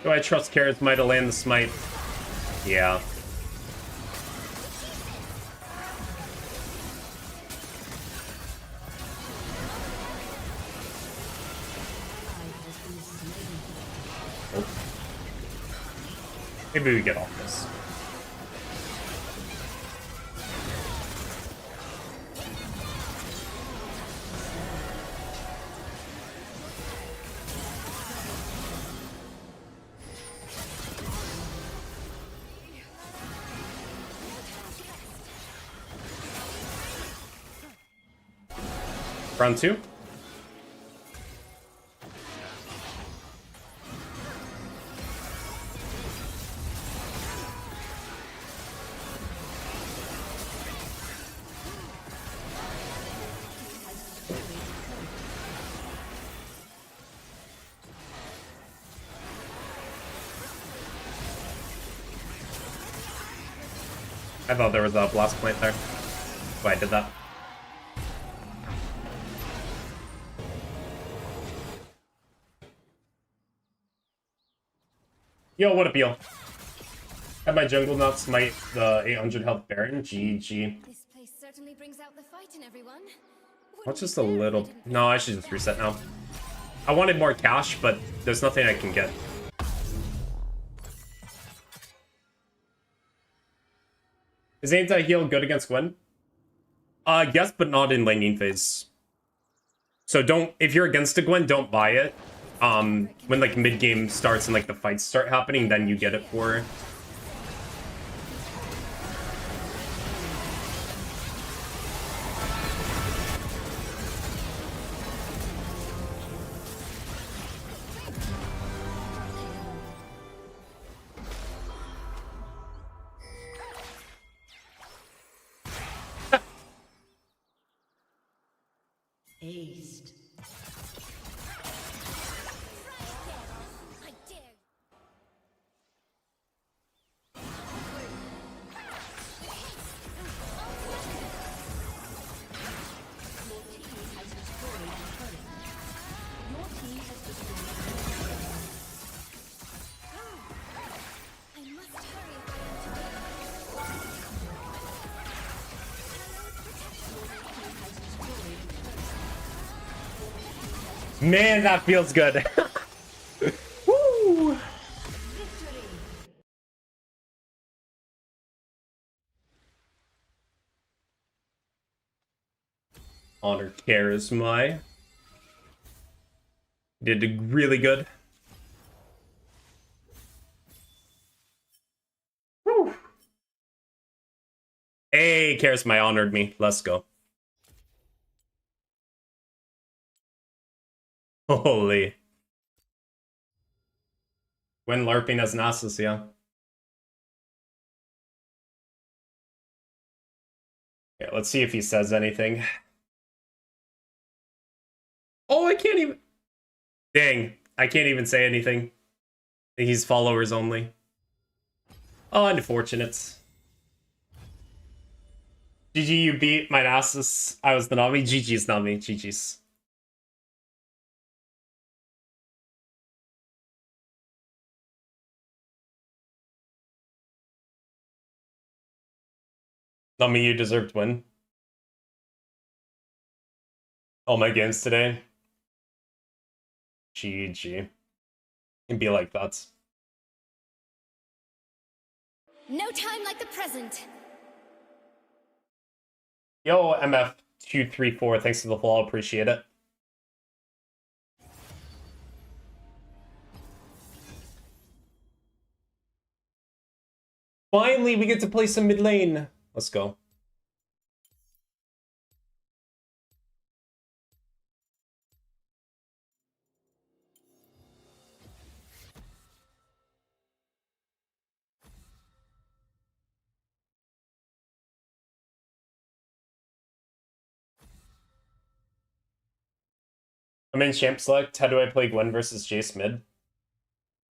Do I trust Charisma to land the smite? Yeah. Oh. Maybe we get off this. Round 2. I thought there was a blast point there. Why I did that. Yo, what up, yo? Had my jungle not smite the 800 health Baron? GG. This place certainly brings out the fight in everyone. What's just a little... No, I should just reset now. I wanted more cash, but there's nothing I can get. Is anti-heal good against Gwen? Yes, but not in laning phase. So don't... If you're against a Gwen, don't buy it. When, like, mid-game starts and, like, the fights start happening, then you get it for... Aced. I dare. I must hurry if I am to be. Man, that feels good. Woo! Honor Charisma. Did really good. Woo! Hey, Charisma honored me. Let's go. Holy. When LARPing as Nasus, yeah. Yeah, let's see if he says anything. Oh, I can't even... Dang, I can't even say anything. He's followers only. Oh, unfortunate. GG, you beat my Nasus. I was the Nami. GG's Nami. GG's. Nami, you deserved win. All my games today. GG. Can be like that. No time like the present. Yo, MF234, thanks for the follow, appreciate it. Finally, we get to play some mid lane. Let's go. I'm in champ select. How do I play Gwen versus Jace mid?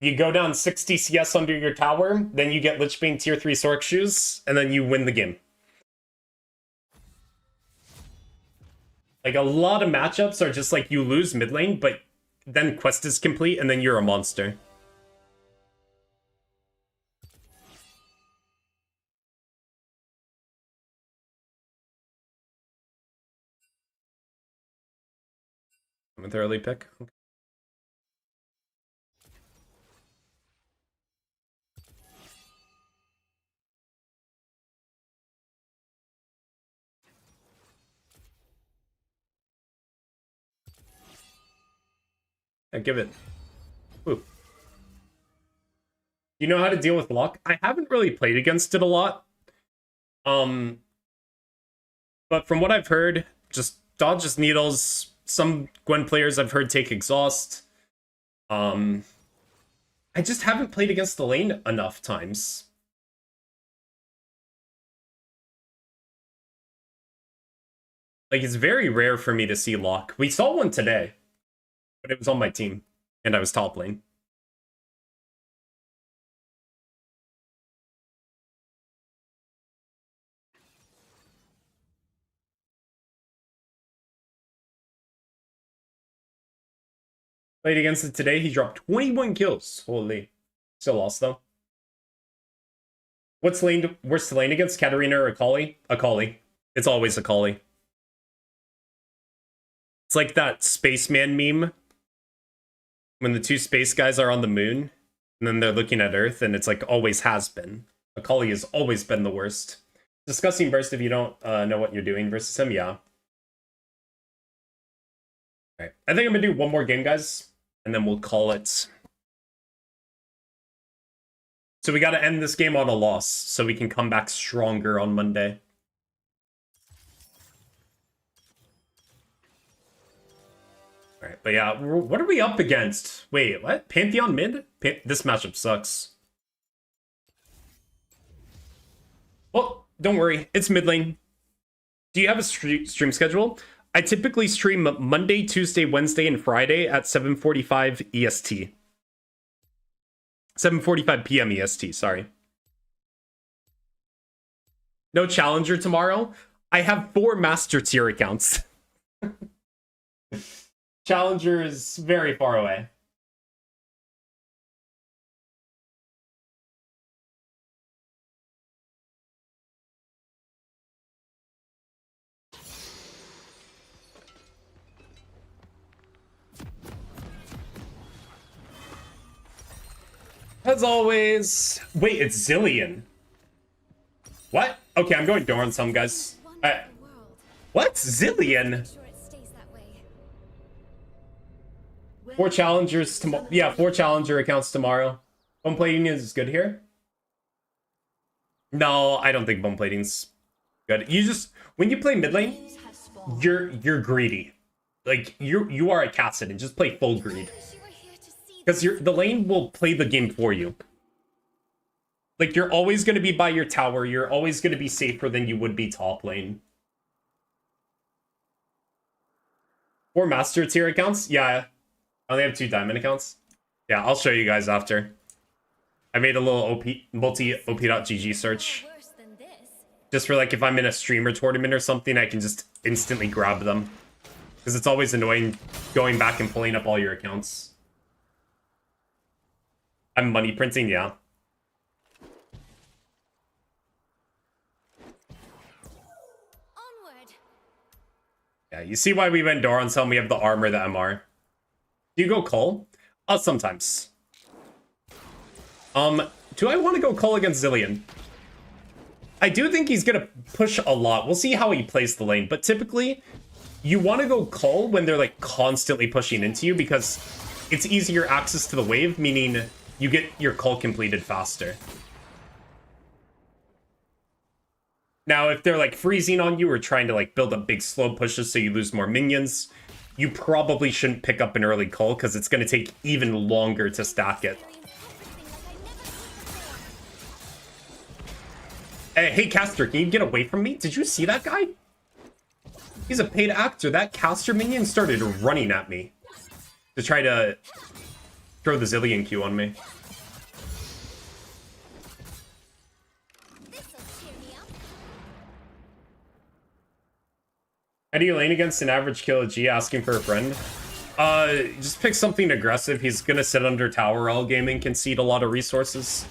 You go down 60 CS under your tower, then you get Lichbane tier 3 Sork shoes, and then you win the game. Like, a lot of matchups are just like you lose mid lane, but then quest is complete, and then you're a monster. I'm with early pick. Okay. Yeah, give it. Ooh. You know how to deal with luck? I haven't really played against it a lot. But from what I've heard, just dodges needles. Some Gwen players I've heard take exhaust. I just haven't played against the lane enough times. Like, it's very rare for me to see lock. We saw one today, but it was on my team, and I was top lane. Played against it today, he dropped 21 kills. Holy. Still lost, though. What's lane? Worst lane against Katarina or Akali? Akali. It's always Akali. It's like that spaceman meme when the two space guys are on the moon and then they're looking at Earth, and it's like always has been. Akali has always been the worst. Disgusting burst if you don't know what you're doing versus him, yeah. Alright, I think I'm gonna do one more game, guys, and then we'll call it. So we gotta end this game on a loss so we can come back stronger on Monday. Alright, but yeah, what are we up against? Wait, what? Pantheon mid? This matchup sucks. Well, don't worry, it's mid lane. Do you have a stream schedule? I typically stream Monday, Tuesday, Wednesday, and Friday at 7:45 EST. 7:45 p.m. EST, sorry. No challenger tomorrow? I have 4 master tier accounts. Challenger is very far away. As always. Wait, it's Zillion. What? Okay, I'm going Doran some, guys. What? Zillion? 4 challengers tomorrow. Yeah, 4 challenger accounts tomorrow. Bone plating is good here. No, I don't think bone plating's good. You just, when you play mid lane, you're greedy. Like you are a Cassid and just play full greed. Because the lane will play the game for you. Like, you're always going to be by your tower. You're always going to be safer than you would be top lane. 4 master tier accounts? Yeah. I only have 2 diamond accounts. Yeah, I'll show you guys after. I made a little multi-op.gg search. Just for, like, if I'm in a streamer tournament or something, I can just instantly grab them. Because it's always annoying going back and pulling up all your accounts. I'm money printing, yeah. Onward. Yeah, you see why we went Doran's Helm? We have the armor, the MR. Do you go Cull? Sometimes. Do I want to go Cull against Zillion? I do think he's gonna push a lot. We'll see how he plays the lane, but typically, you want to go Cull when they're like constantly pushing into you because it's easier access to the wave, meaning you get your Cull completed faster. Now, if they're like freezing on you or trying to like build up big slow pushes so you lose more minions, you probably shouldn't pick up an early Cull because it's going to take even longer to stack it. Hey, Caster, can you get away from me? Did you see that guy? He's a paid actor. That Caster minion started running at me. to try to throw the Zillion Q on me. This'll cheer me up. How do you lane against an average kill G asking for a friend? Just pick something aggressive. He's gonna sit under tower all game and concede a lot of resources.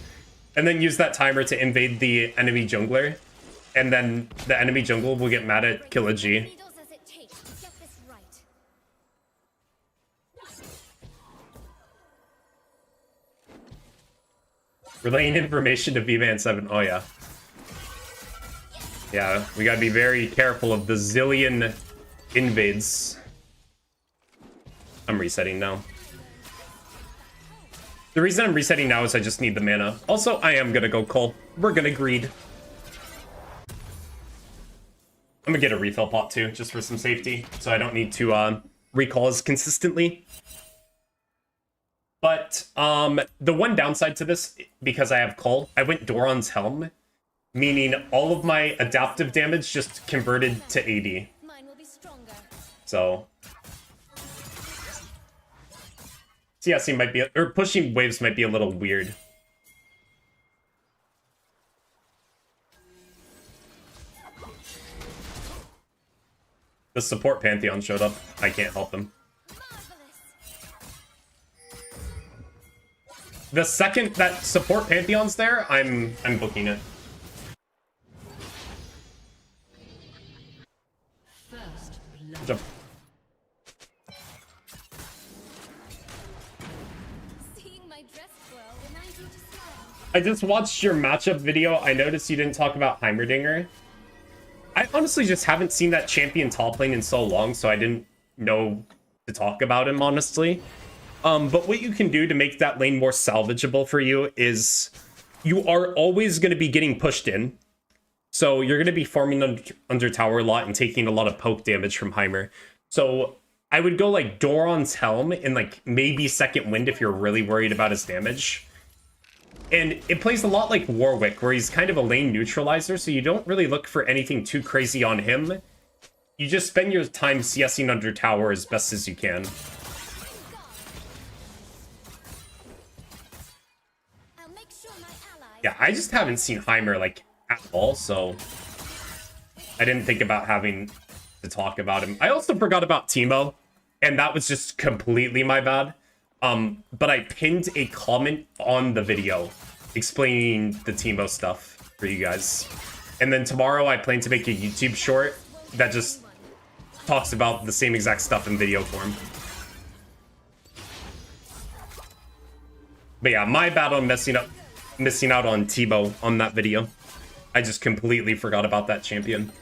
And then use that timer to invade the enemy jungler. And then the enemy jungle will get mad at kill G. Needles as it takes to get this right. Relaying information to VMan7. Oh, yeah. Yeah, we gotta be very careful of the Zillion invades. I'm resetting now. The reason I'm resetting now is I just need the mana. Also, I am gonna go Cole. We're gonna greed. I'm gonna get a refill pot too, just for some safety, so I don't need to recall as consistently. But the one downside to this, because I have Cole, I went Doran's Helm, meaning all of my adaptive damage just converted to AD. Mine will be stronger. So CSC might be, or pushing waves might be a little weird. The support Pantheon showed up. I can't help them. Marvelous. The second that support Pantheon's there, I'm booking it. First blood. Jump. Seeing my dress twirl reminds you to smile. I just watched your matchup video. I noticed you didn't talk about Heimerdinger. I honestly just haven't seen that champion top lane in so long, so I didn't know to talk about him, honestly. But what you can do to make that lane more salvageable for you is you are always going to be getting pushed in. So you're going to be farming under tower a lot and taking a lot of poke damage from Heimer. So I would go like Doran's Helm and like maybe Second Wind if you're really worried about his damage. And it plays a lot like Warwick, where he's kind of a lane neutralizer, so you don't really look for anything too crazy on him. You just spend your time CSing under tower as best as you can. I'll make sure my allies. Yeah, I just haven't seen Heimer, like, at all, so I didn't think about having to talk about him. I also forgot about Teemo, and that was just completely my bad. But I pinned a comment on the video explaining the Teemo stuff for you guys. And then tomorrow I plan to make a YouTube short that just talks about the same exact stuff in video form. But yeah, my bad on missing out on Teemo on that video. I just completely forgot about that champion.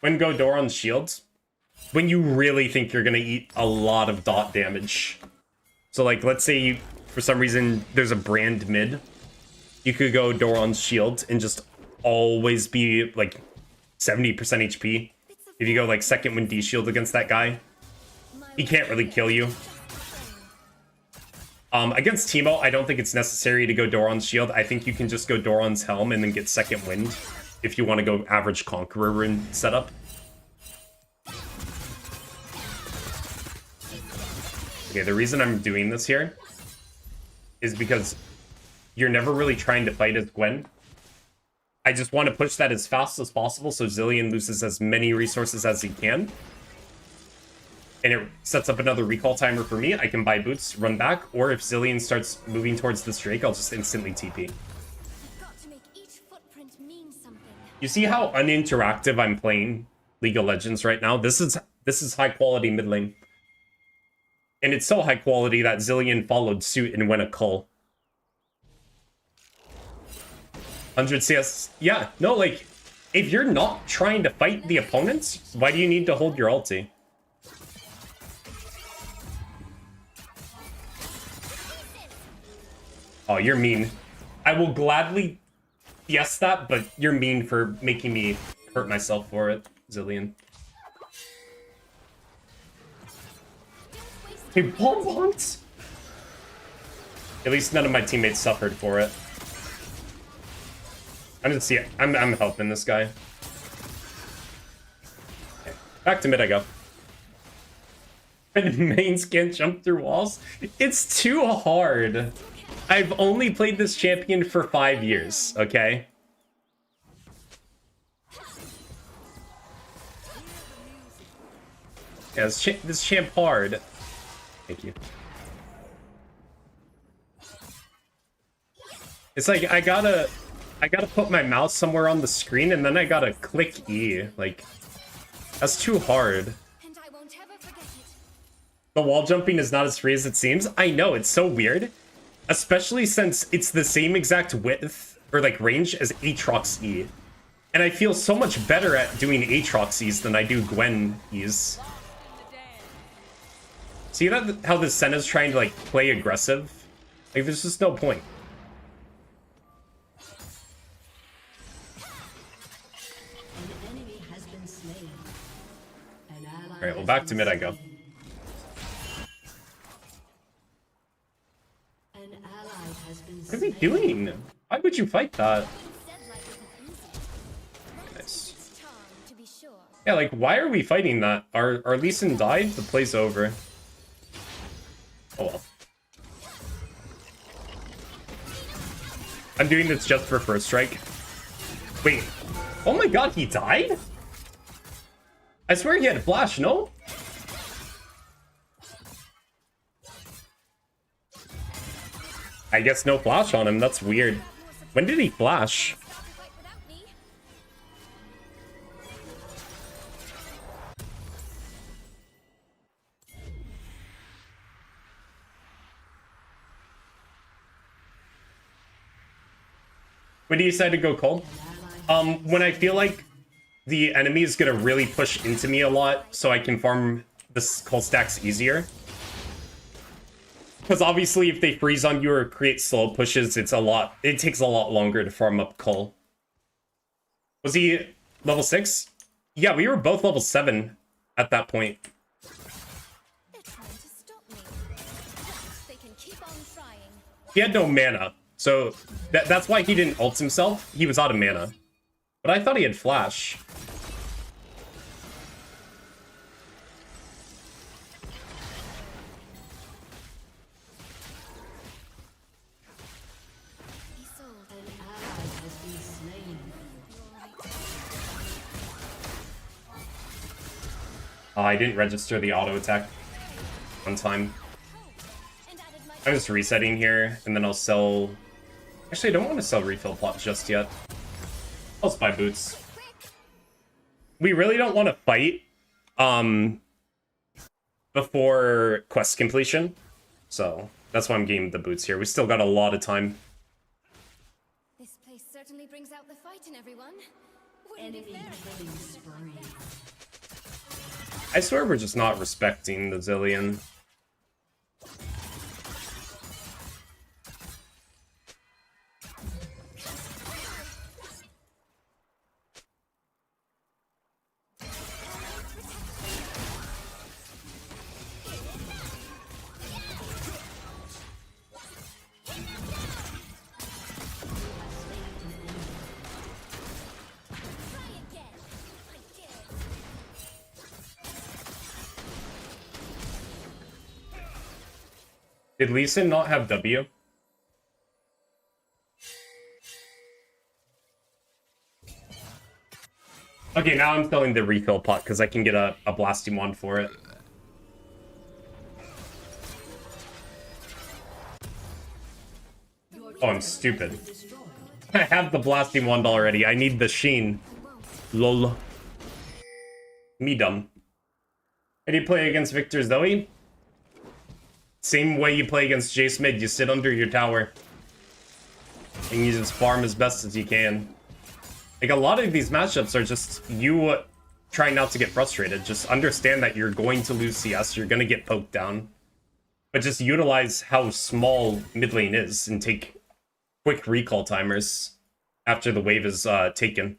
When go Doran's shields? When you really think you're gonna eat a lot of dot damage. So like, let's say you, for some reason there's a brand mid. You could go Doran's shield and just always be like 70% HP. If you go like Second Wind D shield against that guy, he can't really kill you. Against Teemo, I don't think it's necessary to go Doran's shield. I think you can just go Doran's Helm and then get Second Wind if you want to go average Conqueror in setup. Okay, the reason I'm doing this here is because you're never really trying to fight as Gwen. I just want to push that as fast as possible so Zillion loses as many resources as he can. And it sets up another recall timer for me. I can buy boots, run back, or if Zillion starts moving towards this Drake, I'll just instantly TP. I've got to make each footprint mean something. You see how uninteractive I'm playing League of Legends right now? This is high quality mid lane. And it's so high quality that Zillion followed suit and went a cull. 100 CS. Yeah, no, like, if you're not trying to fight the opponents, why do you need to hold your ulti? Oh, you're mean. I will gladly yes that, but you're mean for making me hurt myself for it, Zillion. Hey, bonbons! At least none of my teammates suffered for it. I'm helping this guy. Back to mid I go. Mains can't jump through walls. It's too hard. I've only played this champion for 5 years, okay? Yeah, this champ hard. Thank you. It's like I gotta put my mouse somewhere on the screen and then I gotta click E. Like, that's too hard. And I won't ever forget it. The wall jumping is not as free as it seems. I know, it's so weird. Especially since it's the same exact width, or like range, as Aatrox E. And I feel so much better at doing Aatrox E's than I do Gwen E's. See that how the Senna's trying to like play aggressive? Like there's just no point. An enemy has been slain. An ally Alright, well has back to been mid I go. slain. An ally has been What are they slain. doing? Why would you fight that? Said life isn't easy. Nice. It's charm, to be sure. Yeah, like why are we fighting that? Our Lee Sin died? The play's over. Oh well. I'm doing this just for first strike. Wait. Oh my god, he died? I swear he had a flash, no? I guess no flash on him, that's weird. When did he flash? Fight without me. When do you decide to go cold? When I feel like the enemy is gonna really push into me a lot, so I can farm this cold stacks easier. Because obviously, if they freeze on you or create slow pushes, it takes a lot longer to farm up Cull. Was he level 6? Yeah, we were both level 7 at that point. They're trying to stop me. They can keep on trying. He had no mana, so that's why he didn't ult himself. He was out of mana. But I thought he had flash. He sold. An ally has been slain. Oh, I didn't register the auto attack on time. And added my I'm just resetting here, and then I'll sell... Actually, I don't want to sell refill plot just yet. I'll just buy boots. We really don't want to fight before quest completion. So that's why I'm getting the boots here. We still got a lot of time. This place certainly brings out the fight in everyone. Wouldn't be Enemy fair. killing spree. I swear we're just not respecting the Zillion. Try again. I did it. Did Lee Sin not have W? Okay, now I'm selling the refill pot because I can get a blasting wand for it. Oh, I'm stupid. I have the blasting wand already. I need the sheen. Lol. Me dumb. How do you play against Victor Zoe? Same way you play against Jace mid. You sit under your tower. And you just farm as best as you can. Like, a lot of these matchups are just you trying not to get frustrated. Just understand that you're going to lose CS. You're going to get poked down. But just utilize how small mid lane is and take quick recall timers after the wave is taken.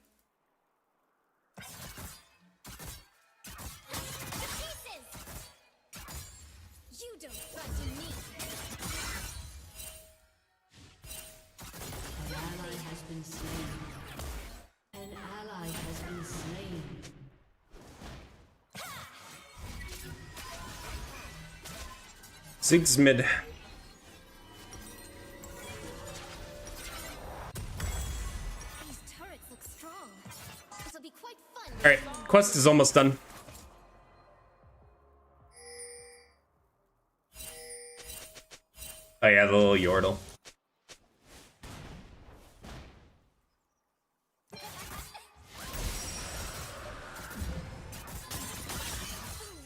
You don't frighten me. An ally has been slain. An ally has been slain. Ziggs mid. These turrets look strong. It'll be quite fun. Alright, quest is almost done. Oh yeah, the little Yordle.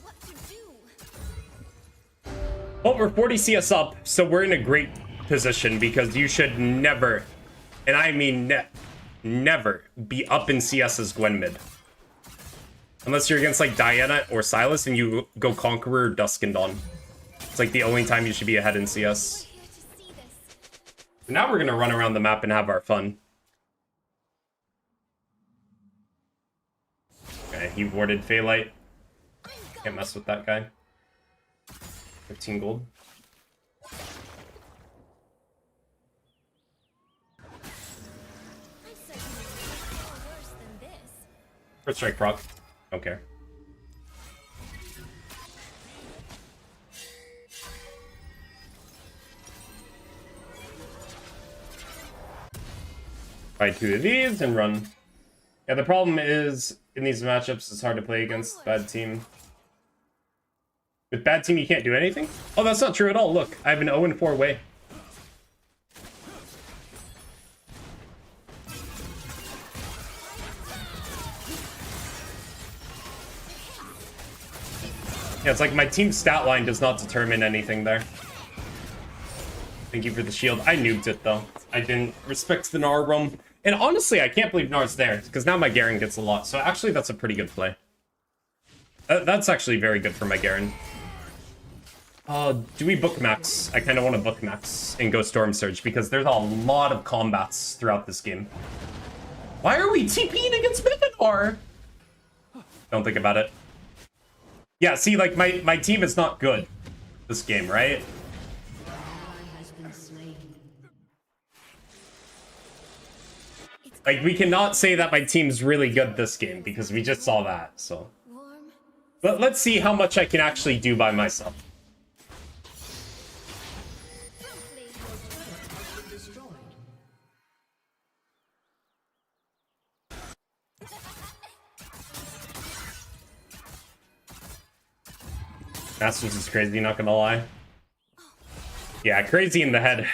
What to do? Well, we're 40 CS up, so we're in a great position because you should never, and I mean never, be up in CS as Gwen mid. Unless you're against like Diana or Sylas and you go Conqueror or Dusk and Dawn. It's like the only time you should be ahead in CS. We're here to see this. So now we're gonna run around the map and have our fun. Okay, he warded Phaelite. Can't mess with that guy. 15 gold. I'm certain it's far worse than this. First strike proc. Don't care. Buy 2 of these and run. Yeah, the problem is in these matchups it's hard to play against bad team. With bad team you can't do anything? Oh, that's not true at all. Look, I have an 0-4 way. Yeah, it's like my team's stat line does not determine anything there. Thank you for the shield. I nuked it though. I didn't respect the Gnar roam. And honestly, I can't believe Gnar's there, because now my Garen gets a lot. So actually, that's a pretty good play. That's actually very good for my Garen. Do we bookmax? I kind of want to bookmax and go Storm Surge, because there's a lot of combats throughout this game. Why are we TPing against Minotaur? Don't think about it. Yeah, see, like, my team is not good this game, right? Like, we cannot say that my team's really good this game, because we just saw that, so. Warm. But let's see how much I can actually do by myself. Masters is crazy, not gonna lie. Yeah, crazy in the head.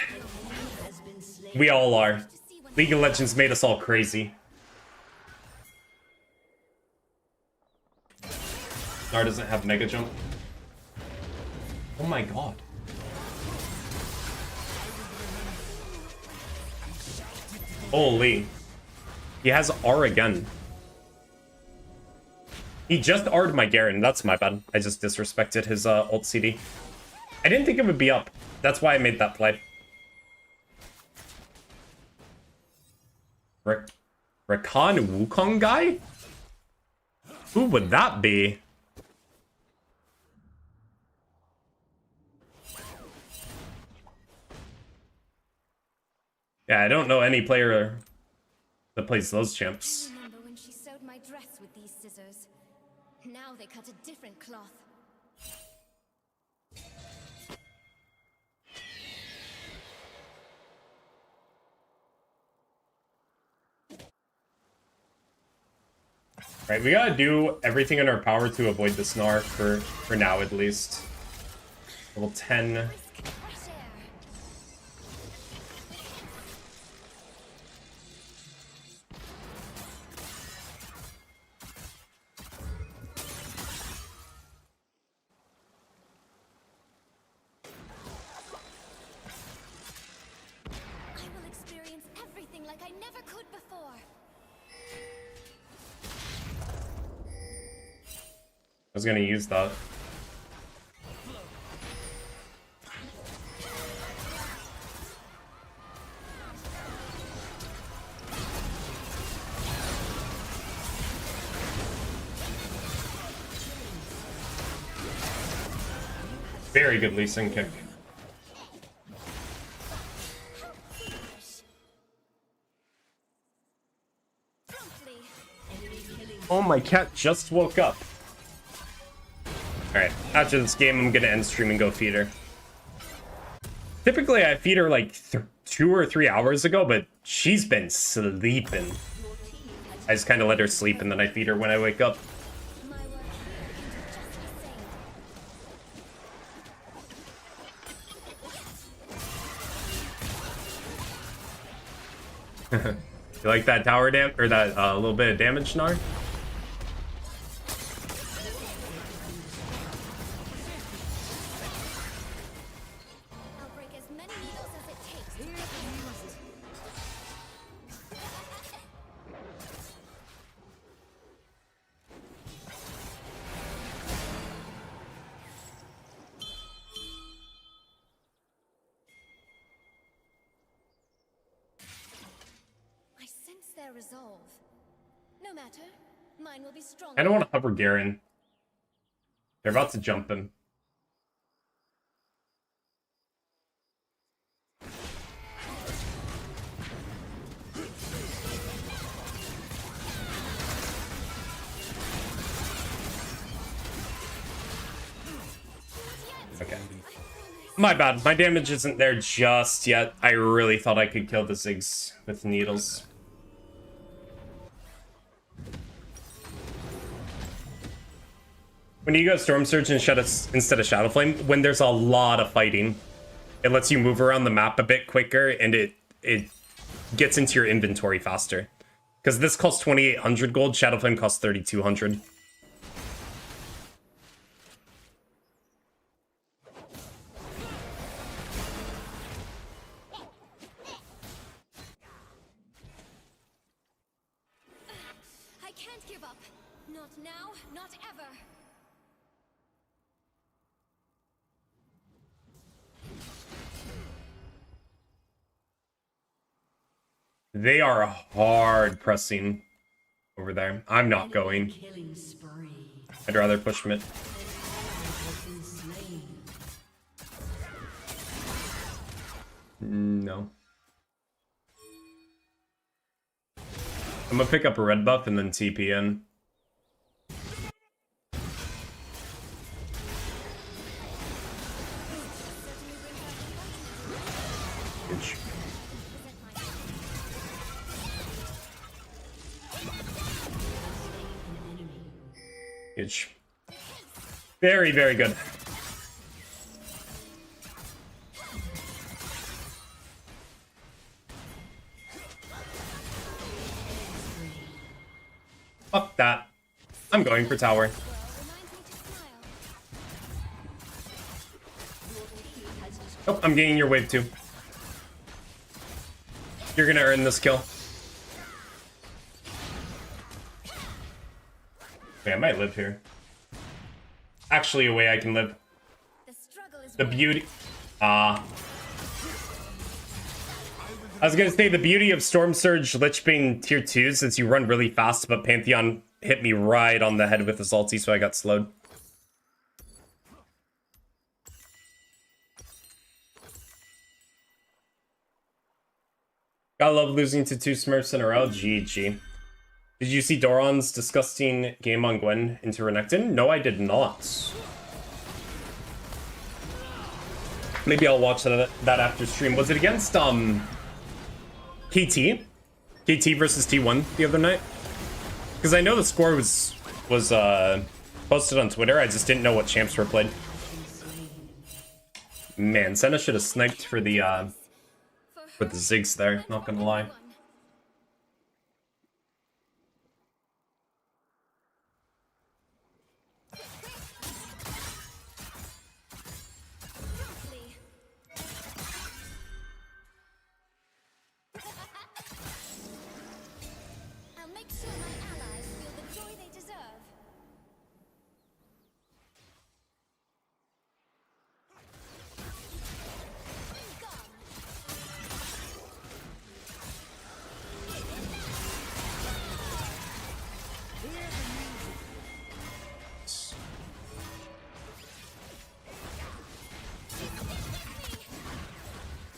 We all are. League of Legends made us all crazy. Gnar doesn't have Mega Jump. Oh my god. Holy. He has R again. He just R'd my Garen. That's my bad. I just disrespected his ult CD. I didn't think it would be up. That's why I made that play. Rakan Wukong guy? Who would that be? Yeah, I don't know any player that plays those champs. I remember when she sewed my dress with these scissors. Now they cut a different cloth. Right, we gotta do everything in our power to avoid the Gnar for now at least. Level 10. Fresh air. I will experience everything like I never could before. I was gonna use that. Very good Lee Sin kick. Promptly. Oh, my cat just woke up. Alright, after this game, I'm gonna end stream and go feed her. Typically, I feed her like 2 or 3 hours ago, but she's been sleeping. I just kind of let her sleep, and then I feed her when I wake up. My work here isn't just the same. You like that tower dam or that little bit of damage, Nar? I'll break as many needles as it takes. I sense their resolve. No matter, mine will be strong. I don't want to hover Garen. They're about to jump him. Okay. My bad. My damage isn't there just yet. I really thought I could kill the Ziggs with needles. When you go Storm Surge instead of Shadow Flame, when there's a lot of fighting, it lets you move around the map a bit quicker, and it gets into your inventory faster. Because this costs 2,800 gold, Shadow Flame costs 3,200. I can't give up. Not now, not ever. They are hard pressing over there. I'm not going. Killing spree. I'd rather push mid. Has been slain. No. I'm gonna pick up a red buff and then TP in. Huge. Huge. Very, very good. Fuck that. I'm going for tower. Reminds me to smile. Oh, I'm getting your wave too. You're gonna earn this kill. Wait, I might live here. Actually, a way I can live. The struggle is The worth beauty. I was gonna say the beauty of Storm Surge Lich being tier 2 since you run really fast, but Pantheon hit me right on the head with his ulti, so I got slowed. Gotta love losing to 2 Smurfs in a row. GG. Did you see Doran's disgusting game on Gwen into Renekton? No, I did not. Maybe I'll watch that after stream. Was it against KT? KT versus T1 the other night? Because I know the score was posted on Twitter. I just didn't know what champs were played. Man, Senna should have sniped for the Ziggs there, not gonna lie. I'll make sure my allies feel the joy they deserve. Gone.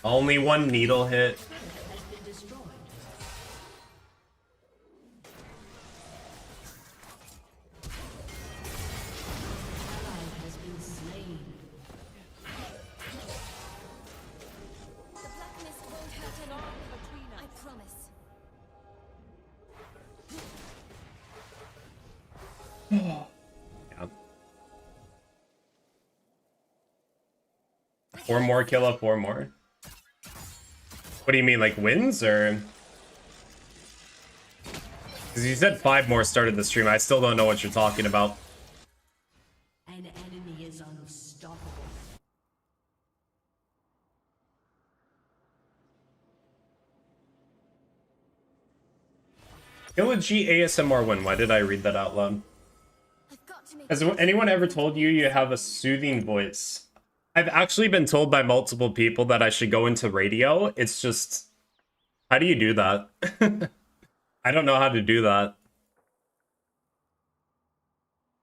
Only one needle hit. Has been destroyed. Ally has been slain. Yeah. Four more, Killa, four more. What do you mean, like wins, or? Because you said 5 more started the stream. I still don't know what you're talking about. An enemy is unstoppable. Killa G ASMR win. Why did I read that out loud? I've got to make Has anyone ever told you you have a soothing voice? I've actually been told by multiple people that I should go into radio. It's just, how do you do that? I don't know how to do that.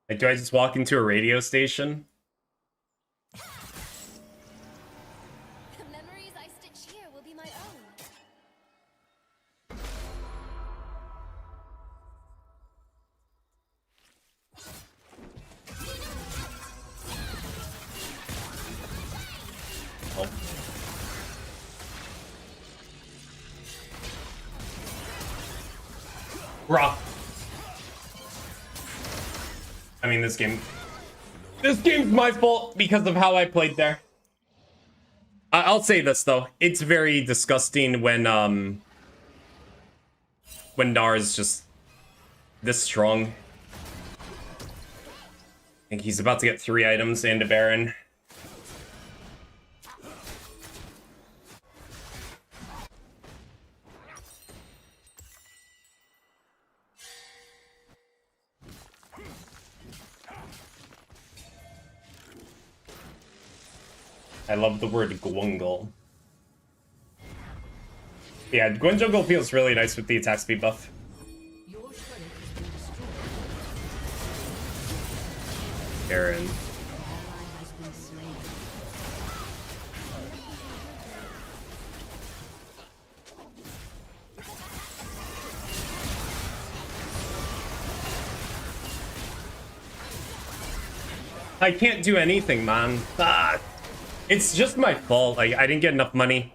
Like, do I just walk into a radio station? the memories I stitch here will be my own. Oh. Bruh. I mean, this game's my fault because of how I played there. I'll say this though, it's very disgusting when Nar is just this strong. I think he's about to get 3 items and a Baron. I love the word Gwungle. Yeah, Gwen Jungle feels really nice with the attack speed buff. Your turret has been destroyed. Baron. An ally has been slain. I can't do anything, man. Ah, it's just my fault. Like, I didn't get enough money.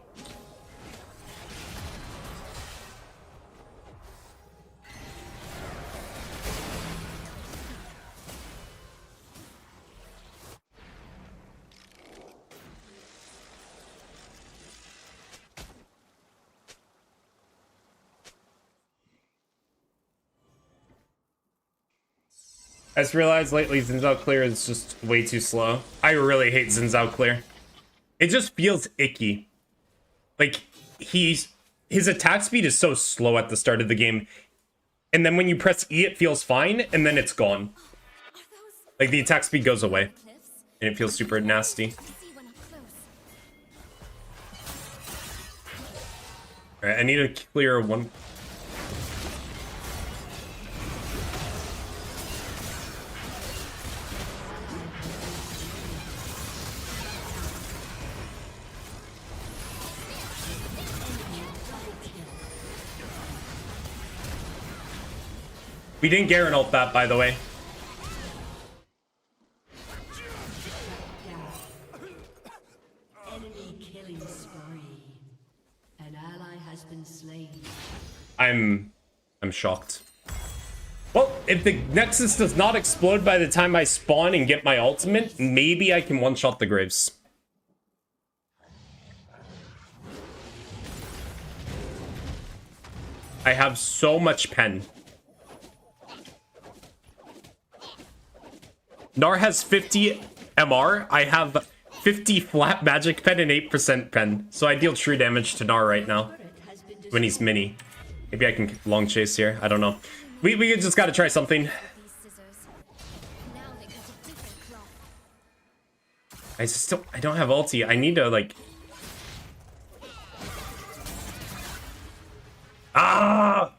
I just realized lately Xin Zhao Clear is just way too slow. I really hate Xin Zhao Clear. It just feels icky. Like, his attack speed is so slow at the start of the game. And then when you press E, it feels fine, and then it's gone. Are those Like, the attack speed goes away, cliffs? and it feels super nasty. To see when I'm close. Alright, I need to clear one. We didn't Garen ult that, by the way. Enemy killing spree. An ally has been slain. I'm shocked. Well, if the Nexus does not explode by the time I spawn and get my ultimate, maybe I can one-shot the Graves. I have so much pen. Nar has 50 MR. I have 50 flat magic pen and 8% pen. So I deal true damage to Nar right now. Turret has been destroyed. When he's mini. Maybe I can long chase here. I don't know. We just gotta try something. These scissors. Now they cut a different cloth. I don't have ulti. I need to like. Ah!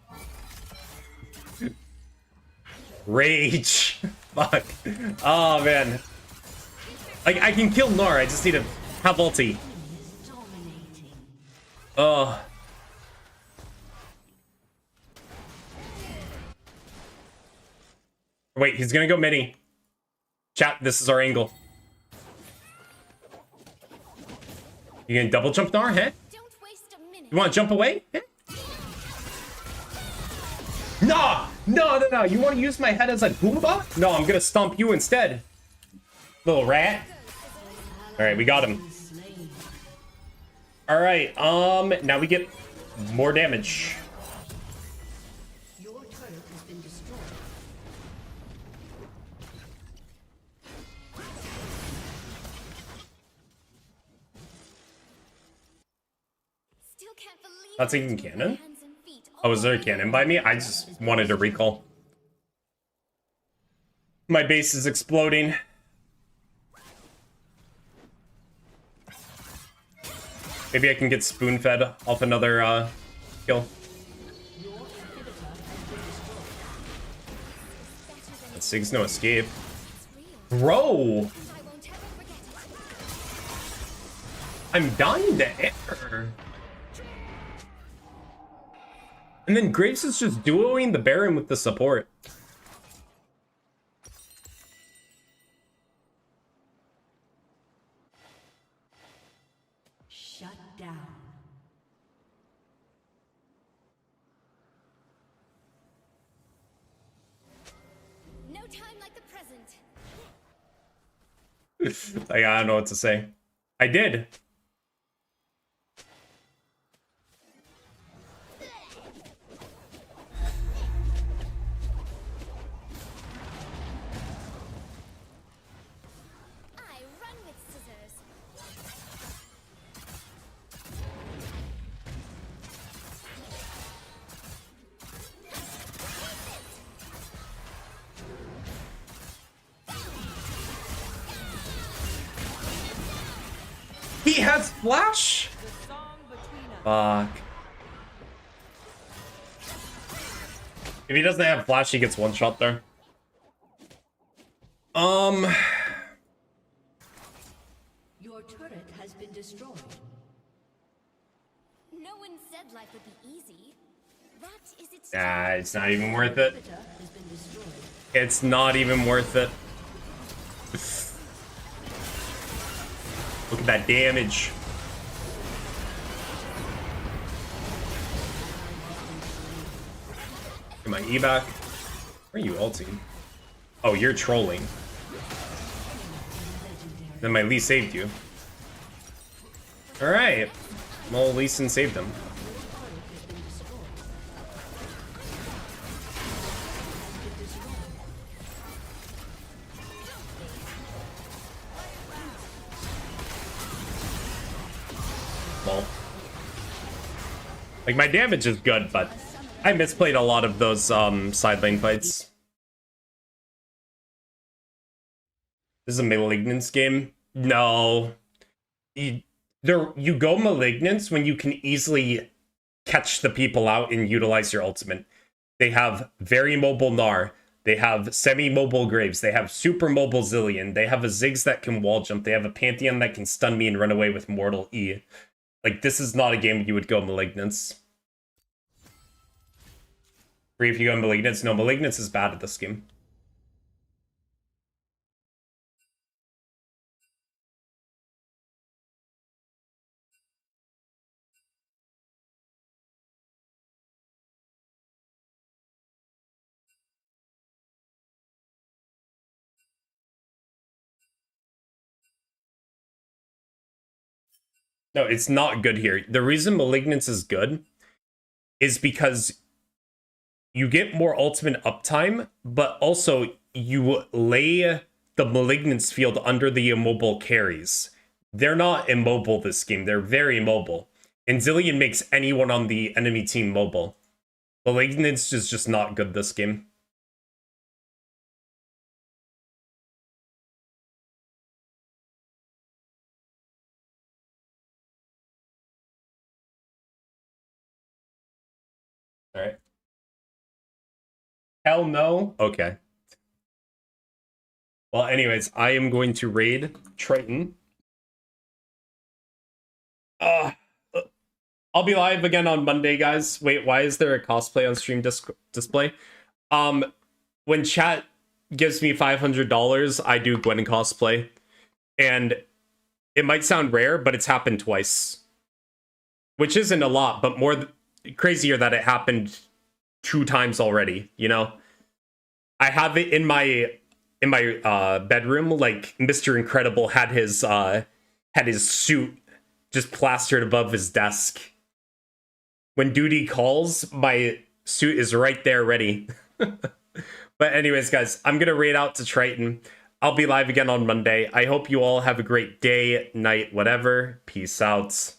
Rage. Fuck. Oh man. Like I can kill Nar. I just need to have ulti. Dominating. Oh. Wait, he's gonna go mini. Chat, this is our angle. You gonna double jump Nar, huh? Don't waste a minute. You wanna jump away? Huh? Nah! No, no, no. You want to use my head as a Goomba? No, I'm gonna stomp you instead. Little rat. Alright, we got him. Alright, now we get more damage. Your turret has been destroyed. Still can't believe That's it. even cannon? Hands and feet Oh, is there a all cannon by me? I just wanted to recall. My base is exploding. Maybe I can get spoon-fed off another kill. That Sig's no escape. Bro! I won't ever forget it. I'm dying to air. And then Graves is just duoing the Baron with the support. Shut down. No time like the present. Like, I don't know what to say. I did. I run with scissors. He has flash? Fuck. If he doesn't have flash, he gets one shot there. Your turret has been destroyed. No one said life would be easy. That is its Nah, it's not even worth it. Inhibitor has been destroyed. It's not even worth it. Look at that damage. Get my E back. Where are you ulting? Oh, you're trolling. Then my Lee saved you. Alright. Well, Lee Sin saved him. Well, like, my damage is good, but I misplayed a lot of those side lane fights. This is a Malignance game? No. You go Malignance when you can easily catch the people out and utilize your ultimate. They have very mobile Gnar. They have semi-mobile Graves. They have super mobile Zillion. They have a Ziggs that can wall jump. They have a Pantheon that can stun me and run away with Mortal E. Like, this is not a game you would go Malignance. Free if you go Malignance. No, Malignance is bad at this game. No, it's not good here. The reason Malignance is good is because you get more ultimate uptime, but also you lay the Malignance field under the immobile carries. They're not immobile this game. They're very mobile. And Zillion makes anyone on the enemy team mobile. Malignance is just not good this game. All right. Hell no? Okay. Well, anyways, I am going to raid Triton. I'll be live again on Monday, guys. Wait, why is there a cosplay on stream display? When chat gives me $500, I do Gwen cosplay. And it might sound rare, but it's happened twice. Which isn't a lot, but more crazier that it happened 2 times already, you know? I have it in my bedroom, like Mr. Incredible had his suit just plastered above his desk. When duty calls, my suit is right there ready. But anyways, guys, I'm gonna raid out to Triton. I'll be live again on Monday. I hope you all have a great day, night, whatever. Peace out.